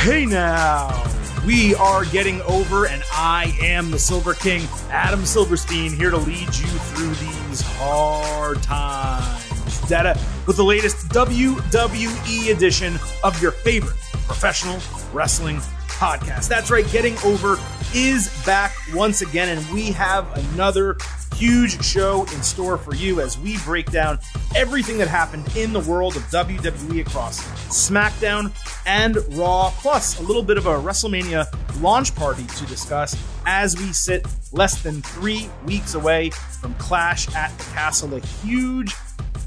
Hey now, we are getting over, and I am the Silver King, Adam Silverstein, here to lead you through these hard times. Data with the latest WWE edition of your favorite professional wrestling podcast. That's right, Getting Over is back once again, and we have another huge show in store for you as we break down everything that happened in the world of WWE across SmackDown and Raw, plus a little bit of a WrestleMania launch party to discuss as we sit less than 3 weeks away from Clash at the Castle, a huge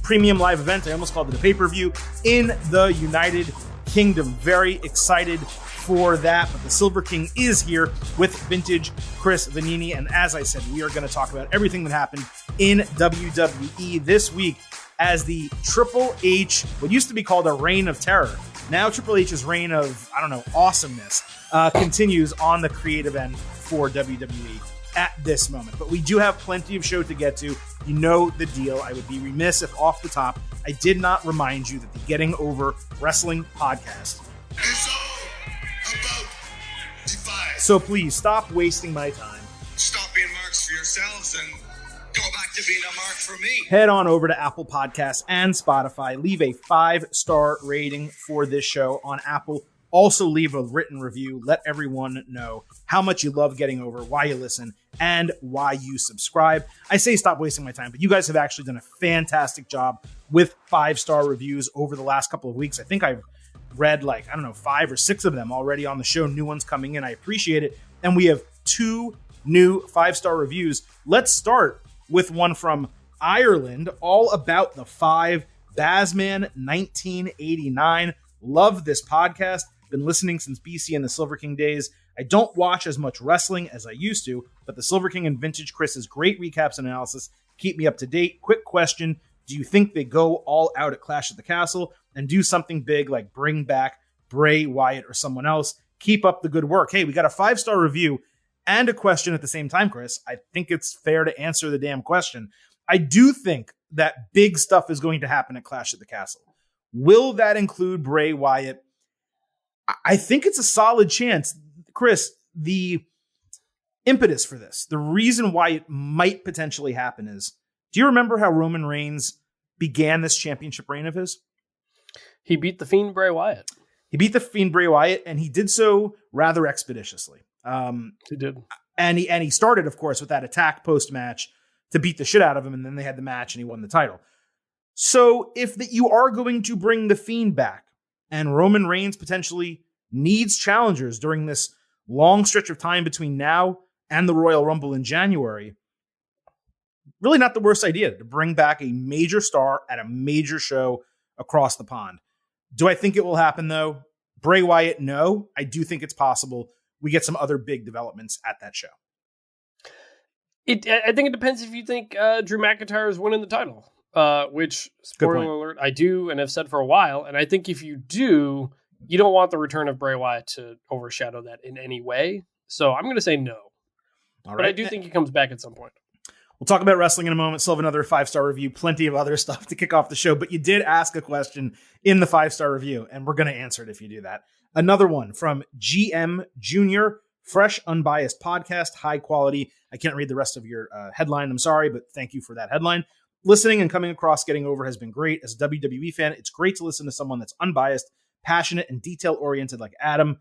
premium live event. I almost called it a pay-per-view in the United Kingdom. Very excited for that, but the Silver King is here with vintage Chris Vanini, and as I said, we are going to talk about everything that happened in WWE this week as the Triple H, what used to be called a reign of terror, now Triple H's reign of, awesomeness, continues on the creative end for WWE at this moment. But we do have plenty of show to get to. You know the deal. I would be remiss if off the top I did not remind you that the Getting Over Wrestling podcast is all about divide. So please stop wasting my time. Stop being marks for yourselves and go back to being a mark for me. Head on over to Apple Podcasts and Spotify. Leave a 5-star rating for this show on Apple. Also leave a written review. Let everyone know how much you love Getting Over, why you listen, and why you subscribe. I say stop wasting my time, but you guys have actually done a fantastic job with 5-star reviews over the last couple of weeks. I think I've read 5 or 6 of them already on the show. New ones coming in. I appreciate it. And we have 2 new 5-star reviews. Let's start with one from Ireland, all about the 5, Bazman 1989. Love this podcast. Been listening since BC and the Silver King days. I don't watch as much wrestling as I used to, but the Silver King and Vintage Chris's great recaps and analysis keep me up to date. Quick question. Do you think they go all out at Clash at the Castle and do something big like bring back Bray Wyatt or someone else? Keep up the good work. Hey, we got a 5-star review and a question at the same time, Chris. I think it's fair to answer the damn question. I do think that big stuff is going to happen at Clash at the Castle. Will that include Bray Wyatt? I think it's a solid chance. Chris, the impetus for this, the reason why it might potentially happen is, do you remember how Roman Reigns began this championship reign of his? He beat the Fiend Bray Wyatt. He beat the Fiend Bray Wyatt, and he did so rather expeditiously. He did. And he started, of course, with that attack post-match to beat the shit out of him, and then they had the match, and he won the title. So if you are going to bring the Fiend back, and Roman Reigns potentially needs challengers during this long stretch of time between now and the Royal Rumble in January, really not the worst idea to bring back a major star at a major show across the pond. Do I think it will happen, though? Bray Wyatt, no. I do think it's possible we get some other big developments at that show. I think it depends if you think Drew McIntyre is winning the title, which, spoiler alert, I do and have said for a while. And I think if you do, you don't want the return of Bray Wyatt to overshadow that in any way. So I'm going to say no. All right. But I do think he comes back at some point. We'll talk about wrestling in a moment. Still have another 5-star review, plenty of other stuff to kick off the show. But you did ask a question in the 5-star review, and we're going to answer it if you do that. Another one from GM Jr., fresh, unbiased podcast, high quality. I can't read the rest of your headline. I'm sorry, but thank you for that headline. Listening and coming across Getting Over has been great. As a WWE fan, it's great to listen to someone that's unbiased, passionate, and detail-oriented like Adam.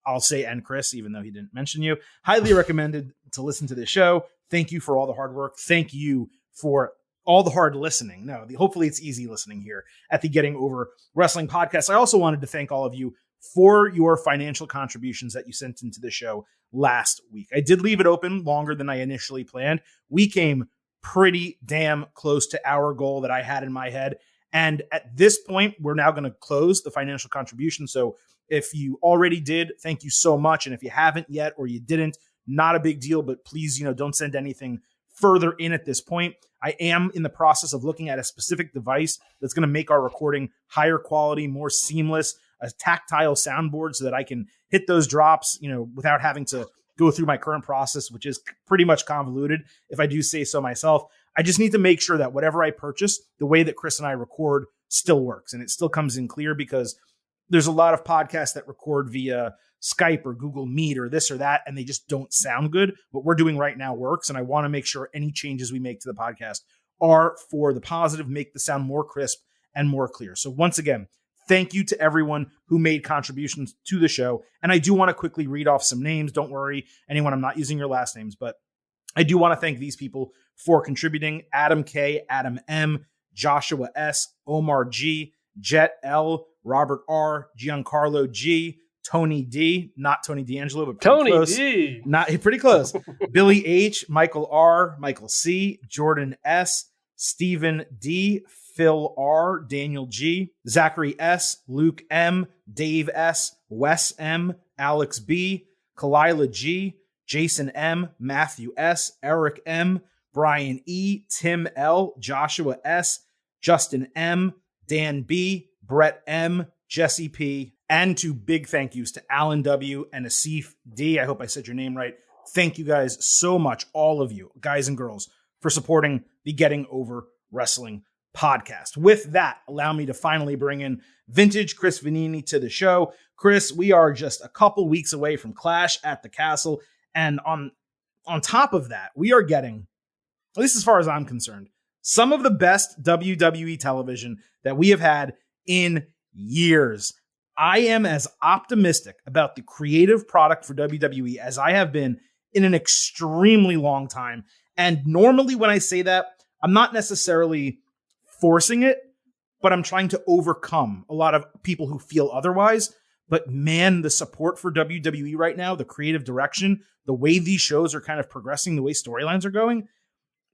I'll say, and Chris, even though he didn't mention you. Highly recommended to listen to this show. Thank you for all the hard work. Thank you for all the hard listening. No, hopefully it's easy listening here at the Getting Over Wrestling podcast. I also wanted to thank all of you for your financial contributions that you sent into the show last week. I did leave it open longer than I initially planned. We came pretty damn close to our goal that I had in my head. And at this point, we're now going to close the financial contribution. So if you already did, thank you so much. And if you haven't yet, or you didn't, not a big deal, but please, don't send anything further in at this point. I am in the process of looking at a specific device that's going to make our recording higher quality, more seamless, a tactile soundboard so that I can hit those drops, without having to go through my current process, which is pretty much convoluted, if I do say so myself. I just need to make sure that whatever I purchase, the way that Chris and I record still works and it still comes in clear, because there's a lot of podcasts that record via Skype or Google Meet or this or that, and they just don't sound good. What we're doing right now works, and I want to make sure any changes we make to the podcast are for the positive, make the sound more crisp and more clear. So once again, thank you to everyone who made contributions to the show. And I do want to quickly read off some names. Don't worry, anyone, I'm not using your last names, but I do want to thank these people for contributing. Adam K, Adam M, Joshua S, Omar G, Jet L, Robert R, Giancarlo G, Tony D, not Tony D'Angelo, but pretty close. D. Not pretty close. Billy H, Michael R, Michael C, Jordan S, Stephen D, Phil R, Daniel G, Zachary S, Luke M, Dave S, Wes M, Alex B, Kalila G, Jason M, Matthew S, Eric M, Brian E, Tim L, Joshua S, Justin M, Dan B, Brett M, Jesse P, and two big thank yous to Alan W and Asif D. I hope I said your name right. Thank you guys so much, all of you, guys and girls, for supporting the Getting Over Wrestling podcast. With that, allow me to finally bring in vintage Chris Vanini to the show. Chris, we are just a couple weeks away from Clash at the Castle, and on top of that, we are getting, at least as far as I'm concerned, some of the best WWE television that we have had in years. I am as optimistic about the creative product for WWE as I have been in an extremely long time. And normally when I say that, I'm not necessarily forcing it, but I'm trying to overcome a lot of people who feel otherwise. But man, the support for WWE right now, the creative direction, the way these shows are kind of progressing, the way storylines are going,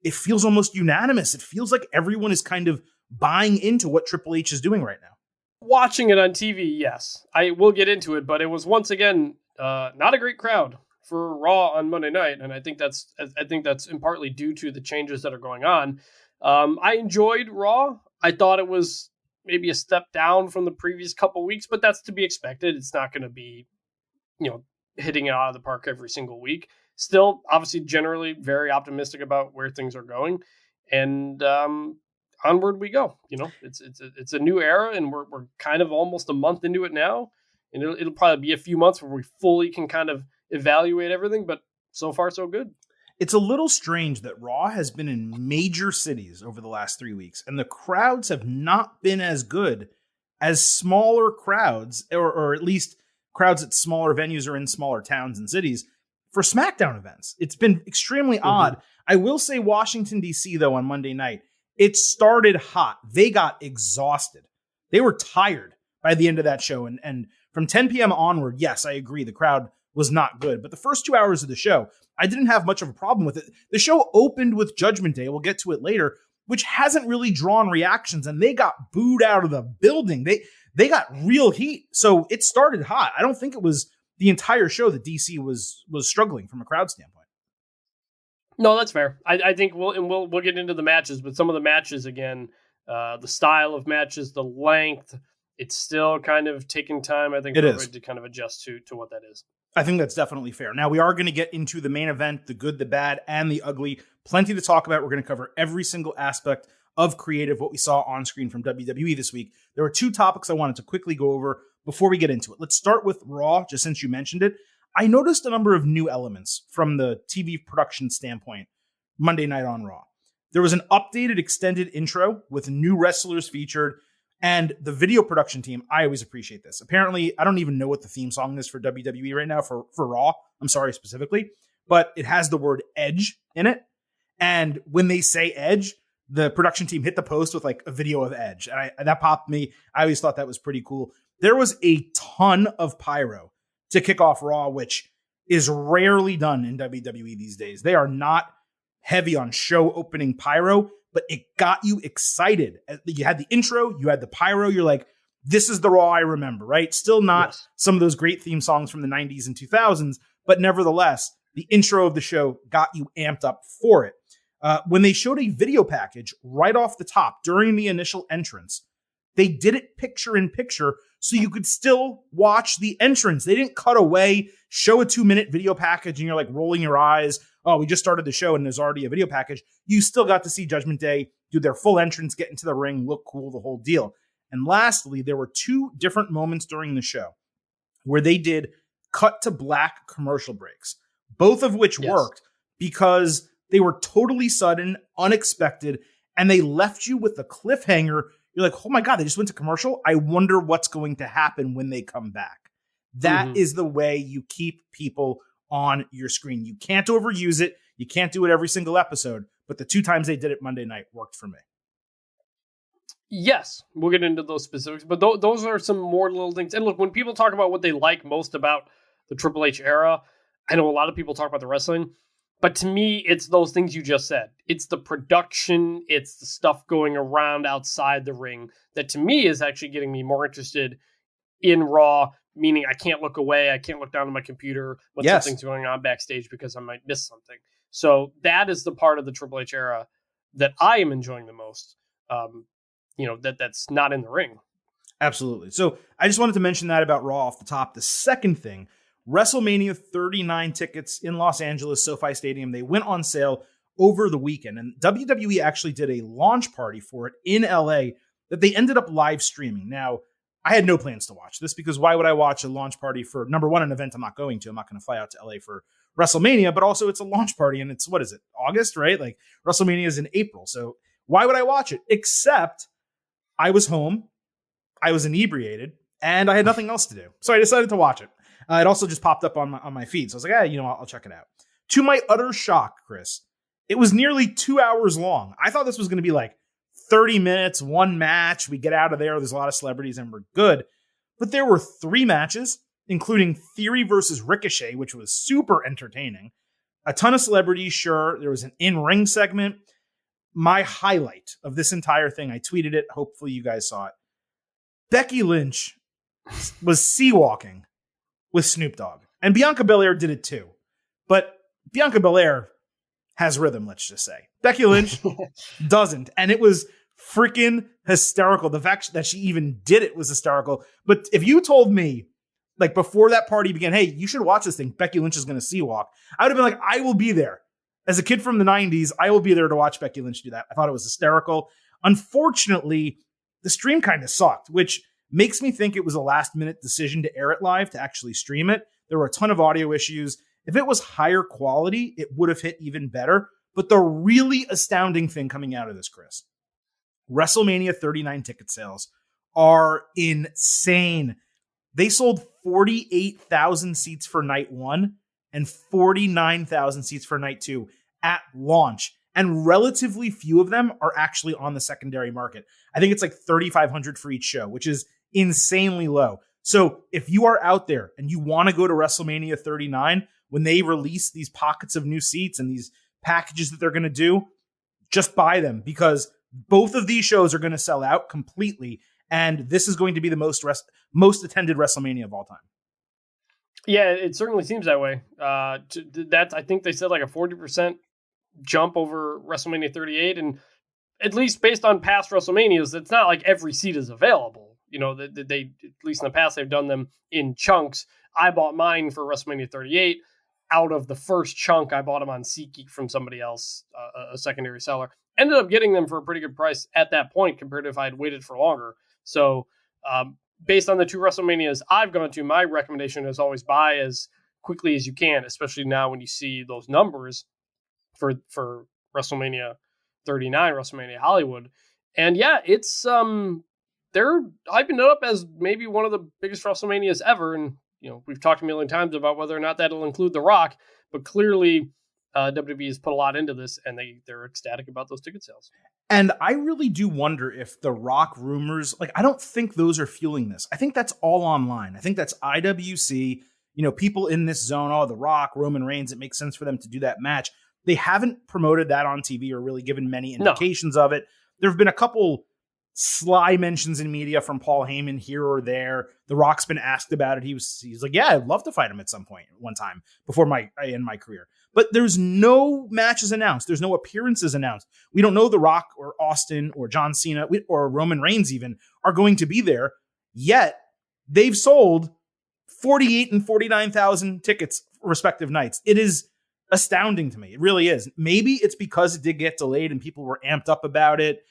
it feels almost unanimous. It feels like everyone is kind of buying into what Triple H is doing right now. Watching it on TV, yes. I will get into it, but it was once again not a great crowd for Raw on Monday night, and I think that's in partly due to the changes that are going on. I enjoyed Raw. I thought it was maybe a step down from the previous couple weeks, but that's to be expected. It's not going to be, hitting it out of the park every single week. Still, obviously, generally very optimistic about where things are going, and onward we go. It's a new era, and we're kind of almost a month into it now, and it'll probably be a few months where we fully can kind of evaluate everything. But so far, so good. It's a little strange that Raw has been in major cities over the last 3 weeks, and the crowds have not been as good as smaller crowds, or at least crowds at smaller venues or in smaller towns and cities for SmackDown events. It's been extremely odd. I will say Washington, D.C., though, on Monday night, it started hot. They got exhausted. They were tired by the end of that show. And from 10 p.m. onward, yes, I agree, the crowd was not good. But the first 2 hours of the show, I didn't have much of a problem with it. The show opened with Judgment Day. We'll get to it later, which hasn't really drawn reactions, and they got booed out of the building. They got real heat. So it started hot. I don't think it was the entire show that DC was struggling from a crowd standpoint. No, that's fair. I think we'll get into the matches, but some of the matches, again, the style of matches, the length, it's still kind of taking time, I think, for everybody to kind of adjust to what that is. I think that's definitely fair. Now, we are going to get into the main event, the good, the bad, and the ugly. Plenty to talk about. We're going to cover every single aspect of creative, what we saw on screen from WWE this week. There were two topics I wanted to quickly go over before we get into it. Let's start with Raw, just since you mentioned it. I noticed a number of new elements from the TV production standpoint Monday night on Raw. There was an updated extended intro with new wrestlers featured, and the video production team, I always appreciate this. Apparently, I don't even know what the theme song is for WWE right now for Raw. I'm sorry specifically, but it has the word Edge in it. And when they say Edge, the production team hit the post with like a video of Edge. And that popped me. I always thought that was pretty cool. There was a ton of pyro to kick off Raw, which is rarely done in WWE these days. They are not heavy on show opening pyro, but it got you excited. You had the intro, you had the pyro. You're like, this is the Raw I remember, right? Still not some of those great theme songs from the 90s and 2000s, but nevertheless, the intro of the show got you amped up for it. When they showed a video package right off the top during the initial entrance, they did it picture in picture so you could still watch the entrance. They didn't cut away, show a 2-minute video package, and you're like rolling your eyes. Oh, we just started the show and there's already a video package. You still got to see Judgment Day do their full entrance, get into the ring, look cool, the whole deal. And lastly, there were 2 different moments during the show where they did cut to black commercial breaks, both of which worked because they were totally sudden, unexpected, and they left you with a cliffhanger. You're like, oh my God, they just went to commercial. I wonder what's going to happen when they come back. That is the way you keep people on your screen. You can't overuse it. You can't do it every single episode, but the 2 times they did it Monday night worked for me. Yes, we'll get into those specifics, but those are some more little things. And look, when people talk about what they like most about the Triple H era, I know a lot of people talk about the wrestling, but to me, it's those things you just said. It's the production, it's the stuff going around outside the ring that to me is actually getting me more interested in Raw, meaning I can't look away, I can't look down at my computer when something's going on backstage because I might miss something. So that is the part of the Triple H era that I am enjoying the most. That's not in the ring. Absolutely. So I just wanted to mention that about Raw off the top. The second thing, WrestleMania 39 tickets in Los Angeles, SoFi Stadium, they went on sale over the weekend. And WWE actually did a launch party for it in LA that they ended up live streaming. Now, I had no plans to watch this because why would I watch a launch party for, number one, an event I'm not going to. I'm not going to fly out to LA for WrestleMania, but also it's a launch party and it's, what is it, August, right? Like WrestleMania is in April. So why would I watch it? Except I was home, I was inebriated, and I had nothing else to do. So I decided to watch it. It also just popped up on my feed. So I was like, I'll check it out. To my utter shock, Chris, it was nearly 2 hours long. I thought this was going to be like 30 minutes, one match. We get out of there. There's a lot of celebrities and we're good. But there were 3 matches, including Theory versus Ricochet, which was super entertaining. A ton of celebrities, sure. There was an in-ring segment. My highlight of this entire thing, I tweeted it. Hopefully you guys saw it. Becky Lynch was sea-walking with Snoop Dogg. And Bianca Belair did it too. But Bianca Belair has rhythm, let's just say. Becky Lynch doesn't. And it was freaking hysterical. The fact that she even did it was hysterical. But if you told me, like before that party began, hey, you should watch this thing, Becky Lynch is going to sea-walk, I would have been like, I will be there. As a kid from the 90s, I will be there to watch Becky Lynch do that. I thought it was hysterical. Unfortunately, the stream kind of sucked, which makes me think it was a last-minute decision to air it live, to actually stream it. There were a ton of audio issues. If it was higher quality, it would have hit even better. But the really astounding thing coming out of this, Chris, WrestleMania 39 ticket sales are insane. They sold 48,000 seats for night 1 and 49,000 seats for night 2 at launch. And relatively few of them are actually on the secondary market. I think it's like 3,500 for each show, which is insanely low. So if you are out there and you want to go to WrestleMania 39, when they release these pockets of new seats and these packages that they're going to do, just buy them because both of these shows are going to sell out completely. And this is going to be the most attended WrestleMania of all time. Yeah, it certainly seems that way. That's, I think they said like a 40% jump over WrestleMania 38. And at least based on past WrestleManias, it's not like every seat is available. You know, they at least in the past, they've done them in chunks. I bought mine for WrestleMania 38. Out of the first chunk, I bought them on SeatGeek from somebody else, a secondary seller. Ended up getting them for a pretty good price at that point compared to if I had waited for longer. So, based on the 2 WrestleManias I've gone to, my recommendation is always buy as quickly as you can, especially now when you see those numbers for WrestleMania 39, WrestleMania Hollywood. And yeah, it's they're hyping it up as maybe one of the biggest WrestleManias ever. And you know, we've talked a million times about whether or not that'll include The Rock, but clearly WWE has put a lot into this, and they're ecstatic about those ticket sales. And I really do wonder if the Rock rumors, like, I don't think those are fueling this. I think that's all online. I think that's IWC, people in this zone, oh, The Rock, Roman Reigns, it makes sense for them to do that match. They haven't promoted that on TV or really given many indications of it. There have been a couple sly mentions in media from Paul Heyman here or there. The Rock's been asked about it. He's like, yeah, I'd love to fight him at some point, one time before I end my career. But there's no matches announced. There's no appearances announced. We don't know The Rock or Austin or John Cena or Roman Reigns even are going to be there. Yet they've sold 48 and 49,000 tickets respective nights. It is astounding to me. It really is. Maybe it's because it did get delayed and people were amped up about it.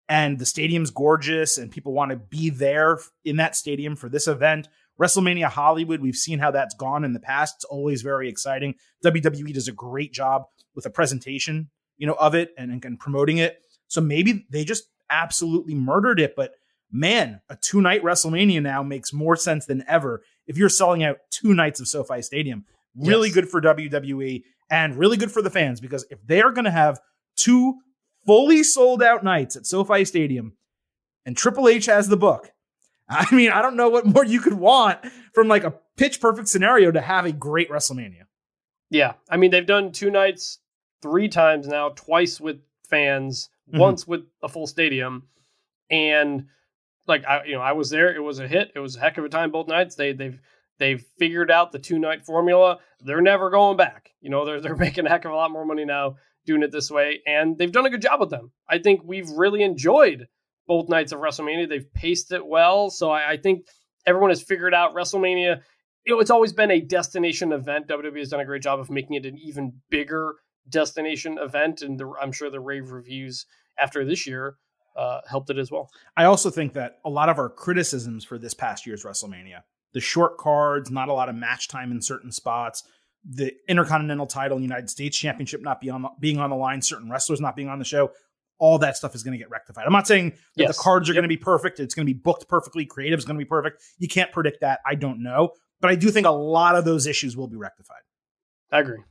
and the stadium's gorgeous and people want to be there in that stadium for this event. WrestleMania Hollywood, we've seen how that's gone in the past. It's always very exciting. WWE does a great job with the presentation, of it and promoting it. So maybe they just absolutely murdered it. But man, a 2-night WrestleMania now makes more sense than ever if you're selling out 2 nights of SoFi Stadium. Really good for WWE and really good for the fans, because if they are going to have 2 fully sold out nights at SoFi Stadium and Triple H has the book, I mean, I don't know what more you could want from like a pitch perfect scenario to have a great WrestleMania. Yeah. I mean, they've done 2 nights 3 times now, twice with fans, once with a full stadium. And like, I was there. It was a hit. It was a heck of a time both nights. They've figured out the 2-night formula. They're never going back. They're making a heck of a lot more money now doing it this way. And they've done a good job with them. I think we've really enjoyed both nights of WrestleMania. They've paced it well. So I think everyone has figured out WrestleMania. It's always been a destination event. WWE has done a great job of making it an even bigger destination event. And I'm sure the rave reviews after this year helped it as well. I also think that a lot of our criticisms for this past year's WrestleMania, the short cards, not a lot of match time in certain spots, the Intercontinental title and United States Championship not being on the line, certain wrestlers not being on the show, all that stuff is going to get rectified. I'm not saying that the cards are going to be perfect. It's going to be booked perfectly. Creative is going to be perfect. You can't predict that. I don't know. But I do think a lot of those issues will be rectified. I agree.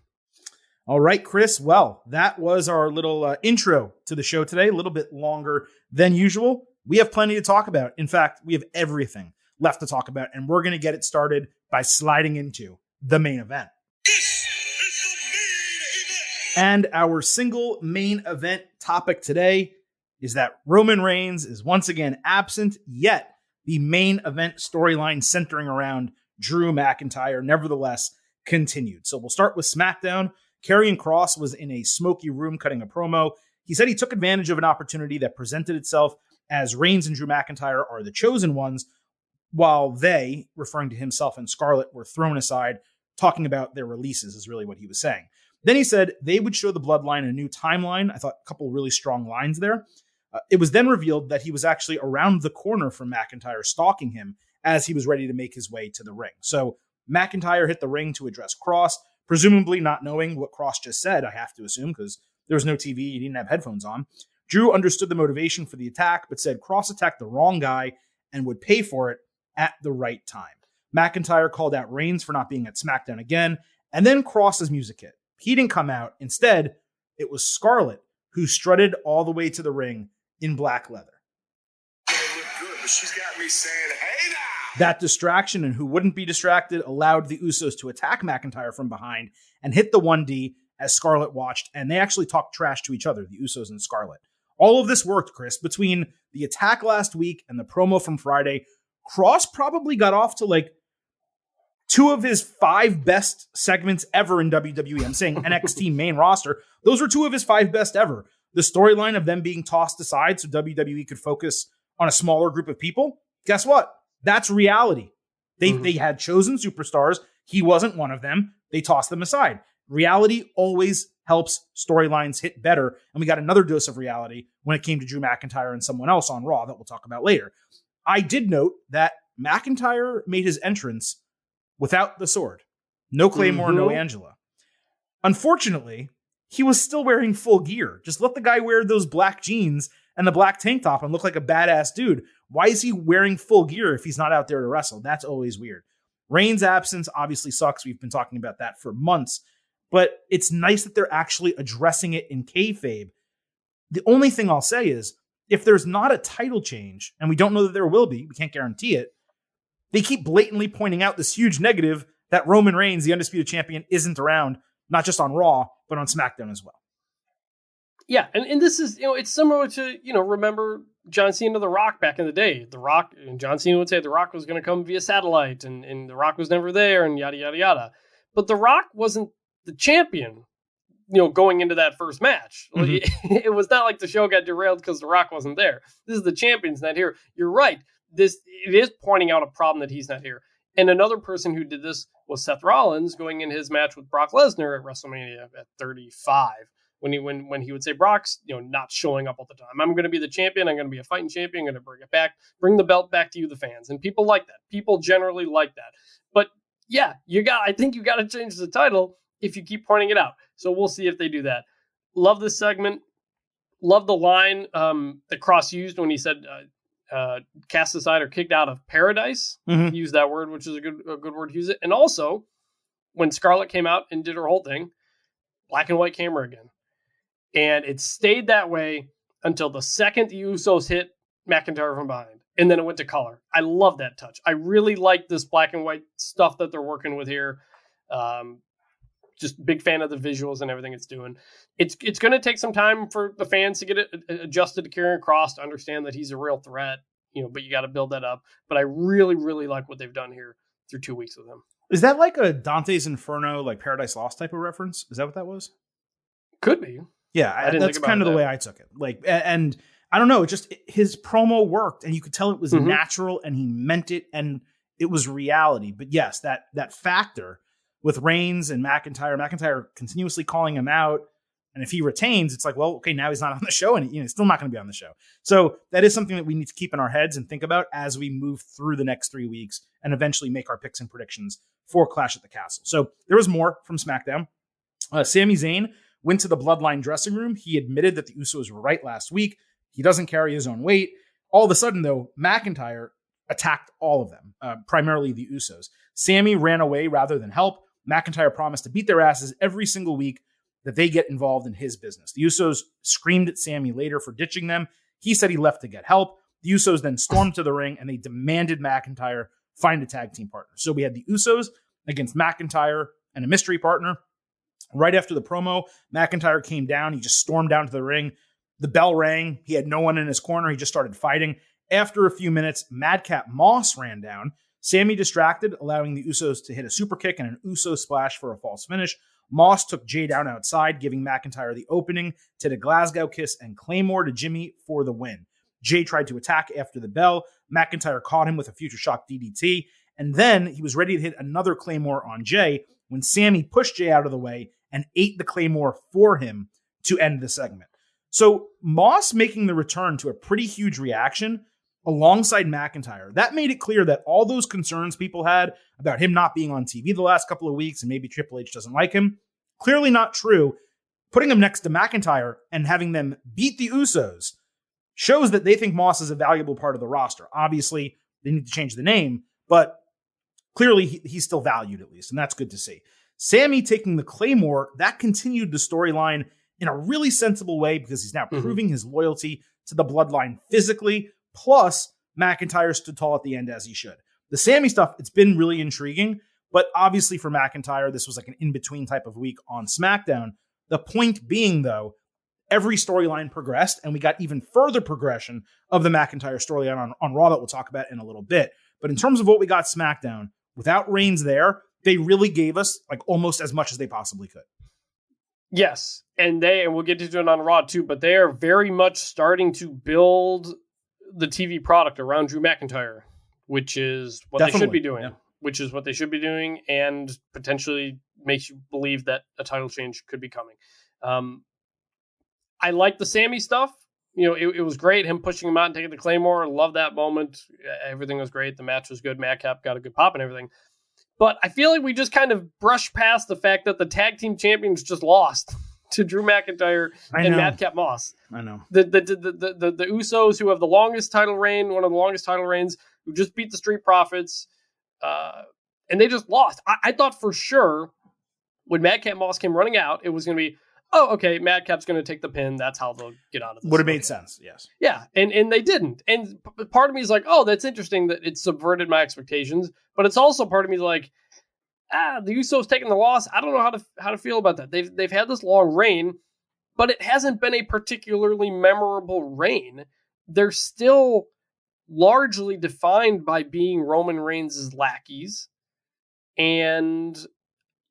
All right, Chris. Well, that was our little intro to the show today. A little bit longer than usual. We have plenty to talk about. In fact, we have everything left to talk about. And we're going to get it started by sliding into the main event. And our single main event topic today is that Roman Reigns is once again absent, yet the main event storyline centering around Drew McIntyre nevertheless continued. So we'll start with SmackDown. Karrion Kross was in a smoky room cutting a promo. He said he took advantage of an opportunity that presented itself as Reigns and Drew McIntyre are the chosen ones, while they, referring to himself and Scarlett, were thrown aside, talking about their releases is really what he was saying. Then he said they would show the bloodline a new timeline. I thought a couple really strong lines there. It was then revealed that he was actually around the corner from McIntyre, stalking him as he was ready to make his way to the ring. So McIntyre hit the ring to address Kross, presumably not knowing what Kross just said, I have to assume, because there was no TV, he didn't have headphones on. Drew understood the motivation for the attack, but said Kross attacked the wrong guy and would pay for it at the right time. McIntyre called out Reigns for not being at SmackDown again, and then Kross's music hit. He didn't come out. Instead, it was Scarlett who strutted all the way to the ring in black leather. They look good, but she's got me saying, hey now! That distraction, and who wouldn't be distracted, allowed the Usos to attack McIntyre from behind and hit the 1D as Scarlett watched, and they actually talked trash to each other, the Usos and Scarlett. All of this worked, Chris. Between the attack last week and the promo from Friday, Kross probably got off to like 2 of his 5 best segments ever in WWE. I'm saying NXT main roster. Those were 2 of his 5 best ever. The storyline of them being tossed aside so WWE could focus on a smaller group of people. Guess what? That's reality. They had chosen superstars. He wasn't one of them. They tossed them aside. Reality always helps storylines hit better. And we got another dose of reality when it came to Drew McIntyre and someone else on Raw that we'll talk about later. I did note that McIntyre made his entrance without the sword. No Claymore, no Angela. Unfortunately, he was still wearing full gear. Just let the guy wear those black jeans and the black tank top and look like a badass dude. Why is he wearing full gear if he's not out there to wrestle? That's always weird. Reigns' absence obviously sucks. We've been talking about that for months. But it's nice that they're actually addressing it in kayfabe. The only thing I'll say is, if there's not a title change, and we don't know that there will be, we can't guarantee it, they keep blatantly pointing out this huge negative that Roman Reigns, the undisputed champion, isn't around, not just on Raw, but on SmackDown as well. Yeah, and this is, it's similar to, remember John Cena, The Rock back in the day. The Rock, and John Cena would say The Rock was going to come via satellite, and The Rock was never there, and yada, yada, yada. But The Rock wasn't the champion, going into that first match. It was not like the show got derailed because The Rock wasn't there. This is the champion's not here. You're right. It is pointing out a problem that he's not here. And another person who did this was Seth Rollins going in his match with Brock Lesnar at WrestleMania at 35, when he would say Brock's, not showing up all the time. I'm going to be the champion. I'm going to be a fighting champion. I'm going to bring it back, bring the belt back to you, the fans. And people like that. People generally like that. But yeah, I think you got to change the title if you keep pointing it out. So we'll see if they do that. Love this segment. Love the line that Cross used when he said cast aside or kicked out of paradise. Mm-hmm. Use that word, which is a good word to use it. And also, when Scarlett came out and did her whole thing, black and white camera again. And it stayed that way until the second the Usos hit McIntyre from behind. And then it went to color. I love that touch. I really like this black and white stuff that they're working with here. Just big fan of the visuals and everything it's doing. It's going to take some time for the fans to get it adjusted to Karrion Kross, to understand that he's a real threat, but you got to build that up. But I really, really like what they've done here through 2 weeks with him. Is that like a Dante's Inferno, like Paradise Lost type of reference? Is that what that was? Could be. Yeah, that's kind of the way I took it. Like, and I don't know, it just, his promo worked, and you could tell it was natural, and he meant it, and it was reality. But yes, that factor with Reigns and McIntyre continuously calling him out, and if he retains, it's like, well, okay, now he's not on the show, and he's still not going to be on the show. So that is something that we need to keep in our heads and think about as we move through the next 3 weeks and eventually make our picks and predictions for Clash at the Castle. So there was more from SmackDown. Sami Zayn went to the Bloodline dressing room. He admitted that the Usos were right last week. He doesn't carry his own weight. All of a sudden, though, McIntyre attacked all of them, primarily the Usos. Sami ran away rather than help. McIntyre promised to beat their asses every single week that they get involved in his business. The Usos screamed at Sami later for ditching them. He said he left to get help. The Usos then stormed to the ring, and they demanded McIntyre find a tag team partner. So we had the Usos against McIntyre and a mystery partner. Right after the promo, McIntyre came down. He just stormed down to the ring. The bell rang. He had no one in his corner. He just started fighting. After a few minutes, Madcap Moss ran down. Sami distracted, allowing the Usos to hit a super kick and an Uso splash for a false finish. Moss took Jay down outside, giving McIntyre the opening to the Glasgow Kiss and Claymore to Jimmy for the win. Jay tried to attack after the bell. McIntyre caught him with a Future Shock DDT, and then he was ready to hit another Claymore on Jay when Sami pushed Jay out of the way and ate the Claymore for him to end the segment. So Moss making the return to a pretty huge reaction alongside McIntyre, that made it clear that all those concerns people had about him not being on TV the last couple of weeks and maybe Triple H doesn't like him, clearly not true. Putting him next to McIntyre and having them beat the Usos shows that they think Moss is a valuable part of the roster. Obviously, they need to change the name, but clearly he's still valued at least, and that's good to see. Sami taking the Claymore, that continued the storyline in a really sensible way because he's now proving his loyalty to the Bloodline physically. Plus, McIntyre stood tall at the end as he should. The Sami stuff, it's been really intriguing, but obviously for McIntyre, this was like an in-between type of week on SmackDown. The point being, though, every storyline progressed, and we got even further progression of the McIntyre storyline on Raw that we'll talk about in a little bit. But in terms of what we got SmackDown, without Reigns there, they really gave us like almost as much as they possibly could. Yes, and we'll get to it on Raw too, but they are very much starting to build the TV product around Drew McIntyre, which is what they should be doing. Yeah. Which is what they should be doing, and potentially makes you believe that a title change could be coming. I like the Sami stuff. It was great, him pushing him out and taking the Claymore. Love that moment. Everything was great. The match was good. Madcap got a good pop and everything. But I feel like we just kind of brushed past the fact that the tag team champions just lost to Drew McIntyre and Madcap Moss. I know. The Usos, who have the longest title reign, one of the longest title reigns, who just beat the Street Profits, and they just lost. I thought for sure when Madcap Moss came running out, it was going to be, oh, okay, Madcap's going to take the pin. That's how they'll get out of this. Would have made sense, yes. Yeah, and they didn't. And part of me is like, oh, that's interesting that it subverted my expectations. But it's also part of me like, the Usos taking the loss. I don't know how to feel about that. They've had this long reign, but it hasn't been a particularly memorable reign. They're still largely defined by being Roman Reigns' lackeys. And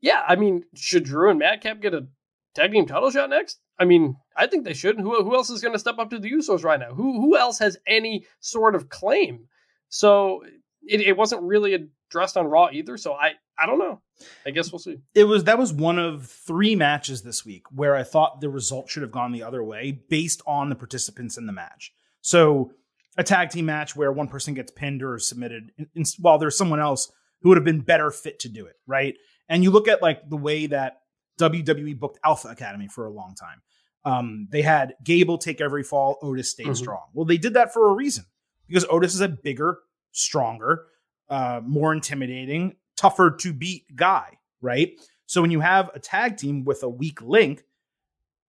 yeah, I mean, should Drew and Madcap get a tag team title shot next? I mean, I think they should. Who else is going to step up to the Usos right now? Who else has any sort of claim? So it wasn't really a dressed on Raw either. So I don't know. I guess we'll see. That was one of 3 matches this week where I thought the result should have gone the other way based on the participants in the match. So a tag team match where one person gets pinned or submitted while there's someone else who would have been better fit to do it, right? And you look at like the way that WWE booked Alpha Academy for a long time. They had Gable take every fall, Otis stay strong. Well, they did that for a reason, because Otis is a bigger, stronger, more intimidating, tougher to beat guy, right? So when you have a tag team with a weak link,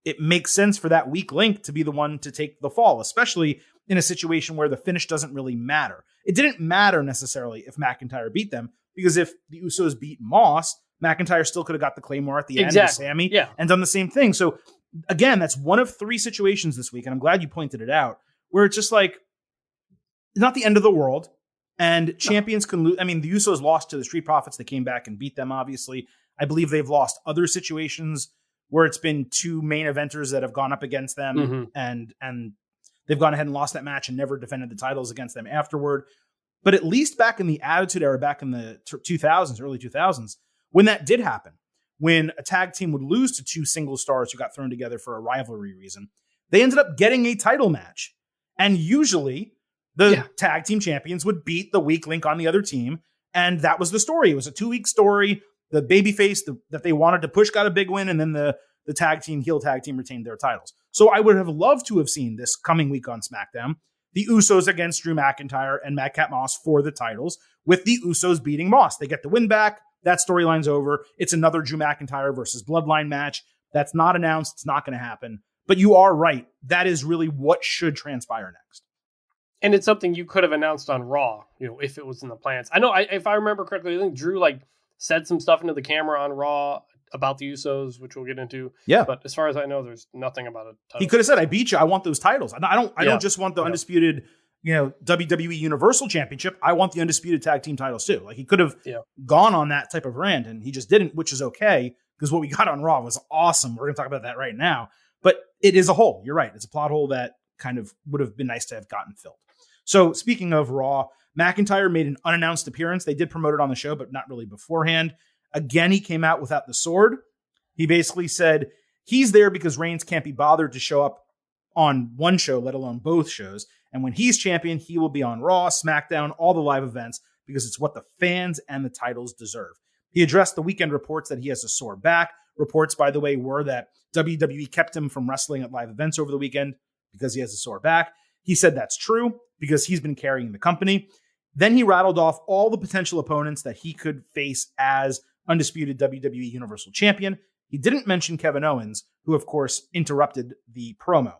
it makes sense for that weak link to be the one to take the fall, especially in a situation where the finish doesn't really matter. It didn't matter necessarily if McIntyre beat them, because if the Usos beat Moss, McIntyre still could have got the Claymore at the end of Sammy and done the same thing. So again, that's one of 3 situations this week, and I'm glad you pointed it out, where it's just like, it's not the end of the world, and champions can lose. I mean, the Usos lost to the Street Profits. They came back and beat them, obviously. I believe they've lost other situations where it's been 2 main eventers that have gone up against them, and they've gone ahead and lost that match and never defended the titles against them afterward. But at least back in the Attitude Era, back in the 2000s, early 2000s, when that did happen, when a tag team would lose to 2 single stars who got thrown together for a rivalry reason, they ended up getting a title match. And usually the tag team champions would beat the weak link on the other team. And that was the story. It was a 2-week story. The babyface that they wanted to push got a big win. And then the tag team, heel tag team, retained their titles. So I would have loved to have seen this coming week on SmackDown, the Usos against Drew McIntyre and Madcap Moss for the titles, with the Usos beating Moss. They get the win back. That storyline's over. It's another Drew McIntyre versus Bloodline match. That's not announced. It's not going to happen. But you are right. That is really what should transpire next. And it's something you could have announced on Raw, if it was in the plans. I know, if I remember correctly, I think Drew said some stuff into the camera on Raw about the Usos, which we'll get into. Yeah. But as far as I know, there's nothing about it. He could have said, "I beat you. I want those titles. I don't just want the undisputed, WWE Universal Championship. I want the undisputed tag team titles too." Like, he could have gone on that type of rant, and he just didn't, which is okay, because what we got on Raw was awesome. We're going to talk about that right now. But it is a hole. You're right. It's a plot hole that kind of would have been nice to have gotten filled. So speaking of Raw, McIntyre made an unannounced appearance. They did promote it on the show, but not really beforehand. Again, he came out without the sword. He basically said he's there because Reigns can't be bothered to show up on one show, let alone both shows. And when he's champion, he will be on Raw, SmackDown, all the live events, because it's what the fans and the titles deserve. He addressed the weekend reports that he has a sore back. Reports, by the way, were that WWE kept him from wrestling at live events over the weekend because he has a sore back. He said that's true because he's been carrying the company. Then he rattled off all the potential opponents that he could face as undisputed WWE Universal Champion. He didn't mention Kevin Owens, who, of course, interrupted the promo.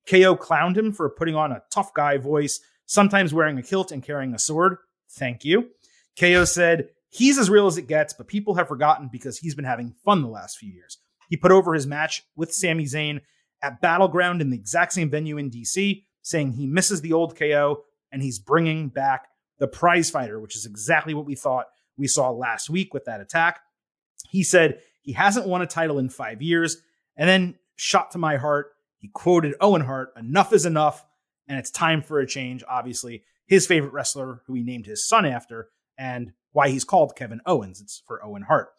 KO clowned him for putting on a tough guy voice, sometimes wearing a kilt and carrying a sword. Thank you. KO said he's as real as it gets, but people have forgotten because he's been having fun the last few years. He put over his match with Sami Zayn at Battleground in the exact same venue in DC, saying he misses the old KO and he's bringing back the prize fighter, which is exactly what we thought we saw last week with that attack. He said he hasn't won a title in 5 years, and then shot to my heart, he quoted Owen Hart, "Enough is enough, and it's time for a change." Obviously, his favorite wrestler, who he named his son after, and why he's called Kevin Owens. It's for Owen Hart.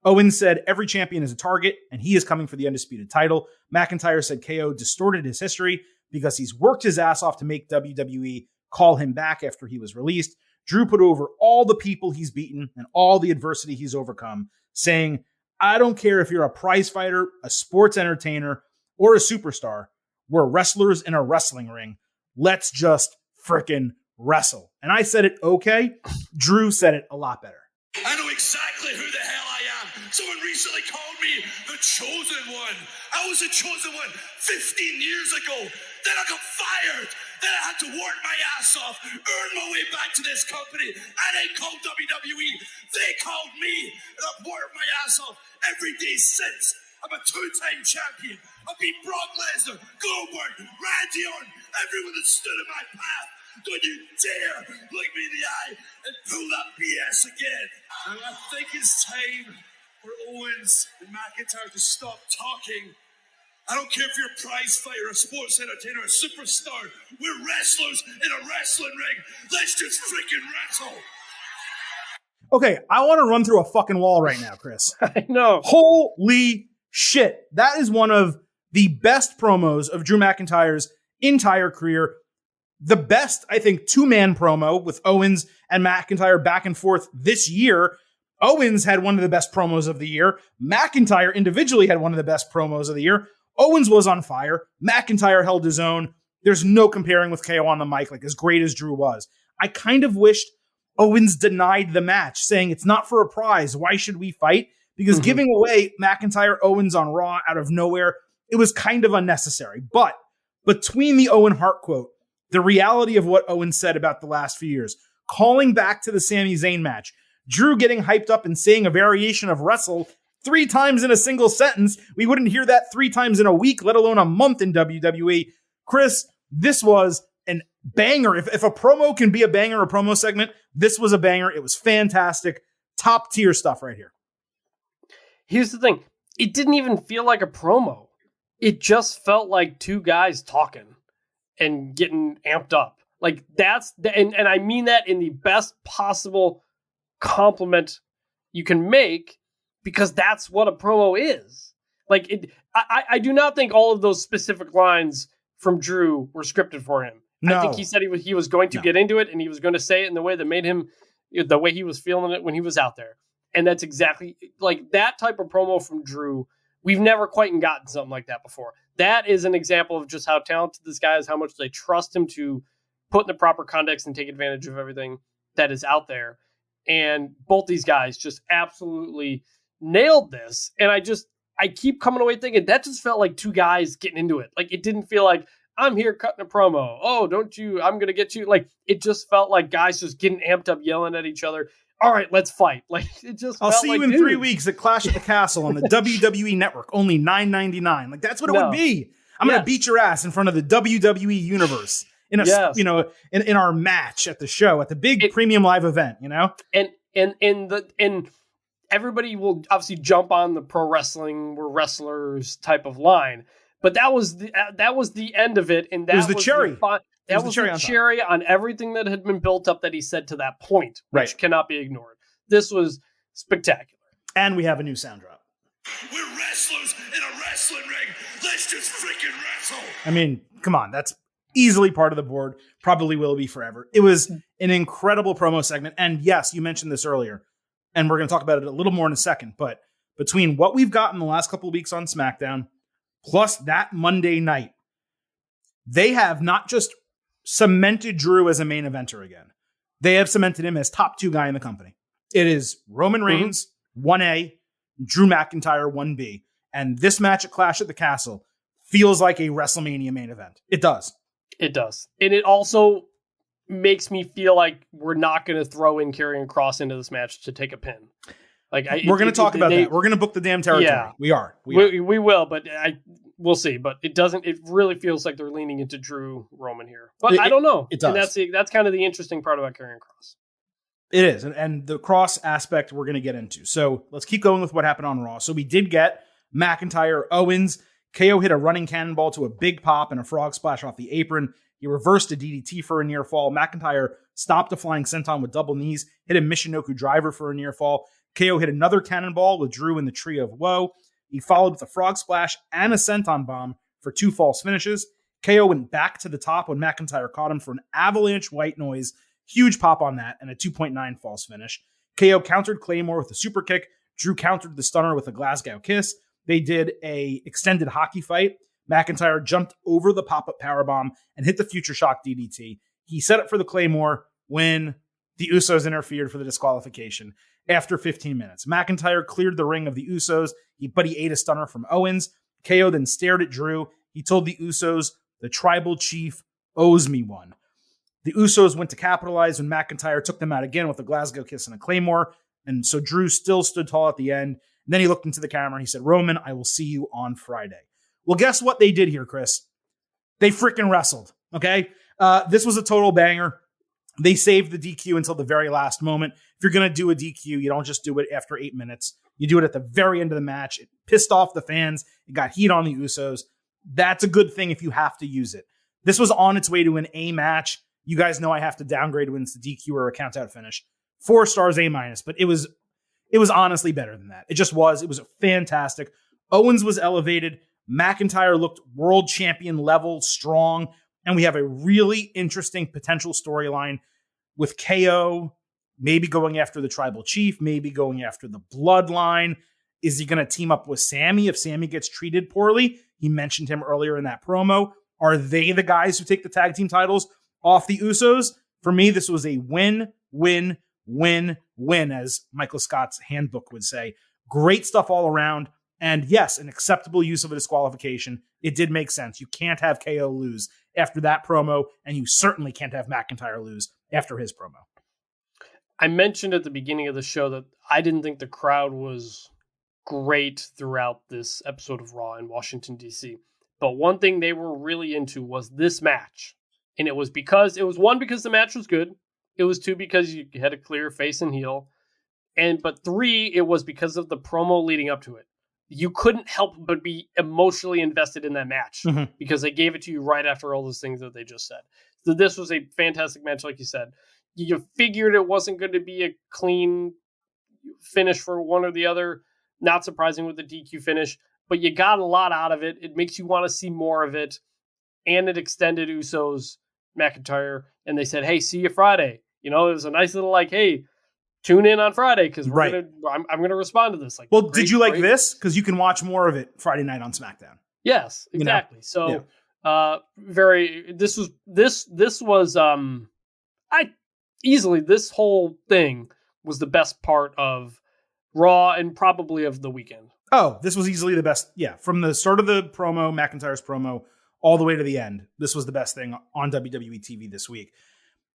Owens said every champion is a target, and he is coming for the undisputed title. McIntyre said KO distorted his history because he's worked his ass off to make WWE call him back after he was released. Drew put over all the people he's beaten and all the adversity he's overcome, saying, "I don't care if you're a prize fighter, a sports entertainer, or a superstar. We're wrestlers in a wrestling ring. Let's just frickin' wrestle." And I said it okay. Drew said it a lot better. I know exactly who the hell I am. Someone recently called me the chosen one. I was the chosen one 15 years ago. Then I got fired. Then I had to work my ass off, earn my way back to this company. I didn't call WWE. They called me, and I've worked my ass off every day since. I'm a 2-time champion. I beat Brock Lesnar, Goldberg, Randy Orton, everyone that stood in my path. Don't you dare look me in the eye and pull that BS again. And I think it's time for Owens and McIntyre to stop talking. I don't care if you're a prize fighter, a sports entertainer, a superstar. We're wrestlers in a wrestling ring. Let's just freaking wrestle. Okay, I want to run through a fucking wall right now, Chris. I know. Holy shit. That is one of the best promos of Drew McIntyre's entire career. The best, I think, two-man promo with Owens and McIntyre back and forth this year. Owens had one of the best promos of the year. McIntyre individually had one of the best promos of the year. Owens was on fire. McIntyre held his own. There's no comparing with KO on the mic, like as great as Drew was. I kind of wished Owens denied the match, saying it's not for a prize. Why should we fight? Because giving away McIntyre Owens on Raw out of nowhere, it was kind of unnecessary. But between the Owen Hart quote, the reality of what Owens said about the last few years, calling back to the Sami Zayn match, Drew getting hyped up and saying a variation of wrestle 3 times in a single sentence, we wouldn't hear that 3 times in a week, let alone a month in WWE. Chris, this was an banger. If a promo can be a banger, a promo segment, this was a banger. It was fantastic. Top tier stuff right here. Here's the thing. It didn't even feel like a promo. It just felt like two guys talking and getting amped up. Like and I mean that in the best possible compliment you can make, because that's what a promo is. Like I do not think all of those specific lines from Drew were scripted for him. No. I think he said he was going to get into it, and he was going to say it in the way that made him, the way he was feeling it when he was out there. And that's exactly like that type of promo from Drew. We've never quite gotten something like that before. That is an example of just how talented this guy is, how much they trust him to put in the proper context and take advantage of everything that is out there. And both these guys just absolutely nailed this. And I keep coming away thinking that just felt like two guys getting into it. Like, it didn't feel like, I'm here cutting a promo. Oh, don't you, I'm going to get you. Like, it just felt like guys just getting amped up, yelling at each other. All right, let's fight. Like, it just I'll felt see like, you in dude. 3 weeks at Clash at the Castle on the WWE Network, only $9.99. Like, that's what it would be. I'm going to beat your ass in front of the WWE universe in a, in our match at the show, at the big premium live event, And everybody will obviously jump on the pro wrestling, we're wrestlers type of line, but that was the end of it, and that was the cherry. That was the cherry on everything that had been built up that he said to that point, which cannot be ignored. This was spectacular, and we have a new sound drop. We're wrestlers in a wrestling ring. Let's just freaking wrestle. I mean, come on, that's easily part of the board. Probably will be forever. It was an incredible promo segment, and yes, you mentioned this earlier. And we're going to talk about it a little more in a second. But between what we've gotten the last couple of weeks on SmackDown, plus that Monday night, they have not just cemented Drew as a main eventer again. They have cemented him as top 2 guy in the company. It is Roman Reigns, 1A, Drew McIntyre, 1B. And this match at Clash at the Castle feels like a WrestleMania main event. It does. It does. And it also makes me feel like we're not going to throw in Karrion Kross into this match to take a pin. Like we're going to talk about that. We're going to book the damn territory. Yeah, we are. We will, but we'll see. But it doesn't. It really feels like they're leaning into Drew Roman here. But I don't know. It does. And that's kind of the interesting part about Karrion Kross. It is, and the Cross aspect we're going to get into. So let's keep going with what happened on Raw. So we did get McIntyre, Owens. KO hit a running cannonball to a big pop and a frog splash off the apron. He reversed a DDT for a near fall. McIntyre stopped a flying senton with double knees, hit a Michinoku driver for a near fall. KO hit another cannonball with Drew in the Tree of Woe. He followed with a frog splash and a senton bomb for 2 false finishes. KO went back to the top when McIntyre caught him for an avalanche white noise. Huge pop on that and a 2.9 false finish. KO countered Claymore with a super kick. Drew countered the stunner with a Glasgow kiss. They did a extended hockey fight. McIntyre jumped over the pop-up powerbomb and hit the Future Shock DDT. He set up for the Claymore when the Usos interfered for the disqualification after 15 minutes. McIntyre cleared the ring of the Usos, but he ate a stunner from Owens. KO then stared at Drew. He told the Usos, the tribal chief owes me one. The Usos went to capitalize when McIntyre took them out again with a Glasgow kiss and a Claymore. And so Drew still stood tall at the end. And then he looked into the camera and he said, Roman, I will see you on Friday. Well, guess what they did here, Chris? They freaking wrestled, okay? This was a total banger. They saved the DQ until the very last moment. If you're going to do a DQ, you don't just do it after 8 minutes. You do it at the very end of the match. It pissed off the fans. It got heat on the Usos. That's a good thing if you have to use it. This was on its way to an A match. You guys know I have to downgrade when it's the DQ or a count-out finish. 4 stars, A-, but it was honestly better than that. It just was. It was fantastic. Owens was elevated. McIntyre looked world champion level, strong. And we have a really interesting potential storyline with KO maybe going after the tribal chief, maybe going after the bloodline. Is he going to team up with Sammy if Sammy gets treated poorly? He mentioned him earlier in that promo. Are they the guys who take the tag team titles off the Usos? For me, this was a win, win, win, win, as Michael Scott's handbook would say. Great stuff all around. And yes, an acceptable use of a disqualification. It did make sense. You can't have KO lose after that promo, and you certainly can't have McIntyre lose after his promo. I mentioned at the beginning of the show that I didn't think the crowd was great throughout this episode of Raw in Washington, D.C. But one thing they were really into was this match. And it was because the match was good. It was 2, because you had a clear face and heel. But 3, it was because of the promo leading up to it. You couldn't help but be emotionally invested in that match because they gave it to you right after all those things that they just said. So this was a fantastic match, like you said. You figured it wasn't going to be a clean finish for one or the other. Not surprising with the DQ finish, but you got a lot out of it. It makes you want to see more of it. And it extended Usos, McIntyre, and they said, hey, see you Friday. It was a nice little hey, tune in on Friday because I'm going to respond to this. Did you like this? Because you can watch more of it Friday night on SmackDown. Yes, exactly. So, this was easily, this whole thing was the best part of Raw and probably of the weekend. Oh, this was easily the best. Yeah, from the start of the promo, McIntyre's promo, all the way to the end. This was the best thing on WWE TV this week.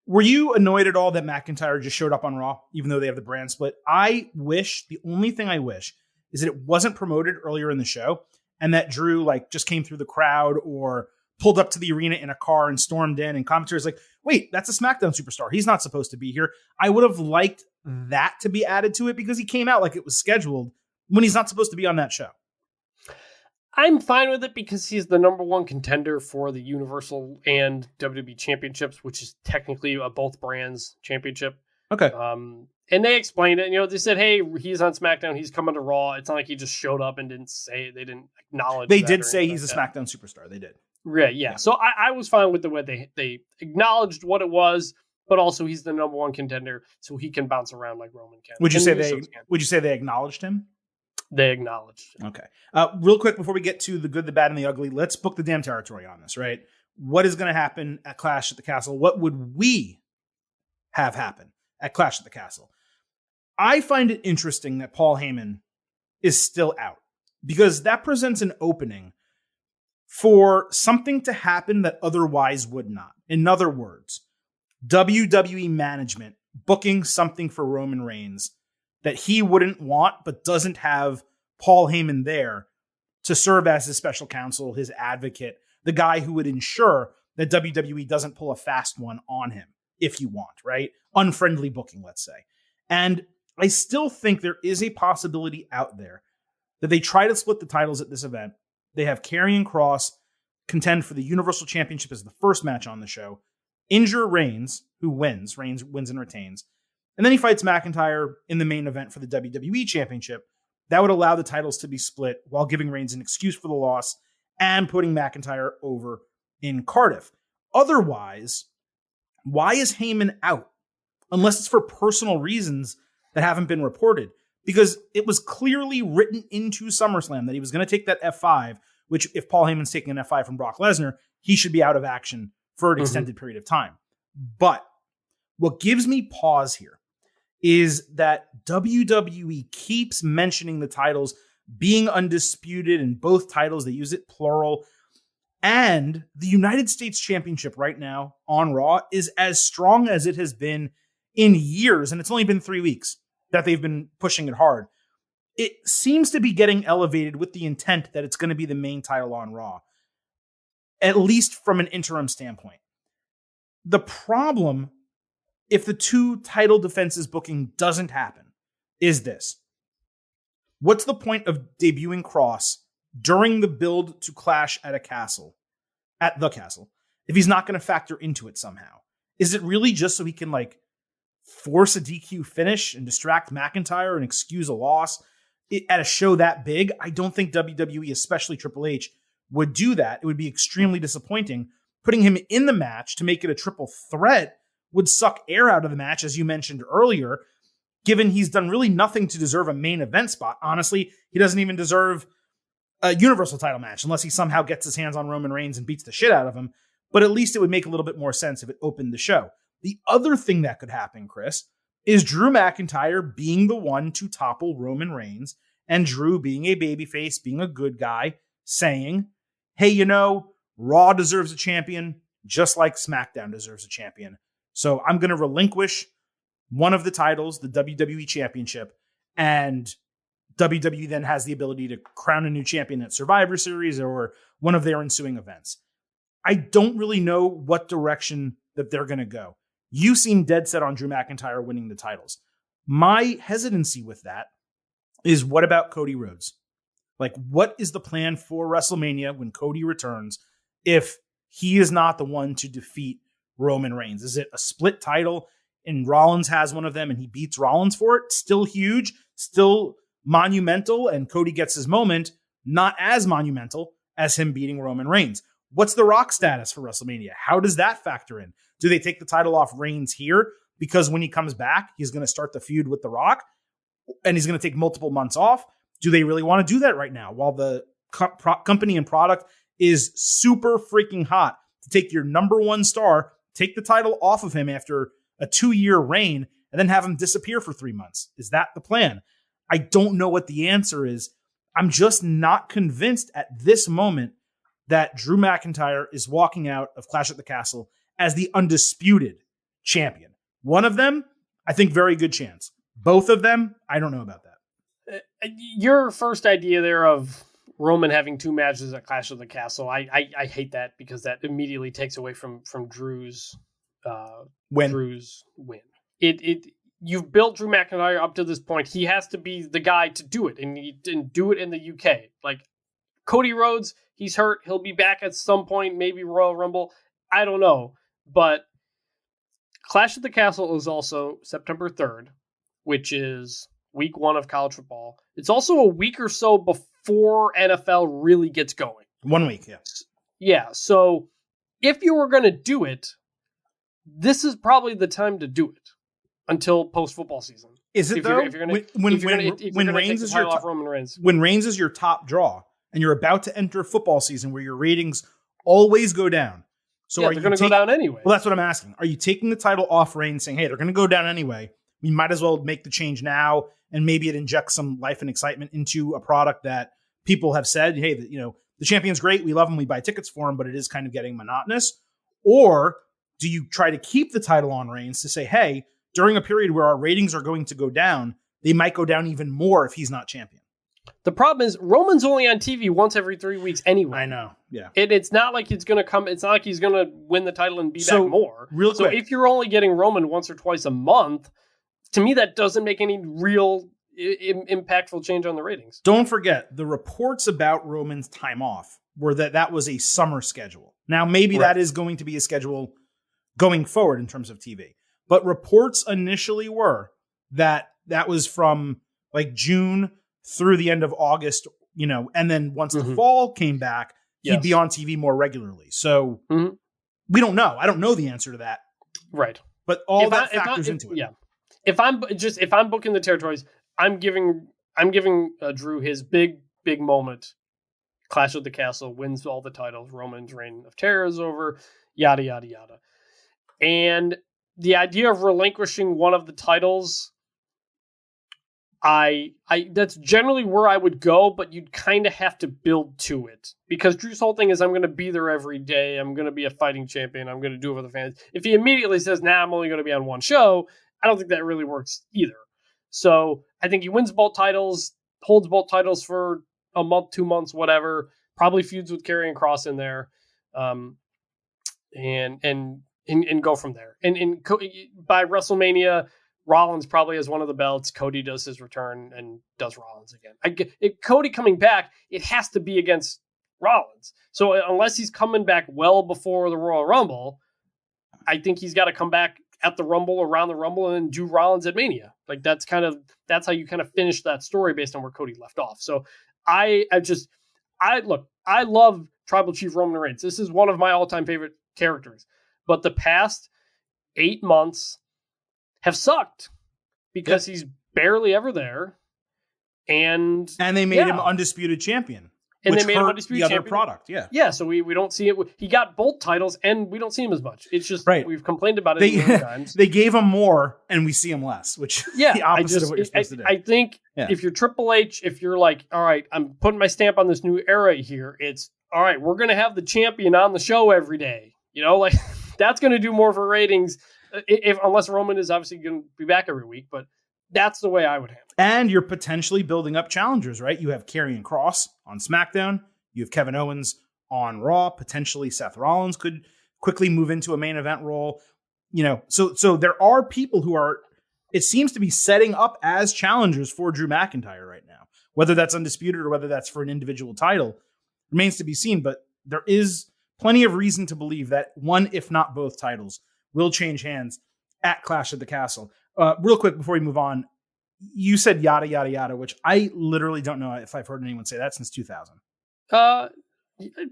Were you annoyed at all that McIntyre just showed up on Raw, even though they have the brand split? The only thing I wish is that it wasn't promoted earlier in the show and that Drew just came through the crowd or pulled up to the arena in a car and stormed in and commentators wait, that's a SmackDown superstar. He's not supposed to be here. I would have liked that to be added to it because he came out like it was scheduled when he's not supposed to be on that show. I'm fine with it because he's the number 1 contender for the Universal and WWE championships, which is technically a both brands championship. Okay. And they explained it. They said, hey, he's on SmackDown. He's coming to Raw. It's not like he just showed up and didn't say it. They didn't acknowledge They did say he's a SmackDown superstar. They did. Right, yeah. So I was fine with the way they acknowledged what it was, but also he's the number 1 contender, so he can bounce around like Roman can. Would you say they acknowledged him? They acknowledged him. Okay. Real quick, before we get to the good, the bad, and the ugly, let's book the damn territory on this, right? What is going to happen at Clash at the Castle? What would we have happen at Clash at the Castle? I find it interesting that Paul Heyman is still out because that presents an opening for something to happen that otherwise would not. In other words, WWE management booking something for Roman Reigns that he wouldn't want, but doesn't have Paul Heyman there to serve as his special counsel, his advocate, the guy who would ensure that WWE doesn't pull a fast one on him, if you want, right? Unfriendly booking, let's say. And I still think there is a possibility out there that they try to split the titles at this event. They have Karrion Kross contend for the Universal Championship as the first match on the show, injure Reigns, who wins. Reigns wins and retains. And then he fights McIntyre in the main event for the WWE Championship. That would allow the titles to be split while giving Reigns an excuse for the loss and putting McIntyre over in Cardiff. Otherwise, why is Heyman out? Unless it's for personal reasons that haven't been reported. Because it was clearly written into SummerSlam that he was going to take that F5, which if Paul Heyman's taking an F5 from Brock Lesnar, he should be out of action for an extended period of time. But what gives me pause here is that WWE keeps mentioning the titles being undisputed, and both titles, they use it plural. And the United States Championship right now on Raw is as strong as it has been in years. And it's only been 3 weeks that they've been pushing it hard. It seems to be getting elevated with the intent that it's going to be the main title on Raw, at least from an interim standpoint. The problem, if the 2 title defenses booking doesn't happen, is this. What's the point of debuting Kross during the build to Clash at the Castle, if he's not going to factor into it somehow? Is it really just so he can force a DQ finish and distract McIntyre and excuse a loss at a show that big. I don't think WWE, especially Triple H, would do that. It would be extremely disappointing. Putting him in the match to make it a triple threat would suck air out of the match, as you mentioned earlier, given he's done really nothing to deserve a main event spot. Honestly, he doesn't even deserve a Universal title match unless he somehow gets his hands on Roman Reigns and beats the shit out of him. But at least it would make a little bit more sense if it opened the show. The other thing that could happen, Chris, is Drew McIntyre being the one to topple Roman Reigns and Drew being a babyface, being a good guy, saying, hey, Raw deserves a champion just like SmackDown deserves a champion. So I'm going to relinquish one of the titles, the WWE Championship, and WWE then has the ability to crown a new champion at Survivor Series or one of their ensuing events. I don't really know what direction that they're going to go. You seem dead set on Drew McIntyre winning the titles. My hesitancy with that is, what about Cody Rhodes? Like, what is the plan for WrestleMania when Cody returns if he is not the one to defeat Roman Reigns? Is it a split title and Rollins has one of them and he beats Rollins for it? Still huge, still monumental, and Cody gets his moment, not as monumental as him beating Roman Reigns. What's the Rock status for WrestleMania? How does that factor in? Do they take the title off Reigns here because when he comes back, he's going to start the feud with The Rock and he's going to take multiple months off? Do they really want to do that right now while the company and product is super freaking hot to take your number one star, take the title off of him after a 2-year reign, and then have him disappear for 3 months? Is that the plan? I don't know what the answer is. I'm just not convinced at this moment that Drew McIntyre is walking out of Clash at the Castle as the undisputed champion. One of them, I think very good chance. Both of them, I don't know about that. Your first idea there of Roman having 2 matches at Clash of the Castle, I hate that because that immediately takes away from Drew's win. You've built Drew McIntyre up to this point. He has to be the guy to do it, and do it in the UK. Like Cody Rhodes, he's hurt. He'll be back at some point, maybe Royal Rumble. I don't know. But Clash of the Castle is also September 3rd, which is week 1 of college football. It's also a week or so before NFL really gets going. 1 week, yes. Yeah, so if you were going to do it, this is probably the time to do it until post-football season. Is it, though? When Reigns is your top draw and you're about to enter football season where your ratings always go down. So they're going to go down anyway. Well, that's what I'm asking. Are you taking the title off Reigns saying, hey, they're going to go down anyway. We might as well make the change now, and maybe it injects some life and excitement into a product that people have said, hey, the champion's great. We love him. We buy tickets for him, but it is kind of getting monotonous. Or do you try to keep the title on Reigns to say, hey, during a period where our ratings are going to go down, they might go down even more if he's not champion? The problem is Roman's only on TV once every 3 weeks anyway. I know. Yeah. It's not like it's going to win the title and be back more. Real quick. So if you're only getting Roman once or twice a month, to me, that doesn't make any real impactful change on the ratings. Don't forget, the reports about Roman's time off were that was a summer schedule. Now, maybe that is going to be a schedule going forward in terms of TV. But reports initially were that was from like June through the end of August, and then once the fall came back, he'd be on TV more regularly. So we don't know. I don't know the answer to that. Right. But all that factors into it. Yeah. If I'm booking the territories, I'm giving Drew his big moment. Clash of the Castle, wins all the titles. Roman's reign of terror is over. Yada yada yada. And the idea of relinquishing one of the titles, I that's generally where I would go, but you'd kind of have to build to it because Drew's whole thing is I'm going to be there every day. I'm going to be a fighting champion. I'm going to do it for the fans. If he immediately says, "Nah, I'm only going to be on one show," I don't think that really works either. So I think he wins both titles, holds both titles for a month, 2 months, whatever. Probably feuds with Karrion Kross in there, and go from there. And by WrestleMania, Rollins probably has one of the belts. Cody does his return and does Rollins again. Cody coming back, it has to be against Rollins. So unless he's coming back well before the Royal Rumble, I think he's got to come back at the Rumble, around the Rumble, and then do Rollins at Mania. Like that's how you kind of finish that story based on where Cody left off. So I love Tribal Chief Roman Reigns. This is one of my all-time favorite characters. But the past 8 months have sucked because he's barely ever there. And they made him undisputed champion. And they made him undisputed champion. The other product, Yeah, so we don't see it. He got both titles, and we don't see him as much. It's just we've complained about it many times. They gave him more, and we see him less, which is the opposite of what you're supposed to do. I think if you're Triple H, if you're like, all right, I'm putting my stamp on this new era here, it's, all right, we're going to have the champion on the show every day. You know, like that's going to do more for ratings, unless Roman is obviously going to be back every week, but that's the way I would handle it. And you're potentially building up challengers, right? You have Karrion Kross on SmackDown. You have Kevin Owens on Raw. Potentially Seth Rollins could quickly move into a main event role. You know, so there are people who are, it seems to be setting up as challengers for Drew McIntyre right now. Whether that's undisputed or whether that's for an individual title remains to be seen. But there is plenty of reason to believe that one, if not both titles, will change hands at Clash at the Castle. Real quick before we move on, you said yada, yada, yada, which I literally don't know if I've heard anyone say that since 2000.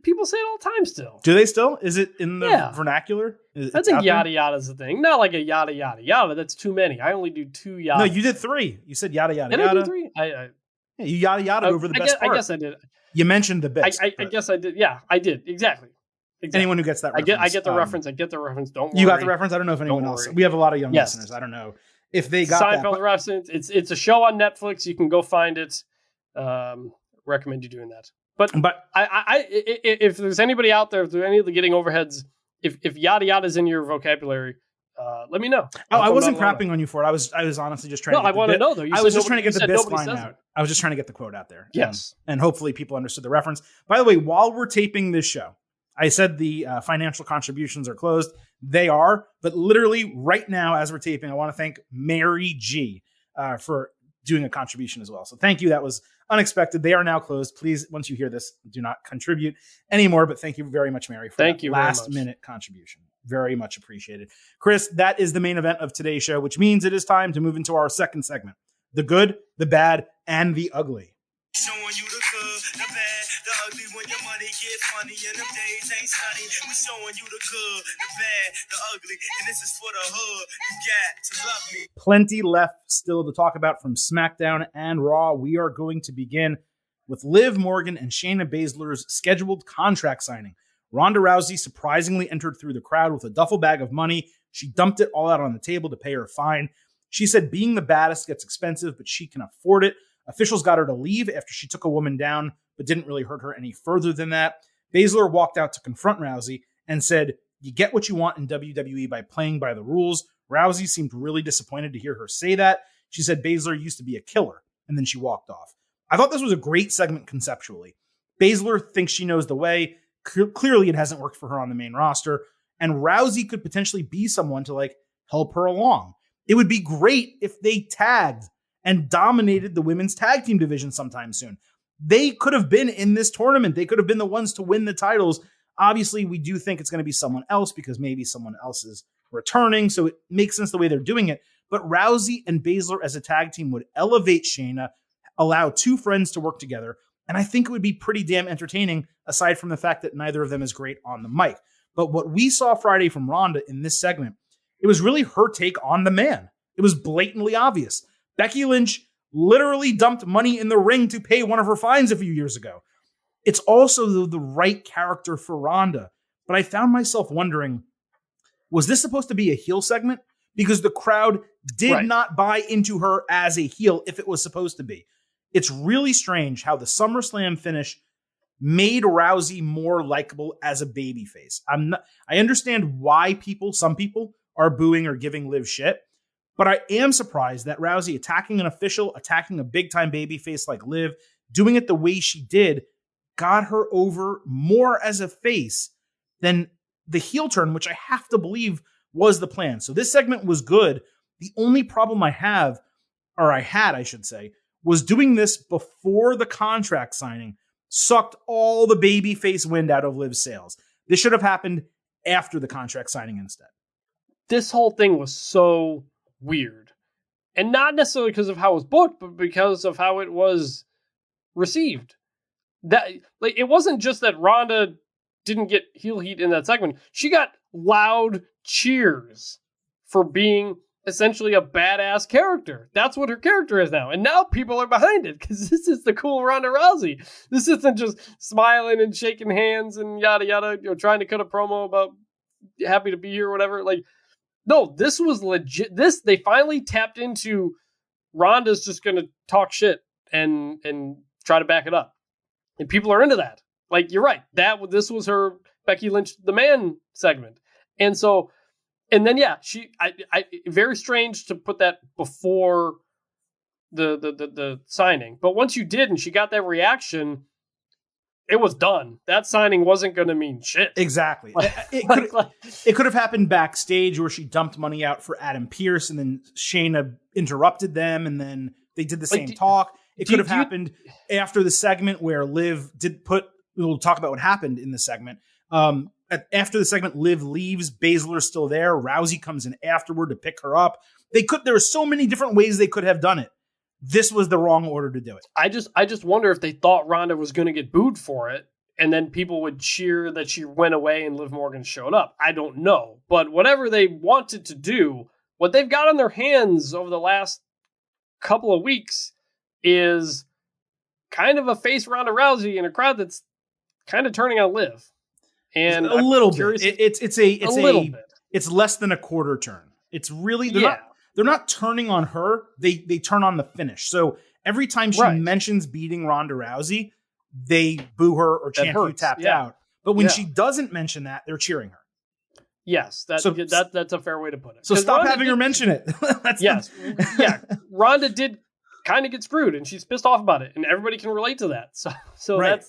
People say it all the time still. Do they still? Is it in the vernacular? I think yada, yada is the thing. Not like a yada, yada, yada. That's too many. I only do 2 yada. No, you did 3. You said yada, yada, did yada. I do 3? You yada, yada over the best part. I guess I did. You mentioned the best. I guess I did. Yeah, I did. Exactly. Anyone who gets that reference. I get the reference. I get the reference. Don't worry. You got the reference? I don't know if anyone else. We have a lot of young listeners. I don't know if they got Seinfeld that. reference. It's a show on Netflix. You can go find it. Recommend you doing that. But I if there's anybody out there, if there's any of the getting overheads, if yada yada is in your vocabulary, let me know. I wasn't crapping on you for it. I was honestly just trying to get I want to know though. I was just trying to get the Bisque line out. I was just trying to get the quote out there. Yes. And hopefully people understood the reference. By the way, while we're taping this show, I said the financial contributions are closed. They are, but literally right now as we're taping, I want to thank Mary G for doing a contribution as well. So thank you. That was unexpected. They are now closed. Please, once you hear this, do not contribute anymore. But thank you very much, Mary, for that last minute contribution. Very much appreciated. Chris, that is the main event of today's show, which means it is time to move into our second segment. The good, the bad, and the ugly. Showing you the good, the bad, the ugly. When your money get funny and them days ain't sunny, we showing you the good, the bad, the ugly, and this is for the hood. You got to love me. Plenty left still to talk about from SmackDown and Raw. We are going to begin with Liv Morgan and Shayna Baszler's scheduled contract signing. Ronda Rousey surprisingly entered through the crowd with a duffel bag of money. She dumped it all out on the table to pay her fine. She said being the baddest gets expensive, but she can afford it. Officials got her to leave after she took a woman down, but didn't really hurt her any further than that. Baszler walked out to confront Rousey and said, "You get what you want in WWE by playing by the rules." Rousey seemed really disappointed to hear her say that. She said Baszler used to be a killer, and then she walked off. I thought this was a great segment conceptually. Baszler thinks she knows the way. Clearly, it hasn't worked for her on the main roster, and Rousey could potentially be someone to help her along. It would be great if they tagged and dominated the women's tag team division sometime soon. They could have been in this tournament. They could have been the ones to win the titles. Obviously, we do think it's going to be someone else because maybe someone else is returning, so it makes sense the way they're doing it. But Rousey and Baszler as a tag team would elevate Shayna, allow two friends to work together, and I think it would be pretty damn entertaining, aside from the fact that neither of them is great on the mic. But what we saw Friday from Ronda in this segment, it was really her take on the man. It was blatantly obvious. Becky Lynch literally dumped money in the ring to pay one of her fines a few years ago. It's also the right character for Ronda. But I found myself wondering, was this supposed to be a heel segment? Because the crowd did not buy into her as a heel if it was supposed to be. It's really strange how the SummerSlam finish made Rousey more likable as a babyface. I understand why some people are booing or giving Liv shit, but I am surprised that Rousey attacking an official, attacking a big-time babyface like Liv, doing it the way she did, got her over more as a face than the heel turn, which I have to believe was the plan. So this segment was good. The only problem I had, I should say, was doing this before the contract signing sucked all the babyface wind out of Liv's sails. This should have happened after the contract signing instead. this whole thing was so weird. And not necessarily because of how it was booked, but because of how it was received. That like it wasn't just that Ronda didn't get heel heat in that segment. She got loud cheers for being essentially a badass character. That's what her character is now. And now people are behind it because this is the cool Ronda Rousey. This isn't just smiling and shaking hands and yada yada, trying to cut a promo about happy to be here or whatever. Like, no, this was legit. They finally tapped into Ronda's just going to talk shit and try to back it up. And people are into that. Like, you're right. This was her Becky Lynch the Man segment. And so, and then, yeah, I very strange to put that before the signing. But once you did and she got that reaction, it was done. That signing wasn't going to mean shit. Exactly. It could have happened backstage where she dumped money out for Adam Pearce and then Shayna interrupted them and then they did the same talk. It could have happened after the segment where Liv we'll talk about what happened in the segment. After the segment, Liv leaves, Baszler's still there. Rousey comes in afterward to pick her up. There were so many different ways they could have done it. This was the wrong order to do it. I just wonder if they thought Ronda was going to get booed for it, and then people would cheer that she went away and Liv Morgan showed up. I don't know. But whatever they wanted to do, what they've got on their hands over the last couple of weeks is kind of a face Ronda Rousey in a crowd that's kind of turning on Liv. And a little bit. It's less than a quarter turn. It's really they're not turning on her. They turn on the finish. So every time she mentions beating Ronda Rousey, they boo her or chant you tapped out. But when she doesn't mention that, they're cheering her. Yes, that's a fair way to put it. So stop having her mention it. Ronda did kind of get screwed, and she's pissed off about it, and everybody can relate to that. So right.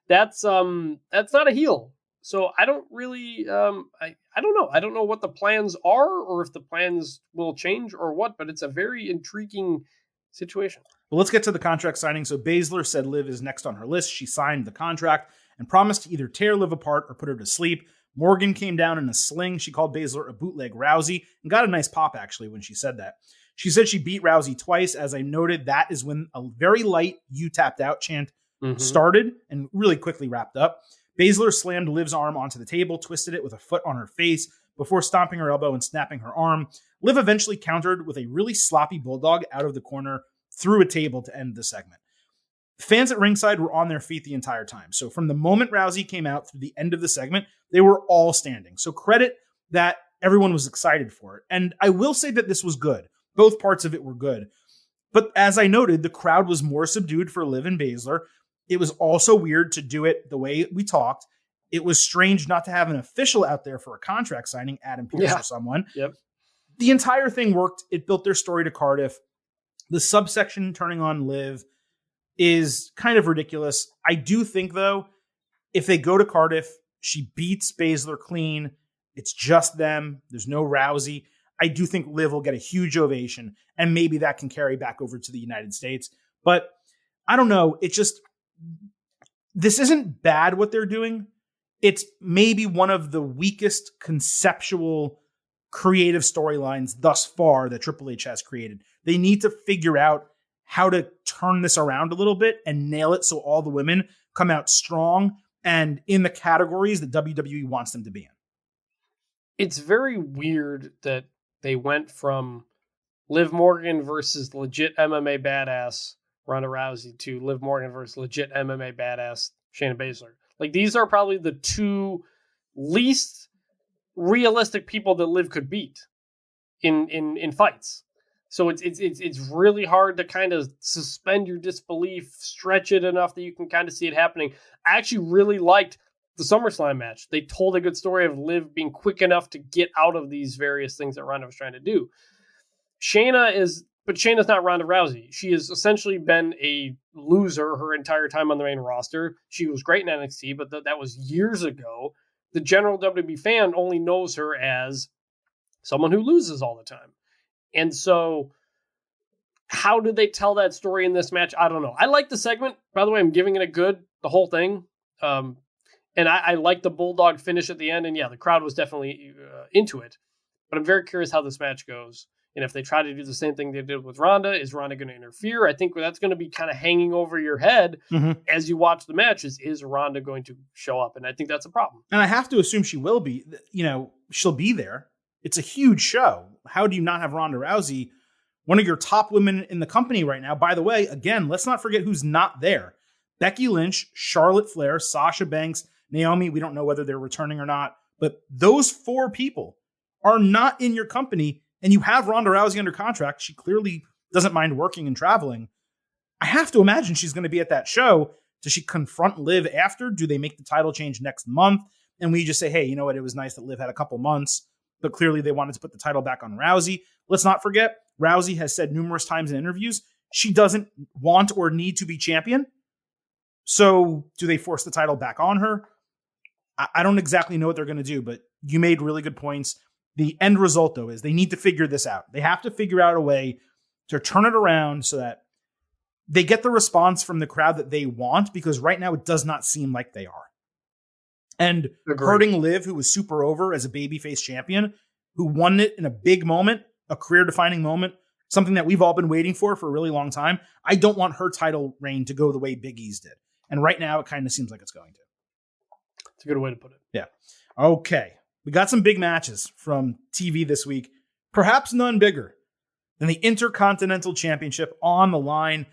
that's not a heel. So I don't really, I don't know. I don't know what the plans are or if the plans will change or what, but it's a very intriguing situation. Well, let's get to the contract signing. So Baszler said Liv is next on her list. She signed the contract and promised to either tear Liv apart or put her to sleep. Morgan came down in a sling. She called Baszler a bootleg Rousey and got a nice pop, actually, when she said that. She said she beat Rousey twice. As I noted, that is when a very light "you tapped out" chant started and really quickly wrapped up. Baszler slammed Liv's arm onto the table, twisted it with a foot on her face before stomping her elbow and snapping her arm. Liv eventually countered with a really sloppy bulldog out of the corner through a table to end the segment. Fans at ringside were on their feet the entire time. So from the moment Rousey came out through the end of the segment, they were all standing. So credit that everyone was excited for it. And I will say that this was good. Both parts of it were good. But as I noted, the crowd was more subdued for Liv and Baszler. It was also weird to do it the way we talked. It was strange not to have an official out there for a contract signing, Adam Pearce or someone. Yep. The entire thing worked. It built their story to Cardiff. The subsection turning on Liv is kind of ridiculous. I do think, though, if they go to Cardiff, she beats Baszler clean. It's just them. There's no Rousey. I do think Liv will get a huge ovation, and maybe that can carry back over to the United States. But I don't know. It just... This isn't bad what they're doing. It's maybe one of the weakest conceptual creative storylines thus far that Triple H has created. They need to figure out how to turn this around a little bit and nail it so all the women come out strong and in the categories that WWE wants them to be in. It's very weird that they went from Liv Morgan versus legit MMA badass Ronda Rousey to Liv Morgan versus legit MMA badass Shayna Baszler. Like, these are probably the two least realistic people that Liv could beat in fights. So it's really hard to kind of suspend your disbelief, stretch it enough that you can kind of see it happening. I actually really liked the SummerSlam match. They told a good story of Liv being quick enough to get out of these various things that Ronda was trying to do. But Shayna's not Ronda Rousey. She has essentially been a loser her entire time on the main roster. She was great in NXT, but that was years ago. The general WWE fan only knows her as someone who loses all the time. And so how did they tell that story in this match? I don't know. I like the segment. By the way, I'm giving it the whole thing. And I like the Bulldog finish at the end. And yeah, the crowd was definitely into it. But I'm very curious how this match goes. And if they try to do the same thing they did with Ronda, is Ronda going to interfere? I think that's going to be kind of hanging over your head as you watch the matches. Is Ronda going to show up? And I think that's a problem. And I have to assume she will be. She'll be there. It's a huge show. How do you not have Ronda Rousey, one of your top women in the company right now? By the way, again, let's not forget who's not there. Becky Lynch, Charlotte Flair, Sasha Banks, Naomi. We don't know whether they're returning or not. But those 4 people are not in your company. And you have Ronda Rousey under contract. She clearly doesn't mind working and traveling. I have to imagine she's going to be at that show. Does she confront Liv after? Do they make the title change next month? And we just say, hey, you know what? It was nice that Liv had a couple months, but clearly they wanted to put the title back on Rousey. Let's not forget, Rousey has said numerous times in interviews, she doesn't want or need to be champion. So do they force the title back on her? I don't exactly know what they're going to do, but you made really good points. The end result, though, is they need to figure this out. They have to figure out a way to turn it around so that they get the response from the crowd that they want, because right now it does not seem like they are. And hurting Liv, who was super over as a babyface champion, who won it in a big moment, a career-defining moment, something that we've all been waiting for a really long time. I don't want her title reign to go the way Big E's did. And right now it kind of seems like it's going to. It's a good way to put it. Yeah. Okay. We got some big matches from TV this week, perhaps none bigger than the Intercontinental Championship on the line.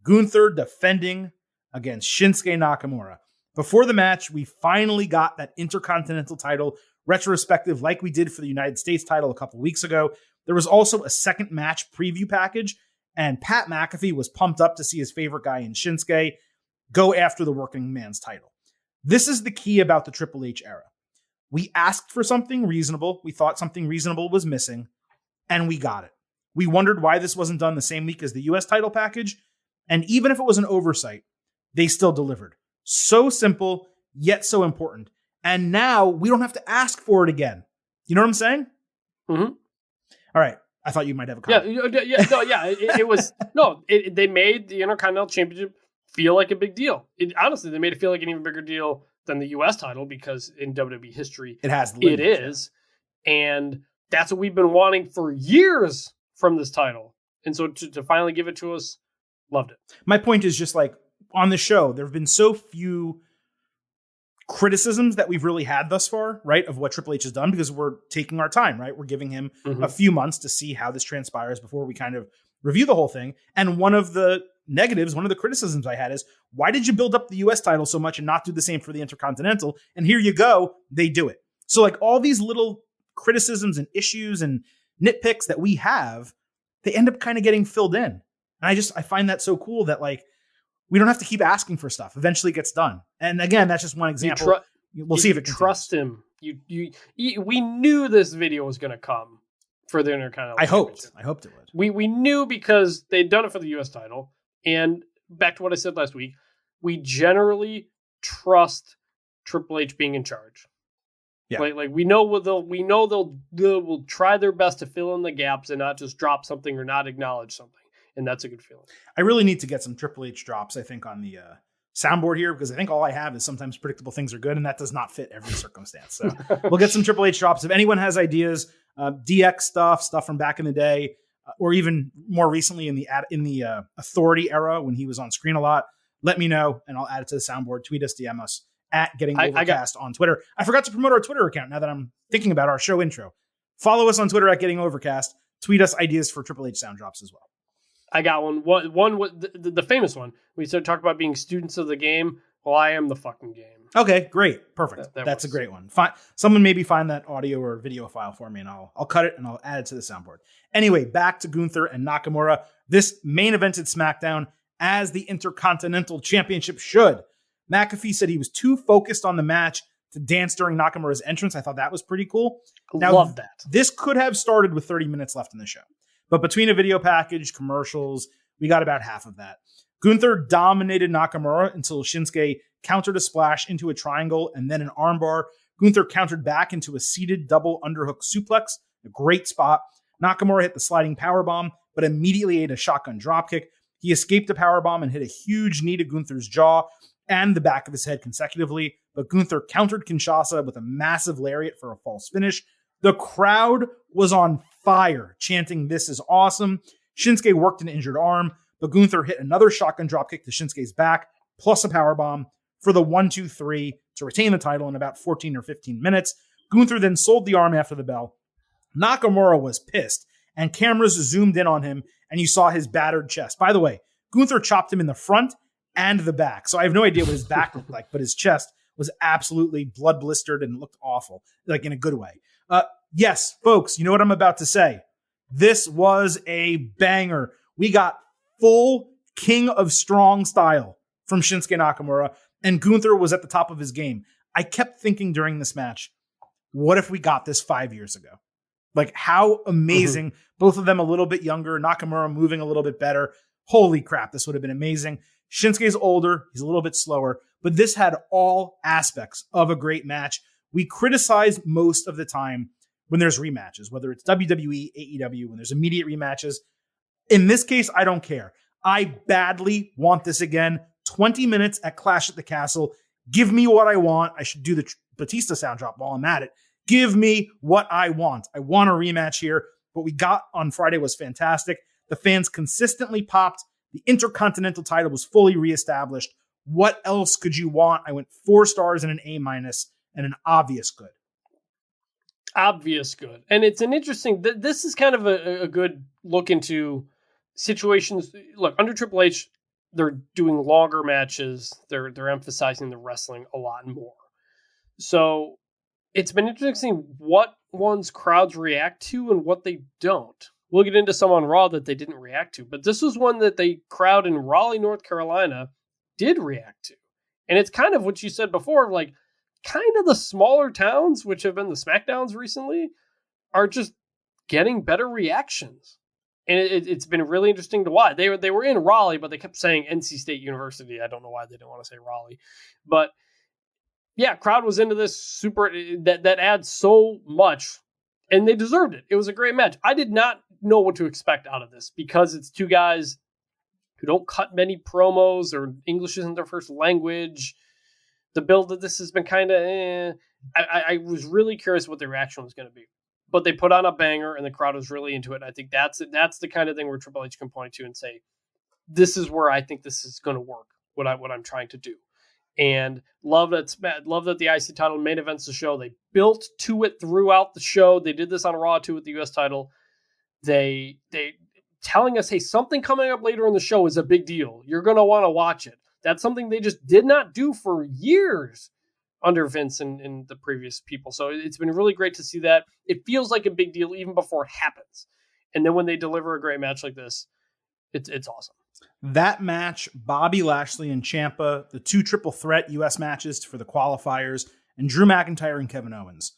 Gunther defending against Shinsuke Nakamura. Before the match, we finally got that Intercontinental title retrospective like we did for the United States title a couple weeks ago. There was also a second match preview package, and Pat McAfee was pumped up to see his favorite guy in Shinsuke go after the working man's title. This is the key about the Triple H era. We asked for something reasonable. We thought something reasonable was missing, and we got it. We wondered why this wasn't done the same week as the US title package, and even if it was an oversight, they still delivered. So simple, yet so important. And now we don't have to ask for it again. You know what I'm saying? Mm-hmm. All right. I thought you might have a comment. They made the Intercontinental Championship feel like a big deal. Honestly, they made it feel like an even bigger deal than the U.S. title, because in WWE history, it is. And that's what we've been wanting for years from this title. And so to finally give it to us, loved it. My point is just like on the show, there have been so few criticisms that we've really had thus far, right, of what Triple H has done, because we're taking our time, right? We're giving him a few months to see how this transpires before we kind of review the whole thing. And one of the negatives, one of the criticisms I had is, why did you build up the US title so much and not do the same for the Intercontinental? And here you go, they do it. So like all these little criticisms and issues and nitpicks that we have, they end up kind of getting filled in. And I find that so cool that like, we don't have to keep asking for stuff. Eventually it gets done. And again, that's just one example. We'll see if it trust him. We knew this video was going to come for the Intercontinental. I hoped it would. We knew, because they'd done it for the US title. And back to what I said last week, we generally trust Triple H being in charge. Yeah. Like we know they'll try their best to fill in the gaps and not just drop something or not acknowledge something. And that's a good feeling. I really need to get some Triple H drops, I think, on the soundboard here, because I think all I have is sometimes predictable things are good, and that does not fit every circumstance. So we'll get some Triple H drops. If anyone has ideas, DX stuff from back in the day, or even more recently in the Authority era when he was on screen a lot, let me know, and I'll add it to the soundboard. Tweet us, DM us at Getting Overcast on Twitter. I forgot to promote our Twitter account now that I'm thinking about our show intro. Follow us on Twitter at Getting Overcast. Tweet us ideas for Triple H sound drops as well. I got one. One the famous one. We started talking about being students of the game. Well, I am the fucking game. Okay, great. Perfect. That's a great one. Someone maybe find that audio or video file for me, and I'll cut it and I'll add it to the soundboard. Anyway, back to Gunther and Nakamura. This main evented SmackDown as the Intercontinental Championship should. McAfee said he was too focused on the match to dance during Nakamura's entrance. I thought that was pretty cool. Love that. This could have started with 30 minutes left in the show. But between a video package, commercials, we got about half of that. Gunther dominated Nakamura until Shinsuke countered a splash into a triangle and then an armbar. Gunther countered back into a seated double underhook suplex, a great spot. Nakamura hit the sliding powerbomb, but immediately ate a shotgun dropkick. He escaped the powerbomb and hit a huge knee to Gunther's jaw and the back of his head consecutively. But Gunther countered Kinshasa with a massive lariat for a false finish. The crowd was on fire, chanting, "This is awesome." Shinsuke worked an injured arm, but Gunther hit another shotgun dropkick to Shinsuke's back, plus a powerbomb for the 1-2-3 to retain the title in about 14 or 15 minutes. Gunther then sold the arm after the bell. Nakamura was pissed, and cameras zoomed in on him, and you saw his battered chest. By the way, Gunther chopped him in the front and the back, so I have no idea what his back looked like, but his chest was absolutely blood blistered and looked awful, like in a good way. Yes, folks, you know what I'm about to say. This was a banger. We got full King of Strong style from Shinsuke Nakamura, and Gunther was at the top of his game. I kept thinking during this match, what if we got this 5 years ago? Like, how amazing. Both of them a little bit younger, Nakamura moving a little bit better. Holy crap, this would have been amazing. Shinsuke's older, he's a little bit slower, but this had all aspects of a great match. We criticize most of the time when there's rematches, whether it's WWE, AEW, when there's immediate rematches. In this case, I don't care. I badly want this again. 20 minutes at Clash at the Castle. Give me what I want. I should do the Batista sound drop while I'm at it. Give me what I want. I want a rematch here. What we got on Friday was fantastic. The fans consistently popped. The Intercontinental title was fully reestablished. What else could you want? I went 4 stars and an A- and an obvious good. Obvious good. And it's an interesting, this is kind of a good look into situations. Look, under Triple H, they're doing longer matches. They're emphasizing the wrestling a lot more. So it's been interesting what ones crowds react to and what they don't. We'll get into some on Raw that they didn't react to, but this was one that the crowd in Raleigh, North Carolina did react to. And it's kind of what you said before, like kind of the smaller towns, which have been the SmackDowns recently, are just getting better reactions. And it's been really interesting to watch. They were in Raleigh, but they kept saying NC State University. I don't know why they didn't want to say Raleigh. But yeah, crowd was into this super, that adds so much, and they deserved it. It was a great match. I did not know what to expect out of this because it's two guys who don't cut many promos, or English isn't their first language. The build of this has been kind of I was really curious what the reaction was going to be. But they put on a banger, and the crowd was really into it. And I think that's the kind of thing where Triple H can point to and say, this is where I think this is going to work, what I'm trying to do. And love that the IC title main events the show. They built to it throughout the show. They did this on Raw too with the US title. They telling us, hey, something coming up later in the show is a big deal. You're going to want to watch it. That's something they just did not do for years under Vince and the previous people. So it's been really great to see that. It feels like a big deal even before it happens. And then when they deliver a great match like this, it's awesome. That match, Bobby Lashley and Ciampa, the 2 triple threat U.S. matches for the qualifiers, and Drew McIntyre and Kevin Owens.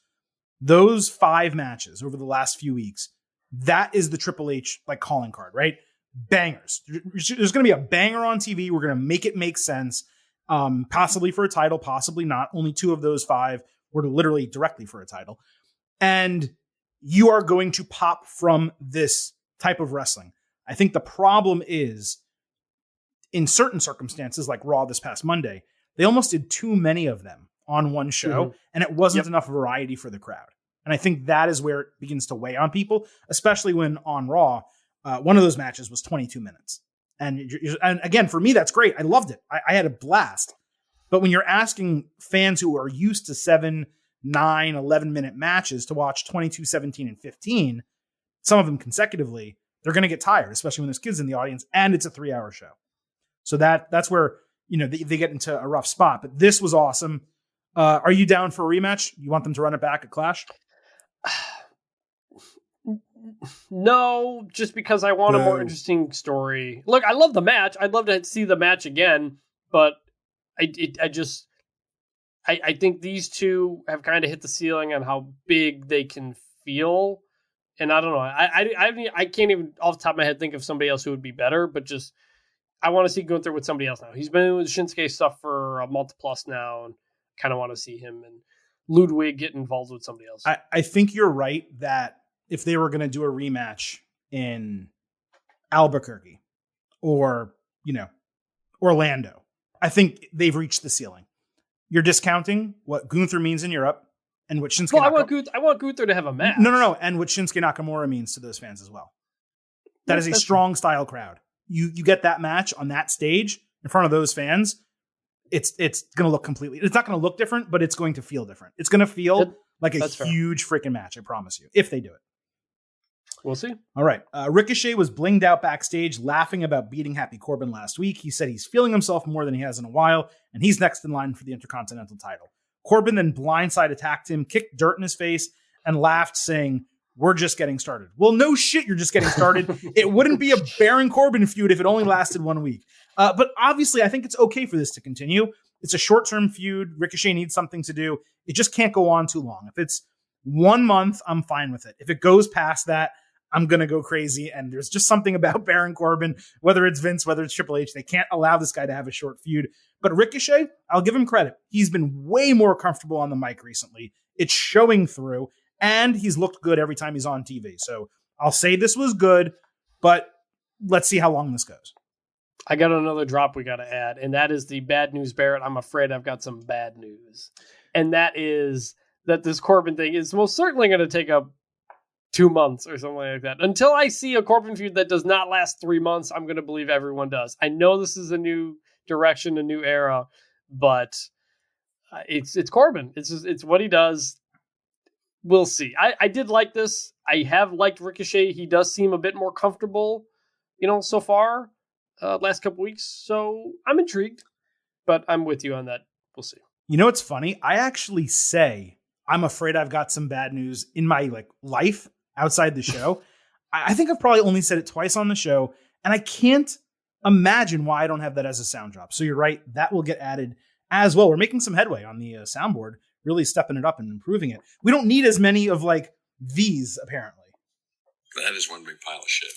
Those 5 matches over the last few weeks, that is the Triple H like calling card, right? Bangers. There's going to be a banger on TV. We're going to make it make sense. Possibly for a title, possibly not. Only 2 of those 5 were literally directly for a title. And you are going to pop from this type of wrestling. I think the problem is, in certain circumstances, like Raw this past Monday, they almost did too many of them on one show, and it wasn't enough variety for the crowd. And I think that is where it begins to weigh on people, especially when on Raw, one of those matches was 22 minutes. And again, for me, that's great. I loved it. I had a blast. But when you're asking fans who are used to 7, 9, 11-minute matches to watch 22, 17, and 15, some of them consecutively, they're going to get tired, especially when there's kids in the audience, and it's a 3-hour show. So that's where, they get into a rough spot. But this was awesome. Are you down for a rematch? You want them to run it back at Clash? No, just because I want a more interesting story. Look, I love the match. I'd love to see the match again, but I think these two have kind of hit the ceiling on how big they can feel. And I don't know. I can't even off the top of my head think of somebody else who would be better, but just I want to see Gunther with somebody else now. He's been with Shinsuke stuff for a month plus now, and kind of want to see him and Ludwig get involved with somebody else. I think you're right that if they were going to do a rematch in Albuquerque or, Orlando, I think they've reached the ceiling. You're discounting what Gunther means in Europe. and what Shinsuke I want Gunther to have a match. No. And what Shinsuke Nakamura means to those fans as well. That is a strong style crowd. You get that match on that stage in front of those fans. It's going to look completely. It's not going to look different, but it's going to feel different. It's going to feel like a huge freaking match. I promise you, if they do it. We'll see. All right. Ricochet was blinged out backstage laughing about beating Happy Corbin last week. He said he's feeling himself more than he has in a while, and he's next in line for the Intercontinental title. Corbin then blindside attacked him, kicked dirt in his face, and laughed, saying, "We're just getting started." Well, no shit, you're just getting started. It wouldn't be a Baron Corbin feud if it only lasted 1 week. But obviously, I think it's okay for this to continue. It's a short-term feud. Ricochet needs something to do. It just can't go on too long. If it's 1 month, I'm fine with it. If it goes past that, I'm going to go crazy. And there's just something about Baron Corbin, whether it's Vince, whether it's Triple H, they can't allow this guy to have a short feud. But Ricochet, I'll give him credit. He's been way more comfortable on the mic recently. It's showing through, and he's looked good every time he's on TV. So I'll say this was good, but let's see how long this goes. I got another drop we got to add, and that is the bad news, Barrett. I'm afraid I've got some bad news. And that is that this Corbin thing is most certainly going to take up 2 months or something like that. Until I see a Corbin feud that does not last 3 months, I'm going to believe everyone does. I know this is a new direction, a new era, but it's Corbin. It's what he does. We'll see. I did like this. I have liked Ricochet. He does seem a bit more comfortable, so far, last couple weeks. So I'm intrigued, but I'm with you on that. We'll see. It's funny. I actually say I'm afraid I've got some bad news in my life outside the show. I think I've probably only said it twice on the show, and I can't imagine why I don't have that as a sound drop. So you're right. That will get added as well. We're making some headway on the soundboard, really stepping it up and improving it. We don't need as many of these, apparently. That is one big pile of shit.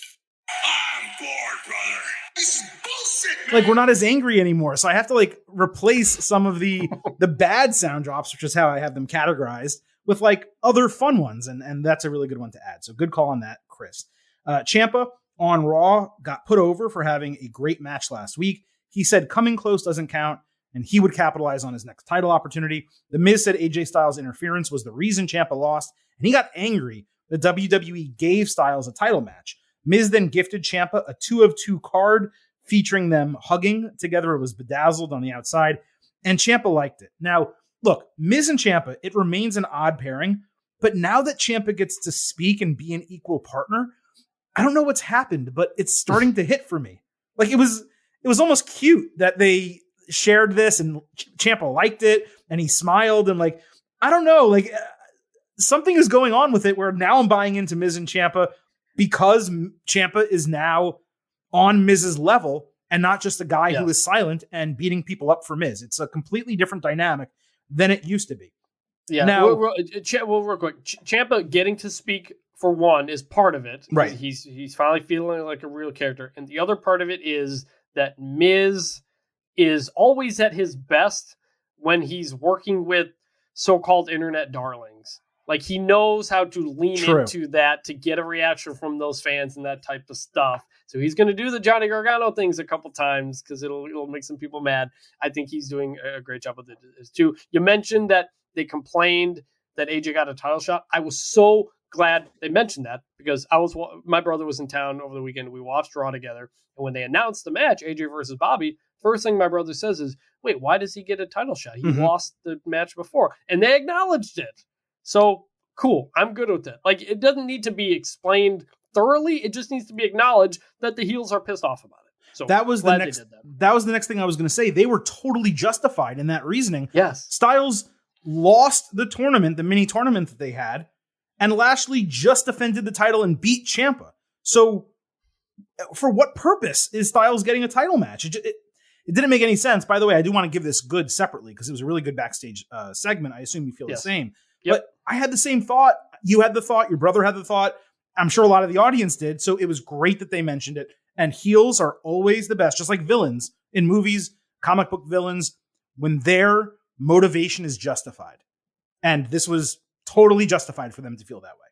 I'm bored, brother. This is bullshit, man. We're not as angry anymore. So I have to replace some of the bad sound drops, which is how I have them categorized, with other fun ones. And that's a really good one to add. So good call on that, Chris. Ciampa on Raw got put over for having a great match last week. He said coming close doesn't count, and he would capitalize on his next title opportunity. The Miz said AJ Styles' interference was the reason Ciampa lost, and he got angry that WWE gave Styles a title match. Miz then gifted Ciampa a 2 of 2 card featuring them hugging together. It was bedazzled on the outside, and Ciampa liked it. Now, look, Miz and Ciampa, it remains an odd pairing, but now that Ciampa gets to speak and be an equal partner, I don't know what's happened, but it's starting to hit for me. It was almost cute that they shared this and Ciampa liked it and he smiled and I don't know, something is going on with it where now I'm buying into Miz and Ciampa because Ciampa is now on Miz's level and not just a guy who is silent and beating people up for Miz. It's a completely different dynamic than it used to be. Yeah. Now, real quick, Ciampa getting to speak for one is part of it. Right. He's finally feeling like a real character. And the other part of it is that Miz is always at his best when he's working with so-called internet darlings. He knows how to lean into that to get a reaction from those fans and that type of stuff. So he's going to do the Johnny Gargano things a couple times because it'll make some people mad. I think he's doing a great job with it too. You mentioned that they complained that AJ got a title shot. I was so glad they mentioned that because my brother was in town over the weekend. We watched Raw together, and when they announced the match, AJ versus Bobby, first thing my brother says is, "Wait, why does he get a title shot? He lost the match before," and they acknowledged it. So cool, I'm good with it. It doesn't need to be explained thoroughly. It just needs to be acknowledged that the heels are pissed off about it. So that was the next thing I was going to say. They were totally justified in that reasoning. Yes, Styles lost the tournament, the mini tournament that they had, and Lashley just defended the title and beat Ciampa. So for what purpose is Styles getting a title match? It didn't make any sense. By the way, I do want to give this good separately because it was a really good backstage segment. I assume you feel the same. Yep. But I had the same thought. You had the thought. Your brother had the thought. I'm sure a lot of the audience did. So it was great that they mentioned it. And heels are always the best, just like villains in movies, comic book villains, when their motivation is justified. And this was totally justified for them to feel that way.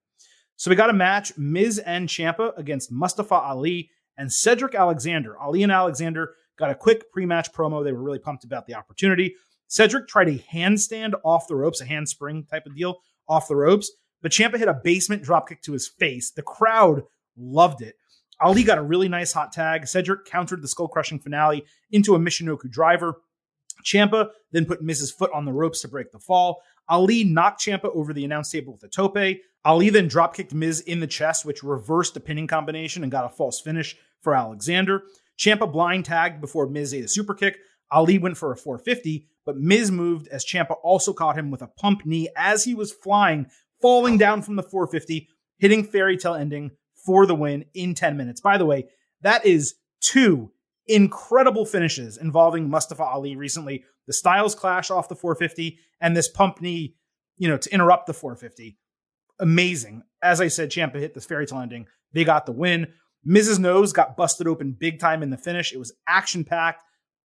So we got a match, Miz and Ciampa against Mustafa Ali and Cedric Alexander. Ali and Alexander got a quick pre-match promo. They were really pumped about the opportunity. Cedric tried a handstand off the ropes, a handspring type of deal off the ropes, but Ciampa hit a basement dropkick to his face. The crowd loved it. Ali got a really nice hot tag. Cedric countered the skull-crushing finale into a Michinoku driver. Ciampa then put Miz's foot on the ropes to break the fall. Ali knocked Ciampa over the announce table with a tope. Ali then dropkicked Miz in the chest, which reversed the pinning combination and got a false finish for Alexander. Ciampa blind tagged before Miz ate a super kick. Ali went for a 450, but Miz moved as Ciampa also caught him with a pump knee as he was flying, falling down from the 450, hitting fairy tale ending for the win in 10 minutes. By the way, that is 2 incredible finishes involving Mustafa Ali recently. The Styles clash off the 450 and this pump knee, to interrupt the 450. Amazing. As I said, Ciampa hit this fairy tale ending. They got the win. Miz's nose got busted open big time in the finish. It was action-packed.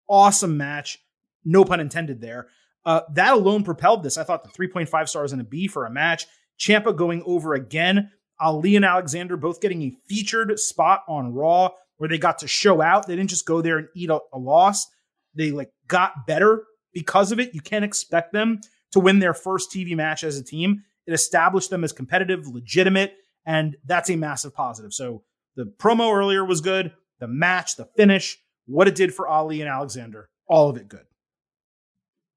Awesome match. No pun intended there. That alone propelled this. I thought the 3.5 stars and a B for a match. Ciampa going over again. Ali and Alexander both getting a featured spot on Raw where they got to show out. They didn't just go there and eat a loss. They got better because of it. You can't expect them to win their first TV match as a team. It established them as competitive, legitimate, and that's a massive positive. So the promo earlier was good. The match, the finish, what it did for Ali and Alexander, all of it good.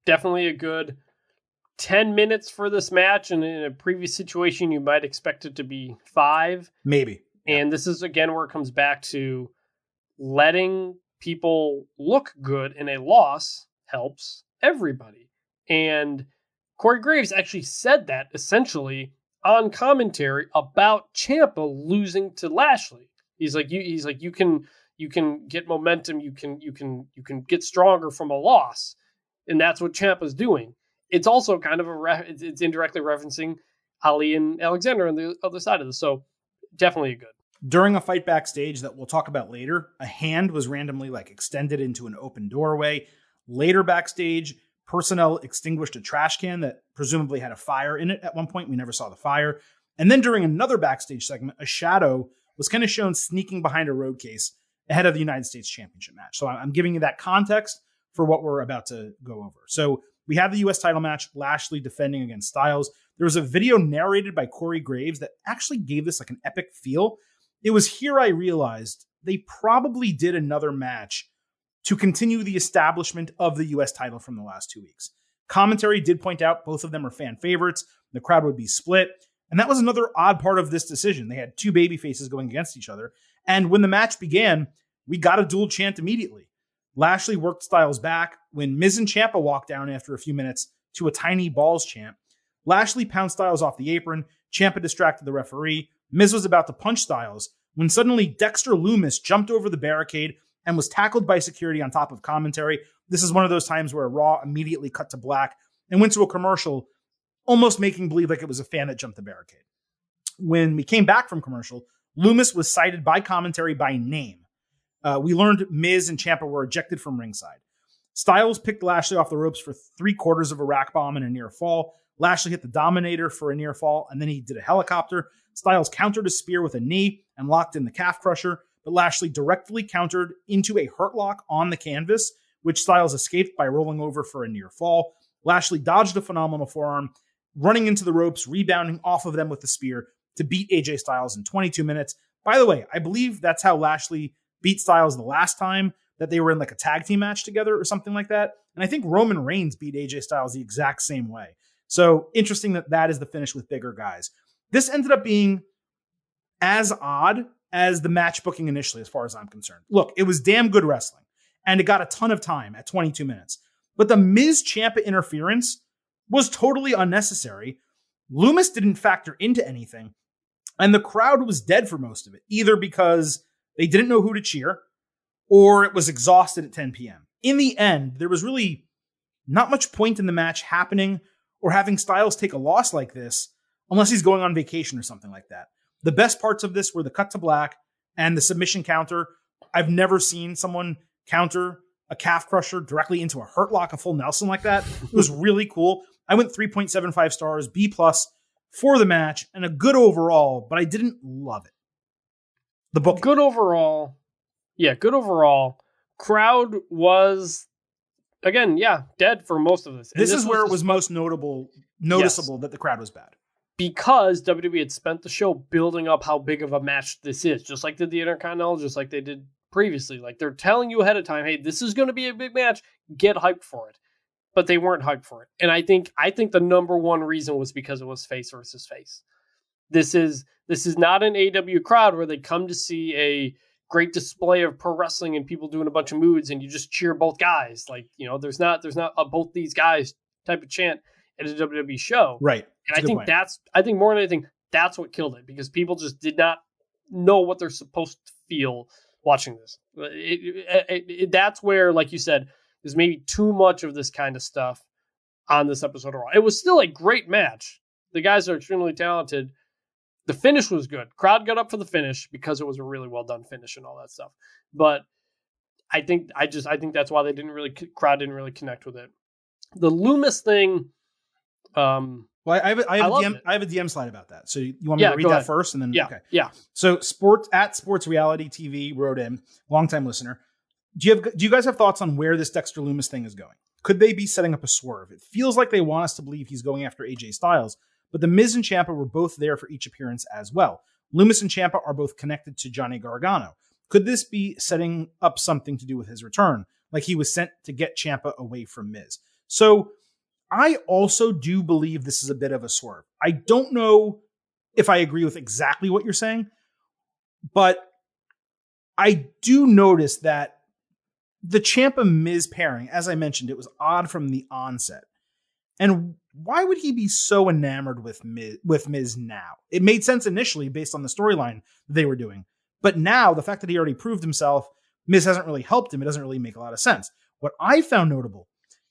Definitely a good 10 minutes for this match, and in a previous situation, you might expect it to be 5. Maybe. And this is, again, where it comes back to letting people look good in a loss helps everybody. And Corey Graves actually said that, essentially, on commentary about Ciampa losing to Lashley. He's like, you can get momentum, you can get stronger from a loss. And that's what Ciampa's doing. It's also kind of it's indirectly referencing Ali and Alexander on the other side of this. So definitely good. During a fight backstage that we'll talk about later, a hand was randomly extended into an open doorway. Later backstage, personnel extinguished a trash can that presumably had a fire in it at one point. We never saw the fire. And then during another backstage segment, a shadow was kind of shown sneaking behind a road case ahead of the United States Championship match. So I'm giving you that context for what we're about to go over. So we have the U.S. title match, Lashley defending against Styles. There was a video narrated by Corey Graves that actually gave this an epic feel. It was here I realized they probably did another match to continue the establishment of the U.S. title from the last 2 weeks. Commentary did point out both of them are fan favorites. The crowd would be split. And that was another odd part of this decision. They had 2 baby faces going against each other. And when the match began, we got a dual chant immediately. Lashley worked Styles back when Miz and Ciampa walked down after a few minutes to a tiny balls chant. Lashley pounced Styles off the apron. Ciampa distracted the referee. Miz was about to punch Styles when suddenly Dexter Lumis jumped over the barricade and was tackled by security on top of commentary. This is one of those times where Raw immediately cut to black and went to a commercial, almost making believe it was a fan that jumped the barricade. When we came back from commercial, Lumis was cited by commentary by name. We learned Miz and Ciampa were ejected from ringside. Styles picked Lashley off the ropes for 3/4 of a rack bomb and a near fall. Lashley hit the Dominator for a near fall, and then he did a helicopter. Styles countered a spear with a knee and locked in the calf crusher, but Lashley directly countered into a hurt lock on the canvas, which Styles escaped by rolling over for a near fall. Lashley dodged a phenomenal forearm, running into the ropes, rebounding off of them with the spear to beat AJ Styles in 22 minutes. By the way, I believe that's how Lashley beat Styles the last time that they were in a tag team match together or something like that. And I think Roman Reigns beat AJ Styles the exact same way. So interesting that is the finish with bigger guys. This ended up being as odd as the match booking initially, as far as I'm concerned. Look, it was damn good wrestling, and it got a ton of time at 22 minutes. But the Miz Ciampa interference was totally unnecessary. Lumis didn't factor into anything, and the crowd was dead for most of it, either because they didn't know who to cheer or it was exhausted at 10 p.m. In the end, there was really not much point in the match happening or having Styles take a loss like this unless he's going on vacation or something like that. The best parts of this were the cut to black and the submission counter. I've never seen someone counter a calf crusher directly into a hurt lock, a full Nelson like that. It was really cool. I went 3.75 stars, B+ for the match, and a good overall, but I didn't love it. The book. Good overall. Yeah, good overall. Crowd was again, yeah, dead for most of this. This is where it was most noticeable that the crowd was bad. Because WWE had spent the show building up how big of a match this is, just like they did the Intercontinental, just like they did previously. Like, they're telling you ahead of time, hey, this is going to be a big match. Get hyped for it. But they weren't hyped for it. And I think the number one reason was because it was face versus face. This is not an AEW crowd where they come to see a great display of pro wrestling and people doing a bunch of moves and you just cheer both guys. Like, you know, there's not a both these guys type of chant at a WWE show. Right. And I think more than anything, that's what killed it, because people just did not know what they're supposed to feel watching this. That's where, like you said, there's maybe too much of this kind of stuff on this episode of Raw. It was still a great match. The guys are extremely talented. The finish was good. Crowd got up for the finish because it was a really well done finish and all that stuff. But I think that's why crowd didn't really connect with it. The Loomis thing. Well, I have a DM slide about that. So you want me to read that first, and then okay. Yeah. So Sports Reality TV wrote in, longtime listener. Do you guys have thoughts on where this Dexter Loomis thing is going? Could they be setting up a swerve? It feels like they want us to believe he's going after AJ Styles, but the Miz and Ciampa were both there for each appearance as well. Loomis and Ciampa are both connected to Johnny Gargano. Could this be setting up something to do with his return? Like he was sent to get Ciampa away from Miz. So I also do believe this is a bit of a swerve. I don't know if I agree with exactly what you're saying, but I do notice that the Ciampa-Miz pairing, as I mentioned, it was odd from the onset. And why would he be so enamored with Miz now? It made sense initially based on the storyline they were doing. But now, the fact that he already proved himself, Miz hasn't really helped him. It doesn't really make a lot of sense. What I found notable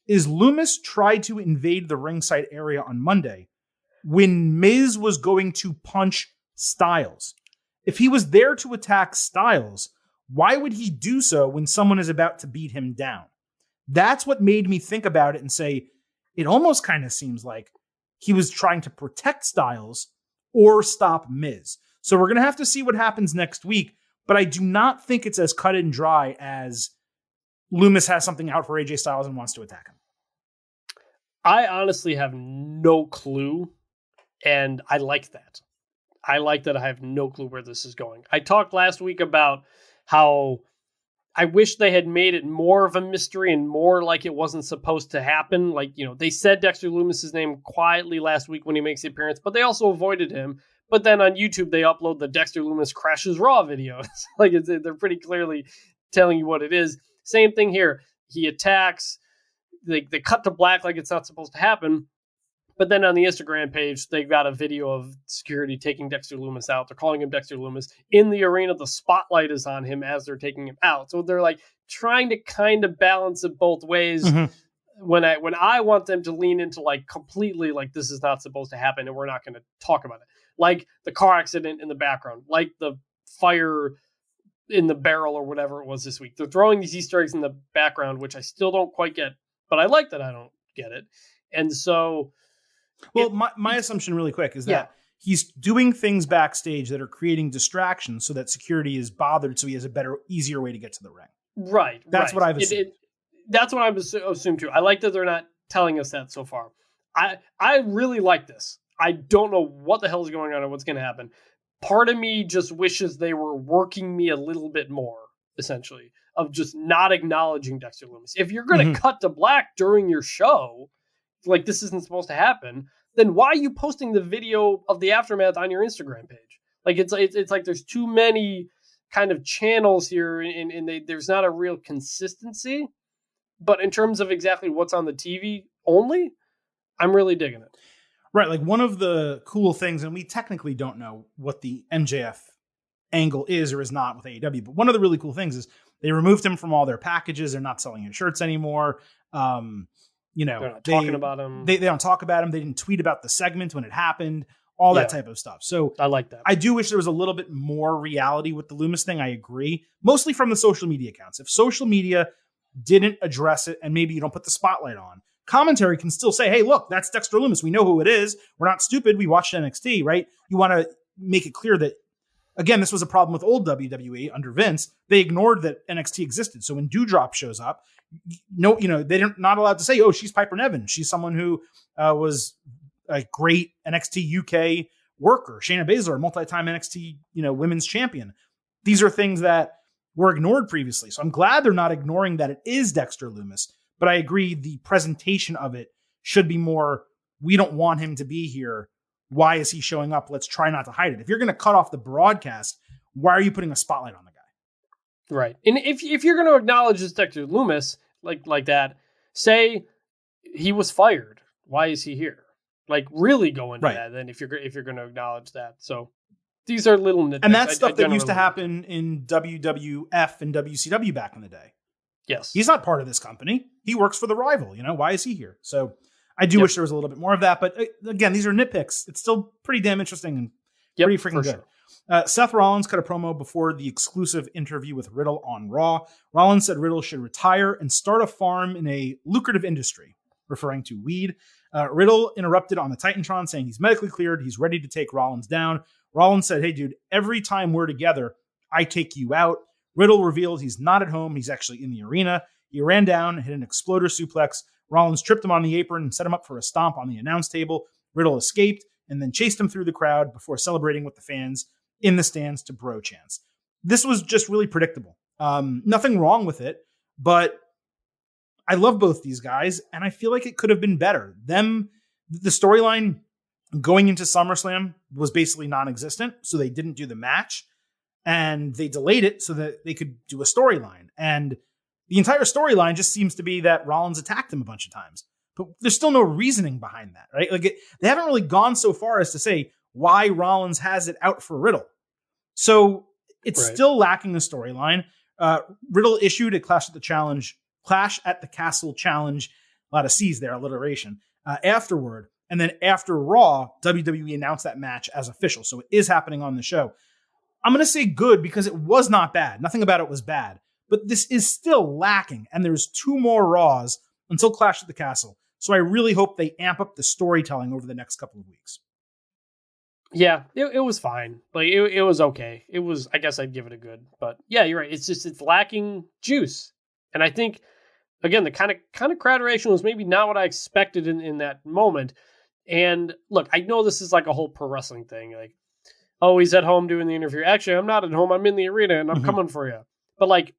is Loomis tried to invade the ringside area on Monday when Miz was going to punch Styles. If he was there to attack Styles, why would he do so when someone is about to beat him down? That's what made me think about it and say, it almost kind of seems like he was trying to protect Styles or stop Miz. So we're going to have to see what happens next week, but I do not think it's as cut and dry as Loomis has something out for AJ Styles and wants to attack him. I honestly have no clue, and I like that. I like that I have no clue where this is going. I talked last week about how I wish they had made it more of a mystery and more like it wasn't supposed to happen. Like, you know, they said Dexter Loomis's name quietly last week when he makes the appearance, but they also avoided him. But then on YouTube, they upload the Dexter Loomis Crashes Raw videos. Like, they're pretty clearly telling you what it is. Same thing here. He attacks. They cut to black like it's not supposed to happen. But then on the Instagram page, they've got a video of security taking Dexter Loomis out. They're calling him Dexter Loomis. In the arena, the spotlight is on him as they're taking him out. So they're like trying to kind of balance it both ways. Mm-hmm. When I want them to lean into like completely like this is not supposed to happen and we're not going to talk about it. Like the car accident in the background, like the fire in the barrel or whatever it was this week. They're throwing these Easter eggs in the background, which I still don't quite get, but I like that I don't get it. And so... Well, my assumption really quick is that he's doing things backstage that are creating distractions so that security is bothered so he has a better, easier way to get to the ring. Right. That's what I've assumed. That's what I've assumed too. I like that they're not telling us that so far. I really like this. I don't know what the hell is going on or what's going to happen. Part of me just wishes they were working me a little bit more, essentially, of just not acknowledging Dexter Loomis. If you're going to cut to black during your show, like this isn't supposed to happen, then why are you posting the video of the aftermath on your Instagram page? Like it's like there's too many kind of channels here and there's not a real consistency. But in terms of exactly what's on the TV only, I'm really digging it. Right. Like one of the cool things, and we technically don't know what the MJF angle is or is not with AEW, but one of the really cool things is they removed him from all their packages. They're not selling his shirts anymore. You know, they're not talking about him. They don't talk about him. They didn't tweet about the segment when it happened, all that type of stuff. So I like that. I do wish there was a little bit more reality with the Loomis thing. I agree. Mostly from the social media accounts. If social media didn't address it and maybe you don't put the spotlight on, commentary can still say, hey, look, that's Dexter Loomis. We know who it is. We're not stupid. We watched NXT, right? You want to make it clear that again, this was a problem with old WWE under Vince. They ignored that NXT existed. So when Doudrop shows up, they're not allowed to say, oh, she's Piper Niven. She's someone who was a great NXT UK worker. Shayna Baszler, multi-time NXT, women's champion. These are things that were ignored previously. So I'm glad they're not ignoring that it is Dexter Lumis, but I agree the presentation of it should be more, we don't want him to be here. Why is he showing up? Let's try not to hide it. If you're going to cut off the broadcast, why are you putting a spotlight on the guy? Right. And if you're going to acknowledge this Dexter Lumis like that, say he was fired. Why is he here? Like really go into that. Then if you're going to acknowledge that. So these are little nitpicks. And that's stuff that used to happen in WWF and WCW back in the day. Yes. He's not part of this company. He works for the rival. Why is he here? So I do wish there was a little bit more of that. But again, these are nitpicks. It's still pretty damn interesting and pretty freaking good. Sure. Seth Rollins cut a promo before the exclusive interview with Riddle on Raw. Rollins said Riddle should retire and start a farm in a lucrative industry, referring to weed. Riddle interrupted on the Titantron saying he's medically cleared. He's ready to take Rollins down. Rollins said, hey, dude, every time we're together, I take you out. Riddle revealed he's not at home. He's actually in the arena. He ran down and hit an exploder suplex. Rollins tripped him on the apron and set him up for a stomp on the announce table. Riddle escaped and then chased him through the crowd before celebrating with the fans in the stands to bro chants. This was just really predictable. Nothing wrong with it, but I love both these guys, and I feel like it could have been better. The storyline going into SummerSlam was basically non-existent, so they didn't do the match, and they delayed it so that they could do a storyline. And the entire storyline just seems to be that Rollins attacked him a bunch of times, but there's still no reasoning behind that, right? They haven't really gone so far as to say why Rollins has it out for Riddle. So it's still lacking a storyline. Riddle issued a Clash at the Castle challenge, a lot of C's there, alliteration, afterward. And then after Raw, WWE announced that match as official. So it is happening on the show. I'm going to say good because it was not bad. Nothing about it was bad. But this is still lacking. And there's 2 more Raws until Clash at the Castle. So I really hope they amp up the storytelling over the next couple of weeks. Yeah, it was fine. Like it was okay. It was, I guess I'd give it a good. But yeah, you're right. It's lacking juice. And I think, again, the kind of crowd reaction was maybe not what I expected in that moment. And look, I know this is like a whole pro wrestling thing. Like, oh, he's at home doing the interview. Actually, I'm not at home. I'm in the arena and I'm coming for you. But like,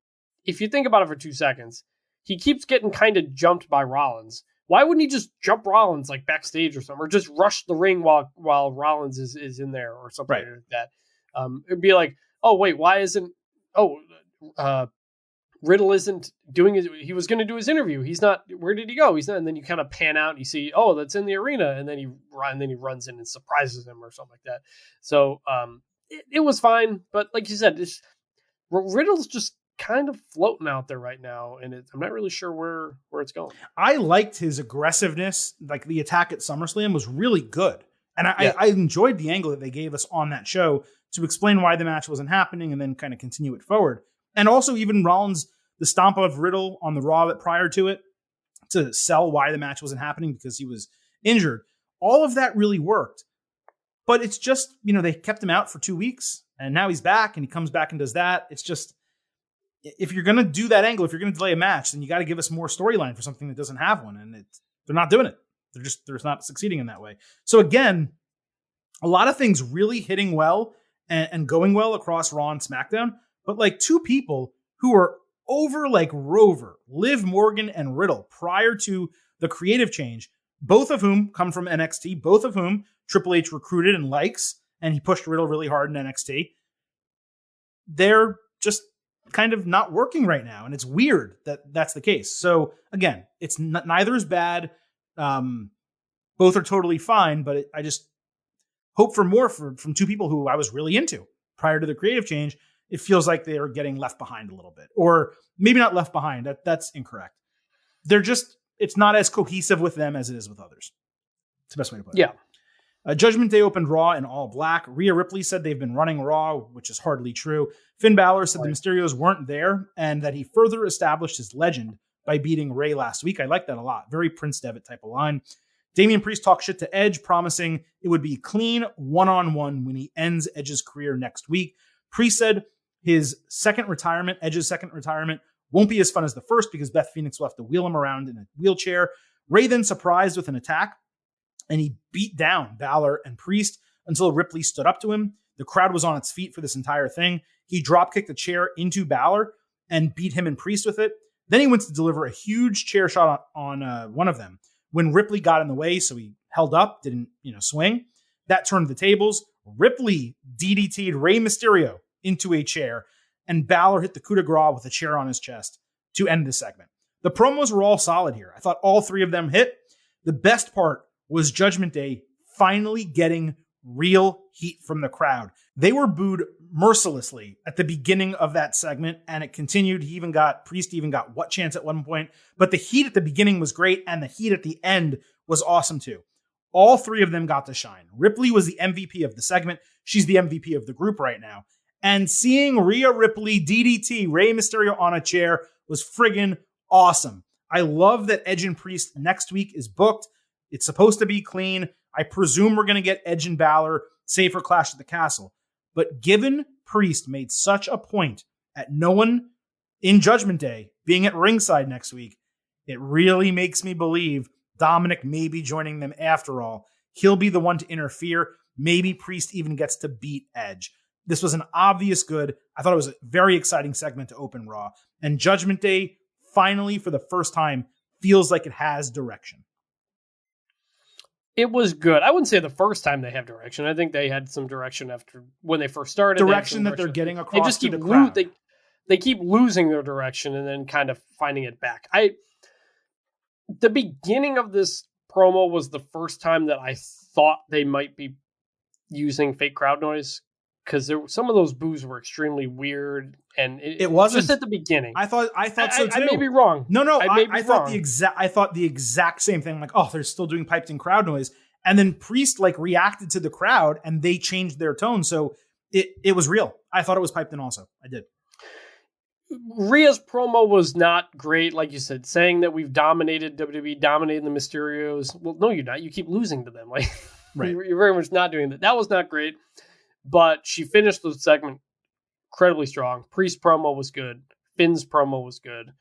if you think about it for 2 seconds, he keeps getting kind of jumped by Rollins. Why wouldn't he just jump Rollins like backstage or something, or just rush the ring while Rollins is in there or something like that? It'd be like, oh wait, why isn't Riddle isn't doing he was going to do his interview. He's not. Where did he go? He's not. And then you kind of pan out and you see, oh, that's in the arena, and then he runs in and surprises him or something like that. So it was fine, but like you said, Riddle's just kind of floating out there right now, and I'm not really sure where it's going. I liked his aggressiveness. Like the attack at SummerSlam was really good. And I enjoyed the angle that they gave us on that show to explain why the match wasn't happening and then kind of continue it forward. And also even Rollins, the stomp of Riddle on the Raw prior to it to sell why the match wasn't happening because he was injured. All of that really worked. But it's just, they kept him out for 2 weeks and now he's back and he comes back and does that. It's just, if you're going to do that angle, if you're going to delay a match, then you got to give us more storyline for something that doesn't have one. And they're not doing it. They're not succeeding in that way. So again, a lot of things really hitting well and going well across Raw and SmackDown, but like 2 people who are over like Rover, Liv Morgan and Riddle prior to the creative change, both of whom come from NXT, both of whom Triple H recruited and likes, and he pushed Riddle really hard in NXT. They're just kind of not working right now. And it's weird that that's the case. So again, it's neither is bad. Both are totally fine, but I just hope for more from 2 people who I was really into prior to the creative change. It feels like they are getting left behind a little bit, or maybe not left behind. That's incorrect. It's not as cohesive with them as it is with others. It's the best way to put it. Yeah. Judgment Day opened Raw in all black. Rhea Ripley said they've been running Raw, which is hardly true. Finn Balor said the Mysterios weren't there and that he further established his legend by beating Ray last week. I like that a lot. Very Prince Devitt type of line. Damian Priest talked shit to Edge, promising it would be clean one-on-one when he ends Edge's career next week. Priest said Edge's second retirement, won't be as fun as the first because Beth Phoenix will have to wheel him around in a wheelchair. Ray then surprised with an attack, and he beat down Balor and Priest until Ripley stood up to him. The crowd was on its feet for this entire thing. He drop-kicked a chair into Balor and beat him and Priest with it. Then he went to deliver a huge chair shot on one of them. When Ripley got in the way, so he held up, didn't swing. That turned the tables. Ripley DDT'd Rey Mysterio into a chair, and Balor hit the coup de grace with a chair on his chest to end the segment. The promos were all solid here. I thought all three of them hit. The best part was Judgment Day finally getting real heat from the crowd. They were booed mercilessly at the beginning of that segment, and it continued. Priest even got what chance at one point, but the heat at the beginning was great, and the heat at the end was awesome too. All three of them got to shine. Ripley was the MVP of the segment. She's the MVP of the group right now. And seeing Rhea Ripley DDT Rey Mysterio on a chair was friggin' awesome. I love that Edge and Priest next week is booked. It's supposed to be clean. I presume we're going to get Edge and Balor, save for Clash at the Castle. But given Priest made such a point at no one in Judgment Day being at ringside next week, it really makes me believe Dominic may be joining them after all. He'll be the one to interfere. Maybe Priest even gets to beat Edge. This was an obvious good. I thought it was a very exciting segment to open Raw. And Judgment Day, finally, for the first time, feels like it has direction. It was good. I wouldn't say the first time they have direction. I think they had some direction after when they first started. Direction that they're getting across. They just keep they keep losing their direction and then kind of finding it back. The beginning of this promo was the first time that I thought they might be using fake crowd noise, because some of those boos were extremely weird, and it wasn't just at the beginning. I thought so too. I may be wrong. No, I thought the exact same thing. Like, oh, they're still doing piped in crowd noise, and then Priest reacted to the crowd, and they changed their tone, so it was real. I thought it was piped in. Also, I did. Rhea's promo was not great, like you said, saying that we've dominated WWE, dominated the Mysterios. Well, no, you're not. You keep losing to them. Right. You're very much not doing that. That was not great. But she finished the segment incredibly strong. Priest promo was good. Finn's promo was good.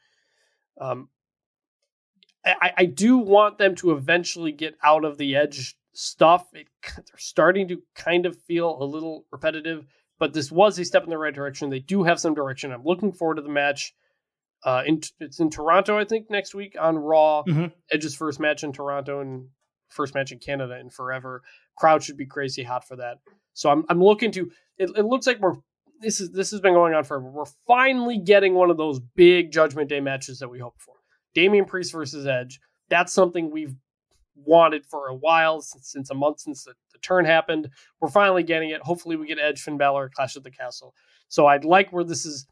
I do want them to eventually get out of the Edge stuff. They're starting to kind of feel a little repetitive, but this was a step in the right direction. They do have some direction. I'm looking forward to the match. It's in Toronto, I think, next week on Raw. Mm-hmm. Edge's first match in Toronto and first match in Canada in forever. Crowd should be crazy hot for that. So I'm looking to. It looks like this has been going on forever. We're finally getting one of those big Judgment Day matches that we hoped for. Damian Priest versus Edge. That's something we've wanted for a while, since a month since the turn happened. We're finally getting it. Hopefully we get Edge, Finn Balor, Clash at the Castle. So I'd like where this is.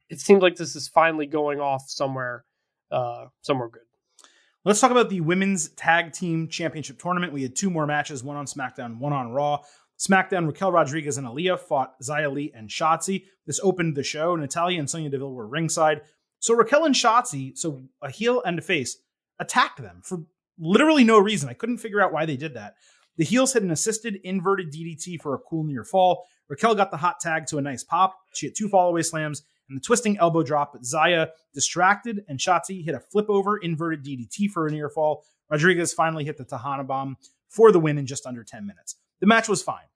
It seems like this is finally going off somewhere good. Let's talk about the Women's Tag Team Championship Tournament. We had two more matches, one on SmackDown, one on Raw. SmackDown, Raquel Rodriguez and Aaliyah fought Xia Li and Shotzi. This opened the show. Natalya and Sonya Deville were ringside. So Raquel and Shotzi, so a heel and a face, attacked them for literally no reason. I couldn't figure out why they did that. The heels hit an assisted inverted DDT for a cool near fall. Raquel got the hot tag to a nice pop. She hit two fallaway slams and the twisting elbow drop, but Xia distracted, and Shotzi hit a flip over inverted DDT for a near fall. Rodriguez finally hit the Tahana Bomb for the win in just under 10 minutes. The match was fine.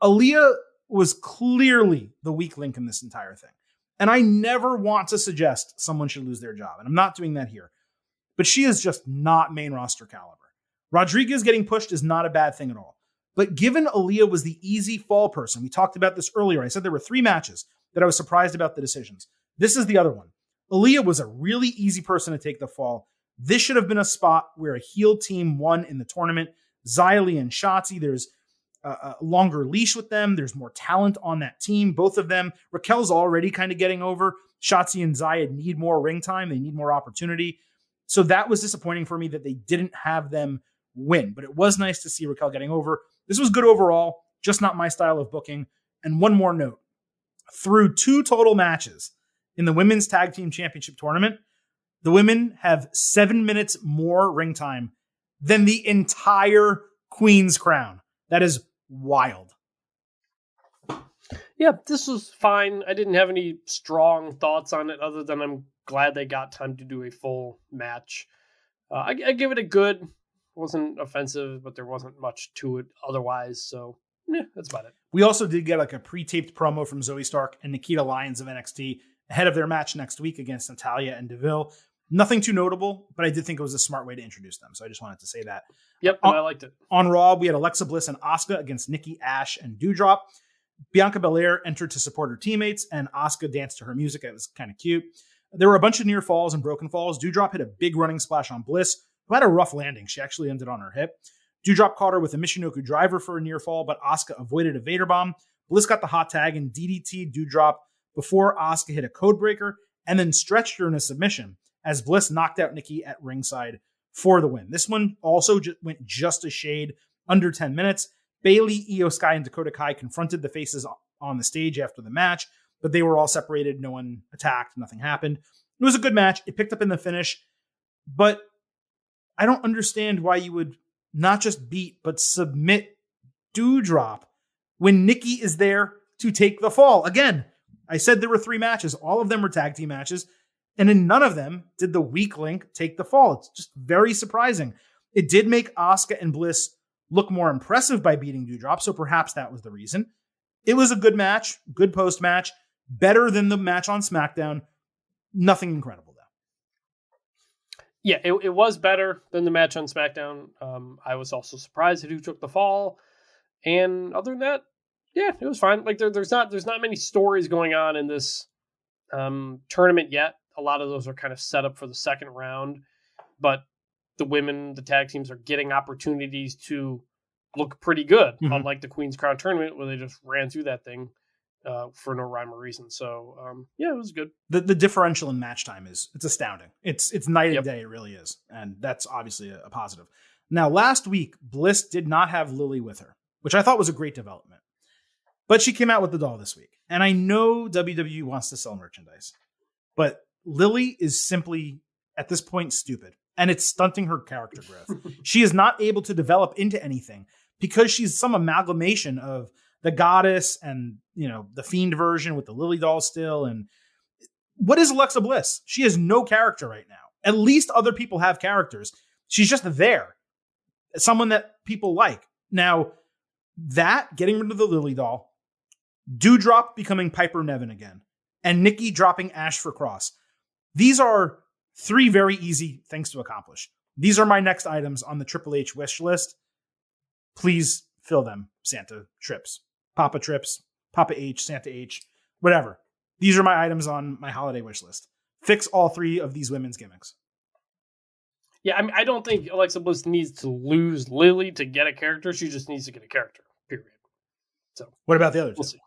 Aaliyah was clearly the weak link in this entire thing. And I never want to suggest someone should lose their job, and I'm not doing that here. But she is just not main roster caliber. Rodriguez getting pushed is not a bad thing at all. But given Aaliyah was the easy fall person, we talked about this earlier. I said there were 3 matches that I was surprised about the decisions. This is the other one. Aaliyah was a really easy person to take the fall. This should have been a spot where a heel team won in the tournament. Xia Li and Shotzi, there's a longer leash with them. There's more talent on that team. Both of them. Raquel's already kind of getting over. Shotzi and Xia need more ring time. They need more opportunity. So that was disappointing for me that they didn't have them win. But it was nice to see Raquel getting over. This was good overall, just not my style of booking. And one more note. Through 2 total matches in the Women's Tag Team Championship Tournament, the women have 7 minutes more ring time than the entire Queen's Crown. That is wild. Yeah, this was fine. I didn't have any strong thoughts on it other than I'm glad they got time to do a full match. I give it a good. Wasn't offensive, but there wasn't much to it otherwise. So, yeah, that's about it. We also did get like a pre-taped promo from Zoe Stark and Nikita Lyons of NXT ahead of their match next week against Natalya and Deville. Nothing too notable, but I did think it was a smart way to introduce them. So I just wanted to say that. Yep, I liked it. On Raw, we had Alexa Bliss and Asuka against Nikki Ash and Doudrop. Bianca Belair entered to support her teammates, and Asuka danced to her music. It was kind of cute. There were a bunch of near falls and broken falls. Doudrop hit a big running splash on Bliss, who had a rough landing. She actually ended on her hip. Doudrop caught her with a Michinoku driver for a near fall, but Asuka avoided a Vader bomb. Bliss got the hot tag and DDT'd Doudrop before Asuka hit a code breaker and then stretched her in a submission as Bliss knocked out Nikki at ringside for the win. This one also went just a shade under 10 minutes. Bayley, Io Sky, and Dakota Kai confronted the faces on the stage after the match, but they were all separated. No one attacked. Nothing happened. It was a good match. It picked up in the finish, but I don't understand why you would not just beat, but submit Doudrop when Nikki is there to take the fall. Again, I said there were 3 matches. All of them were tag team matches, and in none of them did the weak link take the fall. It's just very surprising. It did make Asuka and Bliss look more impressive by beating Doudrop, so perhaps that was the reason. It was a good match, good post-match, better than the match on SmackDown. Nothing incredible, though. Yeah, it was better than the match on SmackDown. I was also surprised at who took the fall. And other than that, yeah, it was fine. Like there's not many stories going on in this tournament yet. A lot of those are kind of set up for the second round, but the women, the tag teams are getting opportunities to look pretty good, unlike the Queen's Crown tournament where they just ran through that thing for no rhyme or reason. So, yeah, it was good. The differential in match time it's astounding. It's night and day. It really is. And that's obviously a positive. Now, last week, Bliss did not have Lily with her, which I thought was a great development. But she came out with the doll this week. And I know WWE wants to sell merchandise, but Lily is simply, at this point, stupid. And it's stunting her character growth. She is not able to develop into anything because she's some amalgamation of the goddess and, the Fiend version with the Lily doll still. And what is Alexa Bliss? She has no character right now. At least other people have characters. She's just there. Someone that people like. Now, that, getting rid of the Lily doll, Doudrop becoming Piper Niven again, and Nikki dropping Ash for Cross. These are 3 very easy things to accomplish. These are my next items on the Triple H wish list. Please fill them, Santa Trips. Papa Trips, Papa H, Santa H, whatever. These are my items on my holiday wish list. Fix all 3 of these women's gimmicks. Yeah, I mean, I don't think Alexa Bliss needs to lose Lily to get a character. She just needs to get a character, period. So, what about the others? We'll see.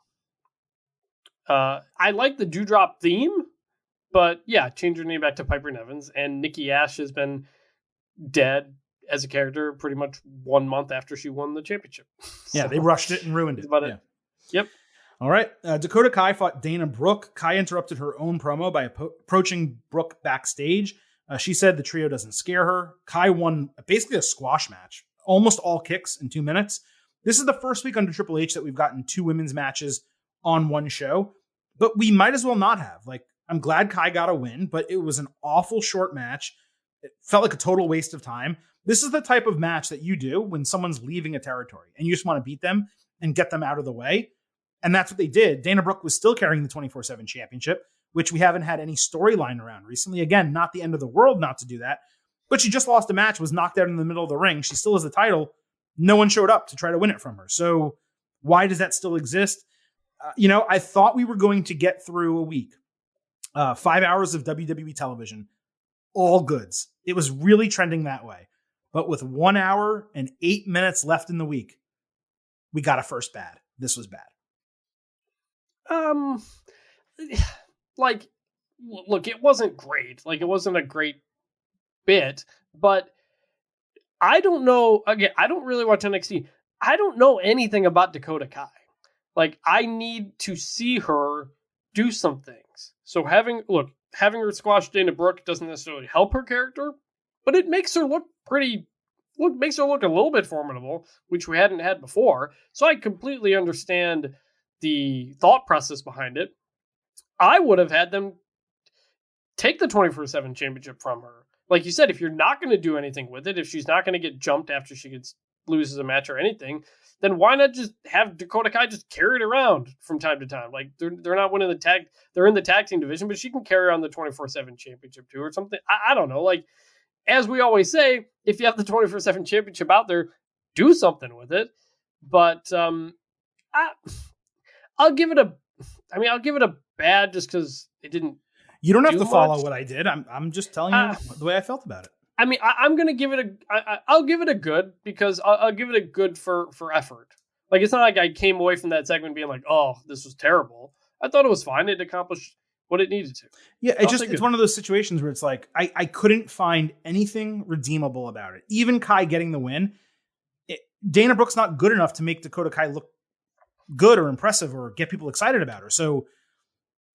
I like the Doudrop theme, but yeah, change her name back to Piper Nevins. And Nikki Ash has been dead as a character pretty much 1 month after she won the championship. Yeah, they rushed it and ruined it. About it. Yep. All right. Dakota Kai fought Dana Brooke. Kai interrupted her own promo by approaching Brooke backstage. She said the trio doesn't scare her. Kai won basically a squash match, almost all kicks in 2 minutes. This is the first week under Triple H that we've gotten 2 women's matches on one show, but we might as well not have. Like, I'm glad Kai got a win, but it was an awful short match. It felt like a total waste of time. This is the type of match that you do when someone's leaving a territory and you just want to beat them and get them out of the way. And that's what they did. Dana Brooke was still carrying the 24/7 championship, which we haven't had any storyline around recently. Again, not the end of the world not to do that, but she just lost a match, was knocked out in the middle of the ring. She still has the title. No one showed up to try to win it from her. So why does that still exist? I thought we were going to get through a week, 5 hours of WWE television, all goods. It was really trending that way. But with 1 hour and 8 minutes left in the week, we got a first bad. This was bad. Look, it wasn't great. Like, it wasn't a great bit, but I don't know. Again, I don't really watch NXT. I don't know anything about Dakota Kai. Like, I need to see her do some things. So having her squash Dana Brooke doesn't necessarily help her character, but it makes her look pretty makes her look a little bit formidable, which we hadn't had before. So I completely understand the thought process behind it. I would have had them take the 24/7 championship from her. Like you said, if you're not going to do anything with it, if she's not going to get jumped after she loses a match or anything, then why not just have Dakota Kai just carry it around from time to time? Like they're not winning the tag, they're in the tag team division, but she can carry on the 24/7 championship too or something. I don't know. Like, as we always say, if you have the 24/7 championship out there, do something with it. But I'll give it a bad just because it didn't. You don't have to follow what I did. I'm just telling you the way I felt about it. I mean, I'm gonna give it I'll give it a good because I'll give it a good for effort. Like, it's not like I came away from that segment being like, oh, this was terrible. I thought it was fine. It accomplished what it needed to. Yeah, it's one of those situations where it's like I couldn't find anything redeemable about it. Even Kai getting the win, Dana Brooke's not good enough to make Dakota Kai look good or impressive or get people excited about her. So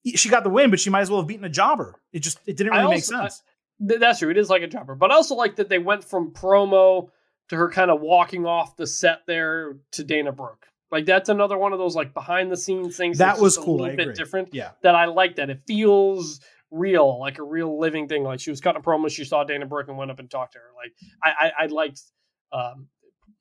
she got the win, but she might as well have beaten a jobber. It didn't really make sense. That's true. It is like a jobber. But I also like that they went from promo to her kind of walking off the set there to Dana Brooke. Like, that's another one of those like behind the scenes things. That was cool. A little bit different. Yeah. That I like that. It feels real, like a real living thing. Like, she was cutting a promo, she saw Dana Brooke and went up and talked to her. Like, I liked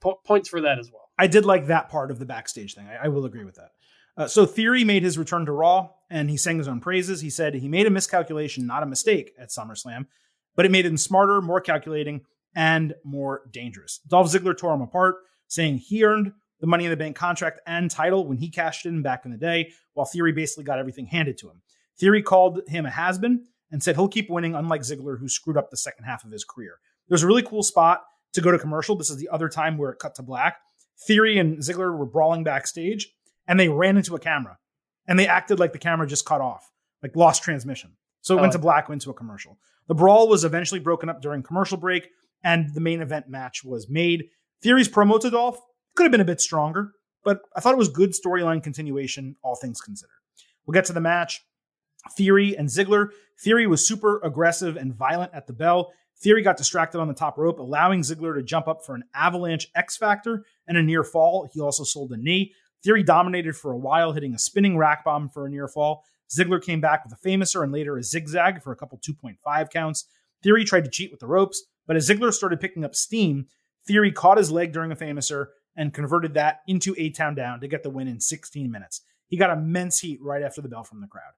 points for that as well. I did like that part of the backstage thing. I will agree with that. So Theory made his return to Raw, and he sang his own praises. He said he made a miscalculation, not a mistake, at SummerSlam, but it made him smarter, more calculating, and more dangerous. Dolph Ziggler tore him apart, saying he earned the Money in the Bank contract and title when he cashed in back in the day, while Theory basically got everything handed to him. Theory called him a has-been and said he'll keep winning, unlike Ziggler, who screwed up the second half of his career. There's a really cool spot to go to commercial. This is the other time where it cut to black. Theory and Ziggler were brawling backstage, and they ran into a camera, and they acted like the camera just cut off, like lost transmission. So it went to black, went to a commercial. The brawl was eventually broken up during commercial break, and the main event match was made. Theory's promo to Dolph could have been a bit stronger, but I thought it was good storyline continuation, all things considered. We'll get to the match. Theory and Ziggler. Theory was super aggressive and violent at the bell. Theory got distracted on the top rope, allowing Ziggler to jump up for an avalanche X Factor and a near fall. He also sold a knee. Theory dominated for a while, hitting a spinning rack bomb for a near fall. Ziggler came back with a famouser and later a zigzag for a couple 2.5 counts. Theory tried to cheat with the ropes, but as Ziggler started picking up steam, Theory caught his leg during a famouser and converted that into A-Town Down to get the win in 16 minutes. He got immense heat right after the bell from the crowd.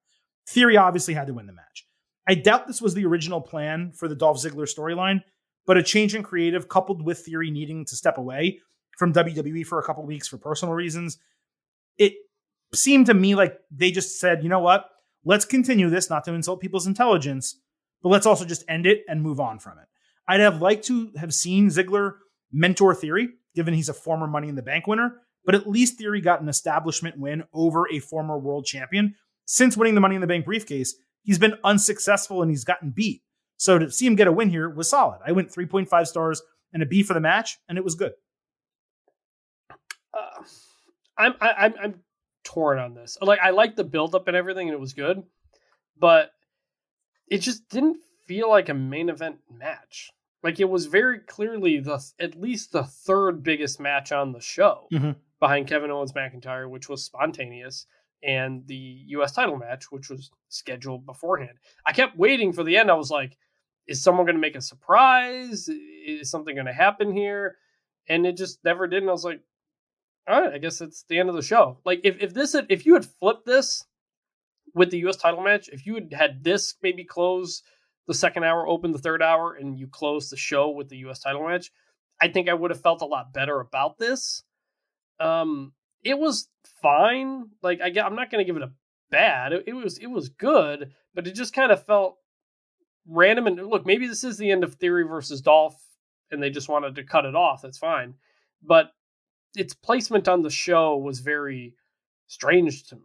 Theory obviously had to win the match. I doubt this was the original plan for the Dolph Ziggler storyline, but a change in creative coupled with Theory needing to step away from WWE for a couple weeks for personal reasons, it seemed to me like they just said, you know what, let's continue this, not to insult people's intelligence, but let's also just end it and move on from it. I'd have liked to have seen Ziggler mentor Theory, given he's a former Money in the Bank winner, but at least Theory got an establishment win over a former world champion. Since winning the Money in the Bank briefcase, he's been unsuccessful and he's gotten beat. So to see him get a win here was solid. I went 3.5 stars and a B for the match, and it was good. I'm torn on this. Like, I like the build-up and everything, and it was good, but it just didn't feel like a main event match. Like, it was very clearly at least the third biggest match on the show, behind Kevin Owens McIntyre, which was spontaneous, and the U.S. title match, which was scheduled beforehand. I kept waiting for the end. I was like, is someone going to make a surprise? Is something going to happen here? And it just never did. And I was like, all right, I guess it's the end of the show. Like, if you had flipped this with the U.S. title match, if you had this maybe close the second hour, open the third hour, and you close the show with the U.S. title match, I think I would have felt a lot better about this. It was fine. Like, I'm not going to give it a bad. It was good, but it just kind of felt random. And look, maybe this is the end of Theory versus Dolph, and they just wanted to cut it off. That's fine. But its placement on the show was very strange to me.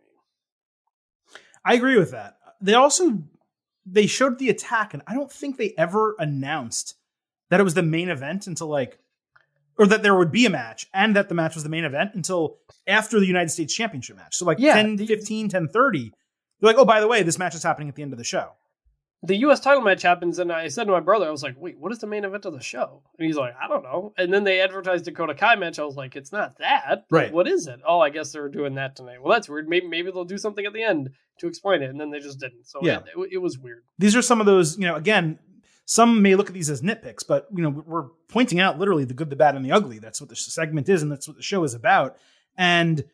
I agree with that. They showed the attack, and I don't think they ever announced that it was the main event until or that there would be a match and that the match was the main event until after the United States Championship match. So 10:15, 10:30, they're like, oh, by the way, this match is happening at the end of the show. the U.S. title match happens, and I said to my brother, I was like, wait, what is the main event of the show? And he's like, I don't know. And then they advertised Dakota Kai match. I was like, it's not that. Right. What is it? Oh, I guess they're doing that tonight. Well, that's weird. Maybe they'll do something at the end to explain it. And then they just didn't. So yeah. it was weird. These are some of those, again, some may look at these as nitpicks, but, we're pointing out literally the good, the bad, and the ugly. That's what the segment is, and that's what the show is about. And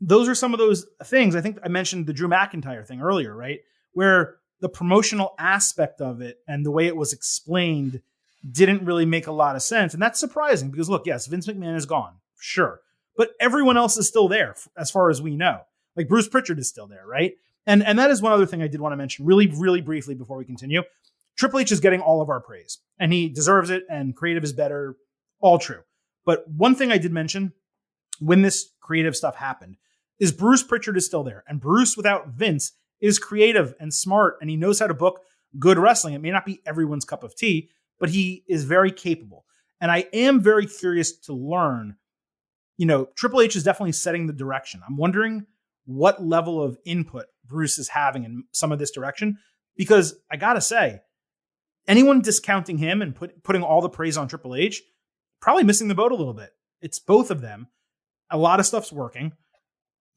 those are some of those things. I think I mentioned the Drew McIntyre thing earlier, right? Where the promotional aspect of it and the way it was explained didn't really make a lot of sense. And that's surprising because, look, yes, Vince McMahon is gone, sure. But everyone else is still there as far as we know. Like Bruce Pritchard is still there, right? And that is one other thing I did want to mention really, really briefly before we continue. Triple H is getting all of our praise, and he deserves it, and creative is better, all true. But one thing I did mention when this creative stuff happened is Bruce Pritchard is still there. And Bruce, without Vince, is creative and smart, and he knows how to book good wrestling. It may not be everyone's cup of tea, but he is very capable. And I am very curious to learn, Triple H is definitely setting the direction. I'm wondering what level of input Bruce is having in some of this direction, because I got to say, anyone discounting him and putting all the praise on Triple H, probably missing the boat a little bit. It's both of them. A lot of stuff's working.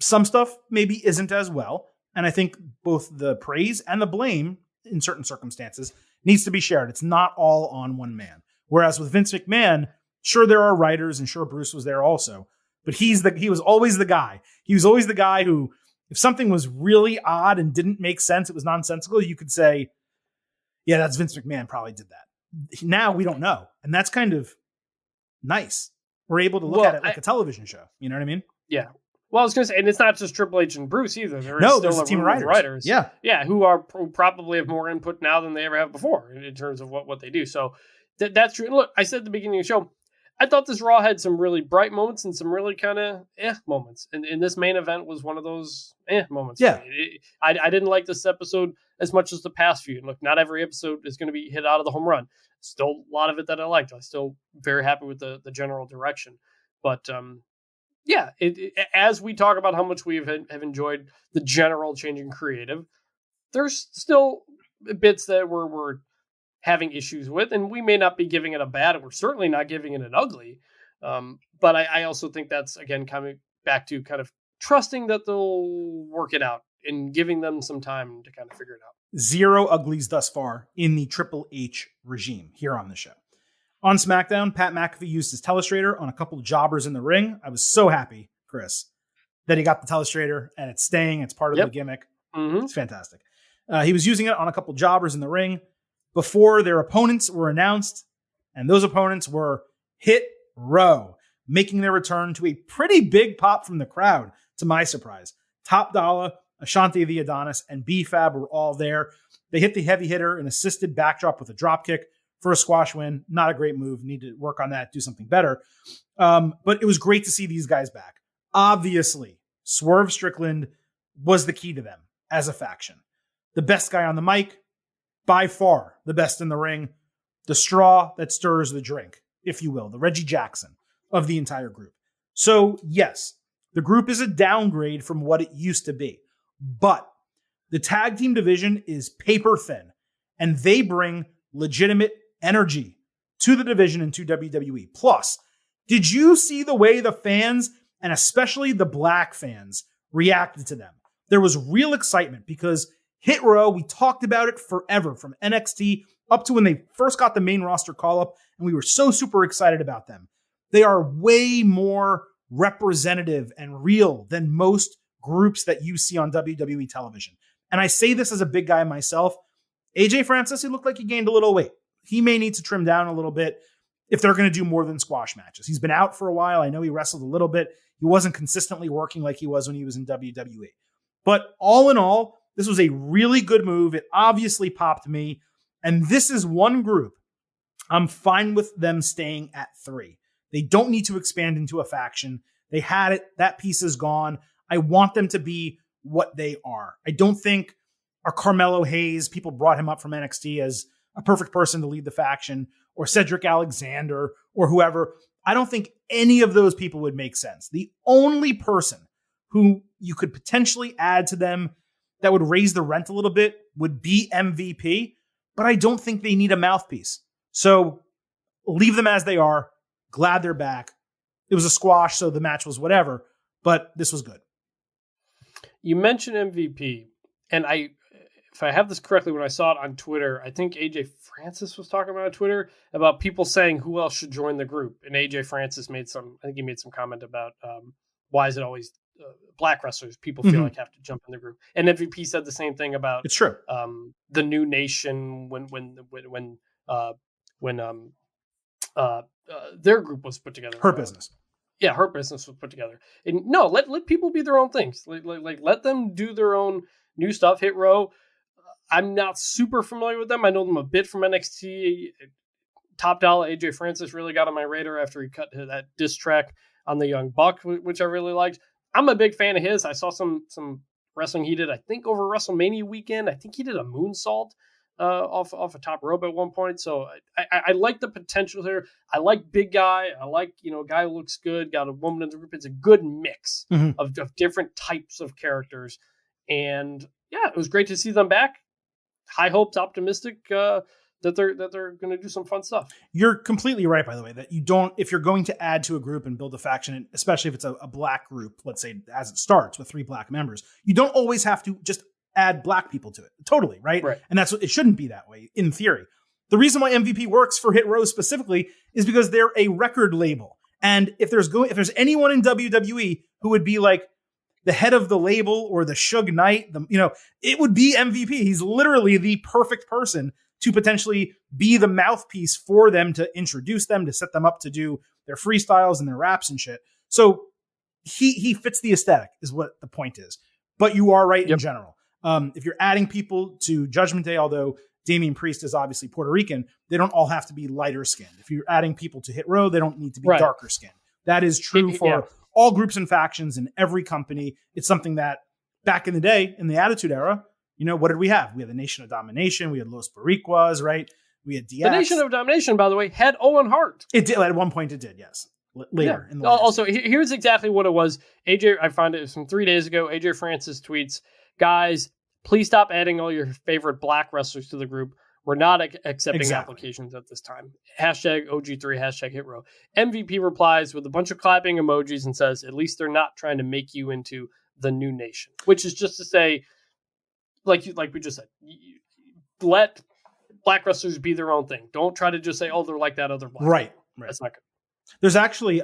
Some stuff maybe isn't as well. And I think both the praise and the blame in certain circumstances needs to be shared. It's not all on one man. Whereas with Vince McMahon, sure, there are writers, and sure, Bruce was there also. But he was always the guy. He was always the guy who, if something was really odd and didn't make sense, it was nonsensical, you could say, yeah, that's Vince McMahon probably did that. Now we don't know. And that's kind of nice. We're able to look at it like a television show. You know what I mean? Yeah. Well, I was going to say, and it's not just Triple H and Bruce either. There's a team of writers. Yeah, who are probably have more input now than they ever have before in terms of what they do. So that's true. And look, I said at the beginning of the show, I thought this Raw had some really bright moments and some really kind of moments. And this main event was one of those moments. Yeah. I didn't like this episode as much as the past few. And look, not every episode is going to be hit out of the home run. Still a lot of it that I liked. I'm still very happy with the general direction. But as we talk about how much we have enjoyed the general changing creative, there's still bits that we're having issues with, and we may not be giving it a bad. We're certainly not giving it an ugly. But I also think that's, again, coming back to kind of trusting that they'll work it out and giving them some time to kind of figure it out. 0 uglies thus far in the Triple H regime here on the show. On SmackDown, Pat McAfee used his telestrator on a couple of jobbers in the ring. I was so happy, Chris, that he got the telestrator and it's staying. It's part of the gimmick. Mm-hmm. It's fantastic. He was using it on a couple of jobbers in the ring before their opponents were announced. And those opponents were Hit Row, making their return to a pretty big pop from the crowd, to my surprise. Top Dollar, Ashanti the Adonis, and B-Fab were all there. They hit the heavy hitter, an assisted backdrop with a drop kick for a squash win. Not a great move. Need to work on that, do something better. But it was great to see these guys back. Obviously, Swerve Strickland was the key to them as a faction. The best guy on the mic, by far the best in the ring, the straw that stirs the drink, if you will, the Reggie Jackson of the entire group. So yes, the group is a downgrade from what it used to be, but the tag team division is paper thin, and they bring legitimate energy to the division and to WWE. Plus, did you see the way the fans, and especially the black fans, reacted to them? There was real excitement because Hit Row, we talked about it forever, from NXT up to when they first got the main roster call-up, and we were so super excited about them. They are way more representative and real than most groups that you see on WWE television. And I say this as a big guy myself. AJ Francis, he looked like he gained a little weight. He may need to trim down a little bit if they're going to do more than squash matches. He's been out for a while. I know he wrestled a little bit. He wasn't consistently working like he was when he was in WWE. But all in all, this was a really good move. It obviously popped me. And this is one group I'm fine with them staying at 3. They don't need to expand into a faction. They had it. That piece is gone. I want them to be what they are. I don't think our Carmelo Hayes, people brought him up from NXT as a perfect person to lead the faction, or Cedric Alexander, or whoever. I don't think any of those people would make sense. The only person who you could potentially add to them that would raise the rent a little bit would be MVP. but I don't think they need a mouthpiece. So leave them as they are. Glad they're back. It was a squash, so the match was whatever, but this was good. You mentioned MVP, and if I have this correctly, when I saw it on Twitter, I think AJ Francis was talking about on Twitter about people saying who else should join the group. And AJ Francis made some comment about why is it always black wrestlers people feel like have to jump in the group. And MVP said the same thing about it's true. The new nation when their group was put together. Her Business. Yeah, Her Business was put together. And no, let people be their own things. Like let them do their own new stuff. Hit Row. I'm not super familiar with them. I know them a bit from NXT. Top Dollar AJ Francis really got on my radar after he cut that diss track on the Young Buck, which I really liked. I'm a big fan of his. I saw some wrestling he did, I think, over WrestleMania weekend. I think he did a moonsault off a top rope at one point. So I like the potential here. I like big guy. I like, guy who looks good, got a woman in the group. It's a good mix of different types of characters. And yeah, it was great to see them back. High hopes, optimistic that they're going to do some fun stuff. You're completely right, by the way, that you don't, if you're going to add to a group and build a faction, especially if it's a black group, let's say as it starts with 3 black members, you don't always have to just add black people to it. Totally, right? And that's what it shouldn't be that way in theory. The reason why MVP works for Hit Row specifically is because they're a record label. And if there's anyone in WWE who would be like the head of the label or the Suge Knight, it would be MVP. He's literally the perfect person to potentially be the mouthpiece for them, to introduce them, to set them up to do their freestyles and their raps and shit. So he fits the aesthetic is what the point is. But you are right in general. If you're adding people to Judgment Day, although Damian Priest is obviously Puerto Rican, they don't all have to be lighter skinned. If you're adding people to Hit Row, they don't need to be darker skinned. That is true for all groups and factions in every company. It's something that back in the day, in the Attitude Era, what did we have? We had the Nation of Domination. We had Los Boricuas, right? We had DX. The Nation of Domination, by the way, had Owen Hart. It did. At one point, it did, yes. Later. Yeah. Also, here's exactly what it was. AJ, I found it from 3 days ago. AJ Francis tweets, guys, please stop adding all your favorite black wrestlers to the group. We're not accepting applications at this time. Hashtag OG3, hashtag Hit Row. MVP replies with a bunch of clapping emojis and says, at least they're not trying to make you into the new nation, which is just to say, like we just said, let black wrestlers be their own thing. Don't try to just say, oh, they're like that other black. Right. That's not good. There's actually,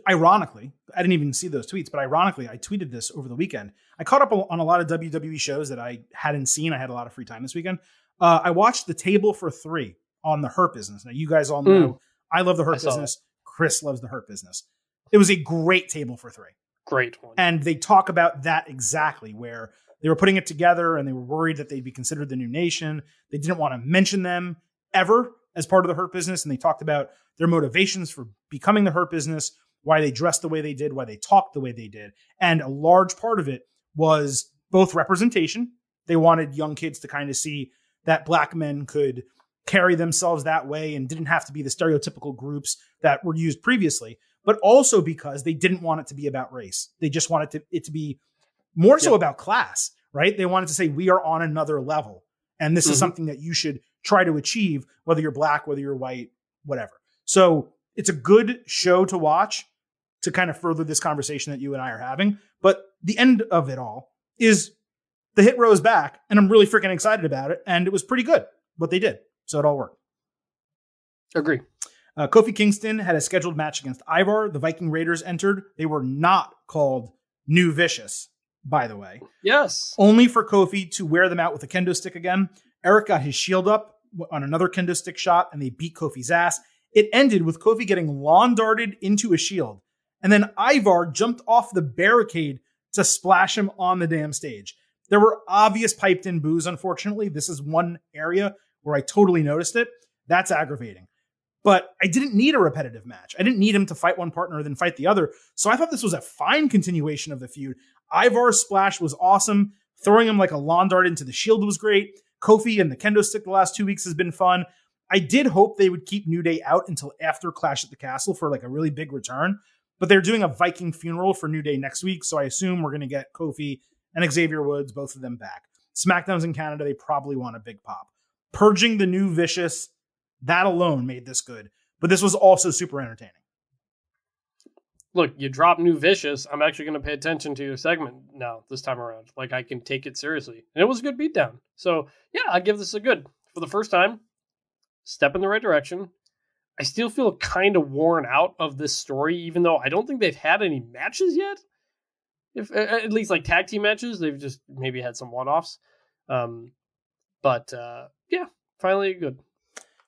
ironically, I didn't even see those tweets, but ironically, I tweeted this over the weekend. I caught up on a lot of WWE shows that I hadn't seen. I had a lot of free time this weekend. I watched The Table for 3 on the Hurt Business. Now, you guys all know I love the Hurt Business. Chris loves the Hurt Business. It was a great Table for 3. Great one. And they talk about that exactly, where they were putting it together and they were worried that they'd be considered the new nation. They didn't want to mention them ever as part of the Hurt Business. And they talked about their motivations for becoming the Hurt Business, why they dressed the way they did, why they talked the way they did. And a large part of it was both representation. They wanted young kids to kind of see that black men could carry themselves that way and didn't have to be the stereotypical groups that were used previously, but also because they didn't want it to be about race. They just wanted it to be more so about class, right? They wanted to say, we are on another level. And this is something that you should try to achieve, whether you're black, whether you're white, whatever. So it's a good show to watch to kind of further this conversation that you and I are having. But the end of it all is the Hit Row is back, and I'm really freaking excited about it. And it was pretty good what they did. So it all worked. Agree. Kofi Kingston had a scheduled match against Ivar. The Viking Raiders entered. They were not called New Vicious, by the way. Yes. Only for Kofi to wear them out with a kendo stick again. Eric got his shield up on another kendo stick shot, and they beat Kofi's ass. It ended with Kofi getting lawn darted into a shield. And then Ivar jumped off the barricade to splash him on the damn stage. There were obvious piped in boos, unfortunately. This is one area where I totally noticed it. That's aggravating. But I didn't need a repetitive match. I didn't need him to fight one partner then fight the other. So I thought this was a fine continuation of the feud. Ivar's splash was awesome. Throwing him like a lawn dart into the shield was great. Kofi and the kendo stick the last 2 weeks has been fun. I did hope they would keep New Day out until after Clash at the Castle for like a really big return. But they're doing a Viking funeral for New Day next week. So I assume we're going to get Kofi and Xavier Woods, both of them back. SmackDown's in Canada. They probably want a big pop. Purging the new Vicious, that alone made this good. But this was also super entertaining. Look, you drop new Vicious, I'm actually going to pay attention to your segment now this time around. Like, I can take it seriously. And it was a good beatdown. So, yeah, I give this a good. For the first time, step in the right direction. I still feel kind of worn out of this story, even though I don't think they've had any matches yet. If at least like tag team matches, they've just maybe had some one-offs. But yeah, finally good.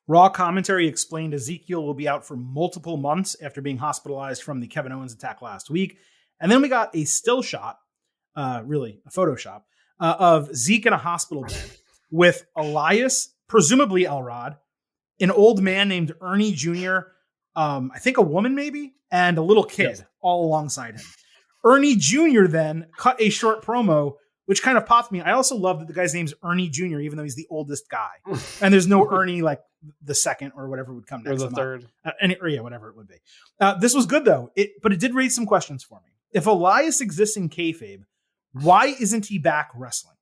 Raw commentary explained Ezekiel will be out for multiple months after being hospitalized from the Kevin Owens attack last week. And then we got a still shot, really a Photoshop, of Zeke in a hospital bed with Elias, presumably Elrod, an old man named Ernie Jr., I think a woman maybe, and a little kid all alongside him. Ernie Jr. then cut a short promo, which kind of popped me. I also love that the guy's name's Ernie Jr., even though he's the oldest guy. And there's no Ernie like the second or whatever would come next. Or the third. Whatever it would be. This was good, though. But it did raise some questions for me. If Elias exists in kayfabe, why isn't he back wrestling?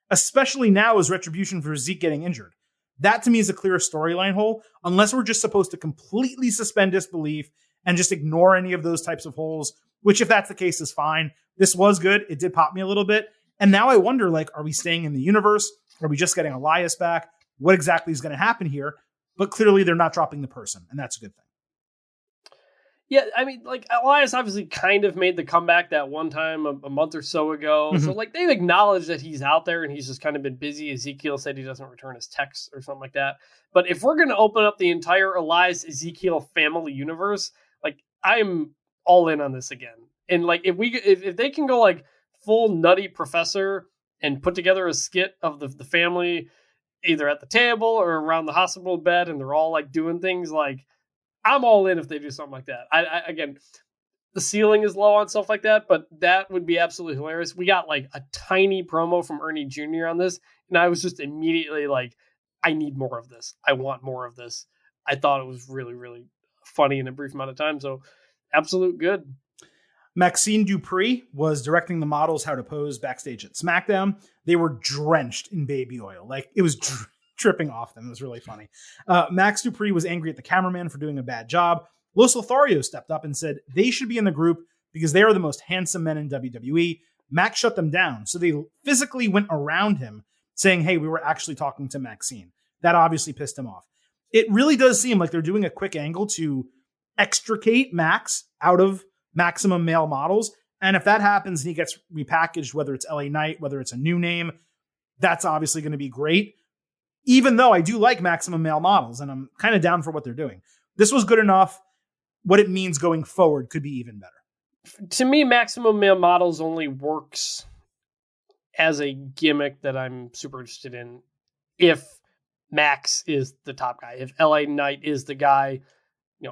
Especially now as retribution for Zeke getting injured. That to me is a clear storyline hole, unless we're just supposed to completely suspend disbelief and just ignore any of those types of holes, which if that's the case is fine. This was good. It did pop me a little bit. And now I wonder, like, are we staying in the universe? Are we just getting Elias back? What exactly is going to happen here? But clearly they're not dropping the person, and that's a good thing. Yeah, I mean, like, Elias obviously kind of made the comeback that one time a month or so ago. Mm-hmm. So, like, they've acknowledged that he's out there and he's just kind of been busy. Ezekiel said he doesn't return his texts or something like that. But if we're going to open up the entire Elias Ezekiel family universe, like, I'm all in on this again. And, like, if they can go, like, full nutty professor and put together a skit of the family either at the table or around the hospital bed and they're all, like, doing things, like, I'm all in if they do something like that. I again, the ceiling is low on stuff like that, but that would be absolutely hilarious. We got like a tiny promo from Ernie Jr. on this, and I was just immediately like, I need more of this. I want more of this. I thought it was really, really funny in a brief amount of time. So absolute good. Maxine Dupree was directing the models how to pose backstage at SmackDown. They were drenched in baby oil. Like it was tripping off them. It was really funny. Max Dupree was angry at the cameraman for doing a bad job. Los Lothario stepped up and said they should be in the group because they are the most handsome men in WWE. Max shut them down. So they physically went around him saying, hey, we were actually talking to Maxine. That obviously pissed him off. It really does seem like they're doing a quick angle to extricate Max out of Maximum Male Models. And if that happens and he gets repackaged, whether it's LA Knight, whether it's a new name, that's obviously going to be great. Even though I do like Maximum Male Models and I'm kind of down for what they're doing. This was good enough. What it means going forward could be even better. To me, Maximum Male Models only works as a gimmick that I'm super interested in if Max is the top guy. If LA Knight is the guy,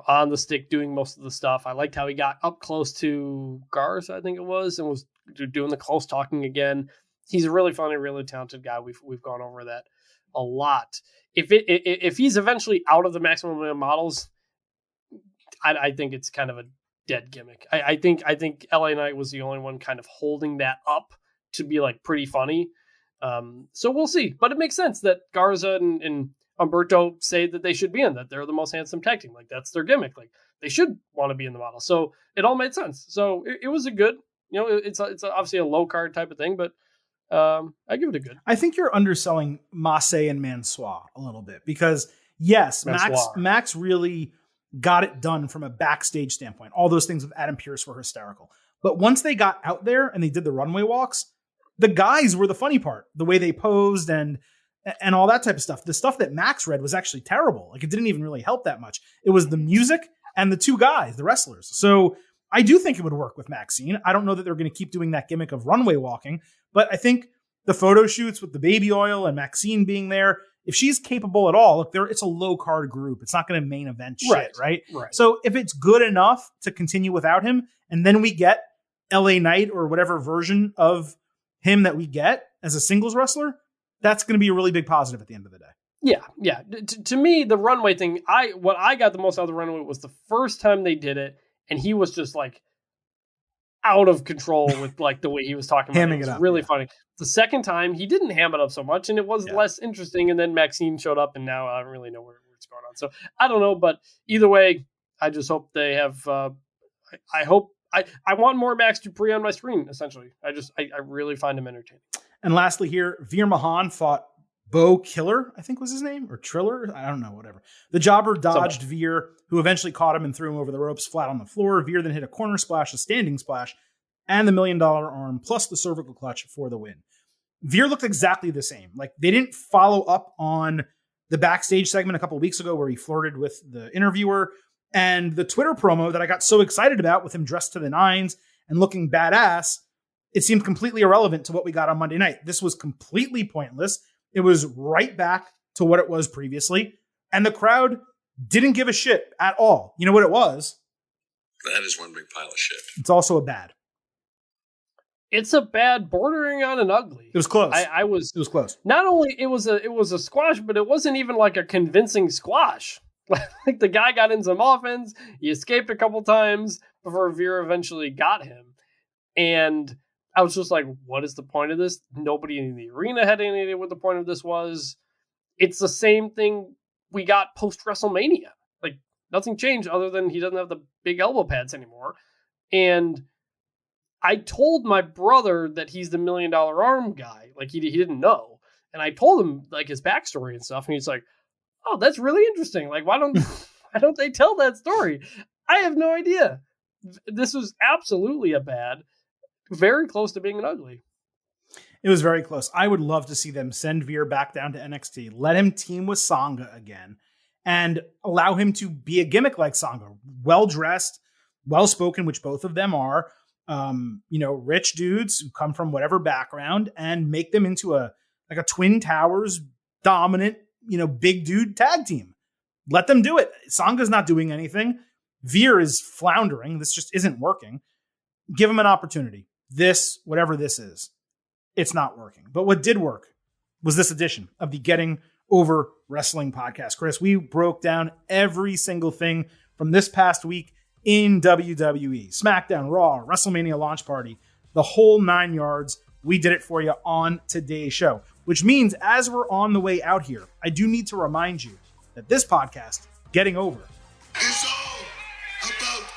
on the stick doing most of the stuff. I liked how he got up close to Garza, I think it was, and was doing the close talking again. He's a really funny, really talented guy. We've gone over that a lot. If he's eventually out of the Maximum Male Models, I think it's kind of a dead gimmick. I think LA Knight was the only one kind of holding that up to be like pretty funny. So we'll see, but it makes sense that Garza and Humberto say that they should be in that. They're the most handsome tag team. Like that's their gimmick. Like they should want to be in the model. So it all made sense. So it was a good, it's obviously a low card type of thing, but I give it a good. I think you're underselling Massey and Mansois a little bit because yes, Max really got it done from a backstage standpoint. All those things with Adam Pearce were hysterical. But once they got out there and they did the runway walks, the guys were the funny part. The way they posed and all that type of stuff. The stuff that Max read was actually terrible. Like it didn't even really help that much. It was the music and the two guys, the wrestlers. So I do think it would work with Maxine. I don't know that they're going to keep doing that gimmick of runway walking, but I think the photo shoots with the baby oil and Maxine being there, if she's capable at all, look, it's a low card group. It's not going to main event shit, right? So if it's good enough to continue without him, and then we get LA Knight or whatever version of him that we get as a singles wrestler, that's going to be a really big positive at the end of the day. Yeah. To me, the runway thing, what I got the most out of the runway was the first time they did it, and he was just like, out of control with like the way he was talking about Hamming it. It was up, really funny. The second time he didn't ham it up so much and it was less interesting. And then Maxine showed up and now I don't really know where it's going on. So I don't know, but either way, I just hope they have, I hope I want more Max Dupree on my screen. Essentially. I really find him entertaining. And lastly here, Veer Mahan fought Bo Killer, I think was his name, or Triller. I don't know, whatever. The jobber dodged Veer, who eventually caught him and threw him over the ropes flat on the floor. Veer then hit a corner splash, a standing splash, and the $1 million arm, plus the cervical clutch for the win. Veer looked exactly the same. Like, they didn't follow up on the backstage segment a couple of weeks ago where he flirted with the interviewer, and the Twitter promo that I got so excited about with him dressed to the nines and looking badass. It seemed completely irrelevant to what we got on Monday night. This was completely pointless. It was right back to what it was previously. And the crowd didn't give a shit at all. You know what it was? That is one big pile of shit. It's also a bad. It's a bad bordering on an ugly. It was close. It was close. Not only it was a squash, but it wasn't even like a convincing squash. Like the guy got in some offense. He escaped a couple times before Veer eventually got him. And I was just like, what is the point of this? Nobody in the arena had any idea what the point of this was. It's the same thing we got post WrestleMania. Like, nothing changed other than he doesn't have the big elbow pads anymore. And I told my brother that he's the $1 million arm guy. Like, he didn't know. And I told him like his backstory and stuff. And he's like, oh, that's really interesting. Like, why don't they tell that story? I have no idea. This was absolutely a bad. Very close to being an ugly. It was very close. I would love to see them send Veer back down to NXT, let him team with Sangha again, and allow him to be a gimmick like Sangha. Well-dressed, well-spoken, which both of them are. Rich dudes who come from whatever background, and make them into a Twin Towers dominant, big dude tag team. Let them do it. Sangha's not doing anything. Veer is floundering. This just isn't working. Give him an opportunity. This, whatever this is, it's not working. But what did work was this edition of the Getting Over Wrestling podcast. Chris, we broke down every single thing from this past week in WWE. SmackDown, Raw, WrestleMania launch party, the whole 9 yards. We did it for you on today's show, which means as we're on the way out here, I do need to remind you that this podcast, Getting Over, It's all about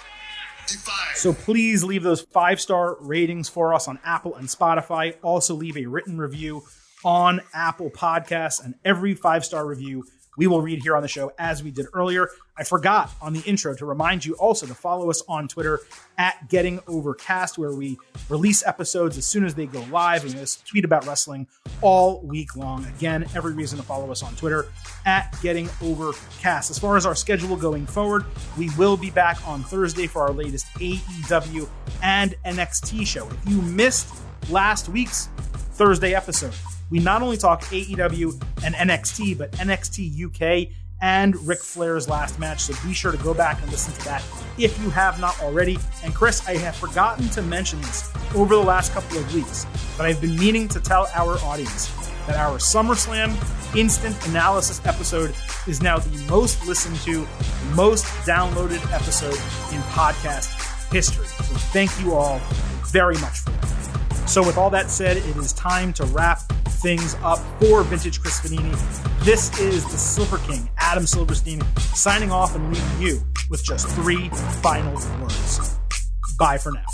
Defy. So please leave those 5-star ratings for us on Apple and Spotify. Also leave a written review on Apple Podcasts, and every 5-star review we will read here on the show as we did earlier. I forgot on the intro to remind you also to follow us on Twitter at Getting Overcast, where we release episodes as soon as they go live. And we just tweet about wrestling all week long. Again, every reason to follow us on Twitter at Getting Overcast. As far as our schedule going forward, we will be back on Thursday for our latest AEW and NXT show. If you missed last week's Thursday episode, we not only talk AEW and NXT, but NXT UK and Ric Flair's last match. So be sure to go back and listen to that if you have not already. And Chris, I have forgotten to mention this over the last couple of weeks, but I've been meaning to tell our audience that our SummerSlam instant analysis episode is now the most listened to, most downloaded episode in podcast history. So thank you all very much for that. So with all that said, it is time to wrap things up for Vintage Chris Vanini. This is the Silver King, Adam Silverstein, signing off and leaving you with just 3 final words. Bye for now.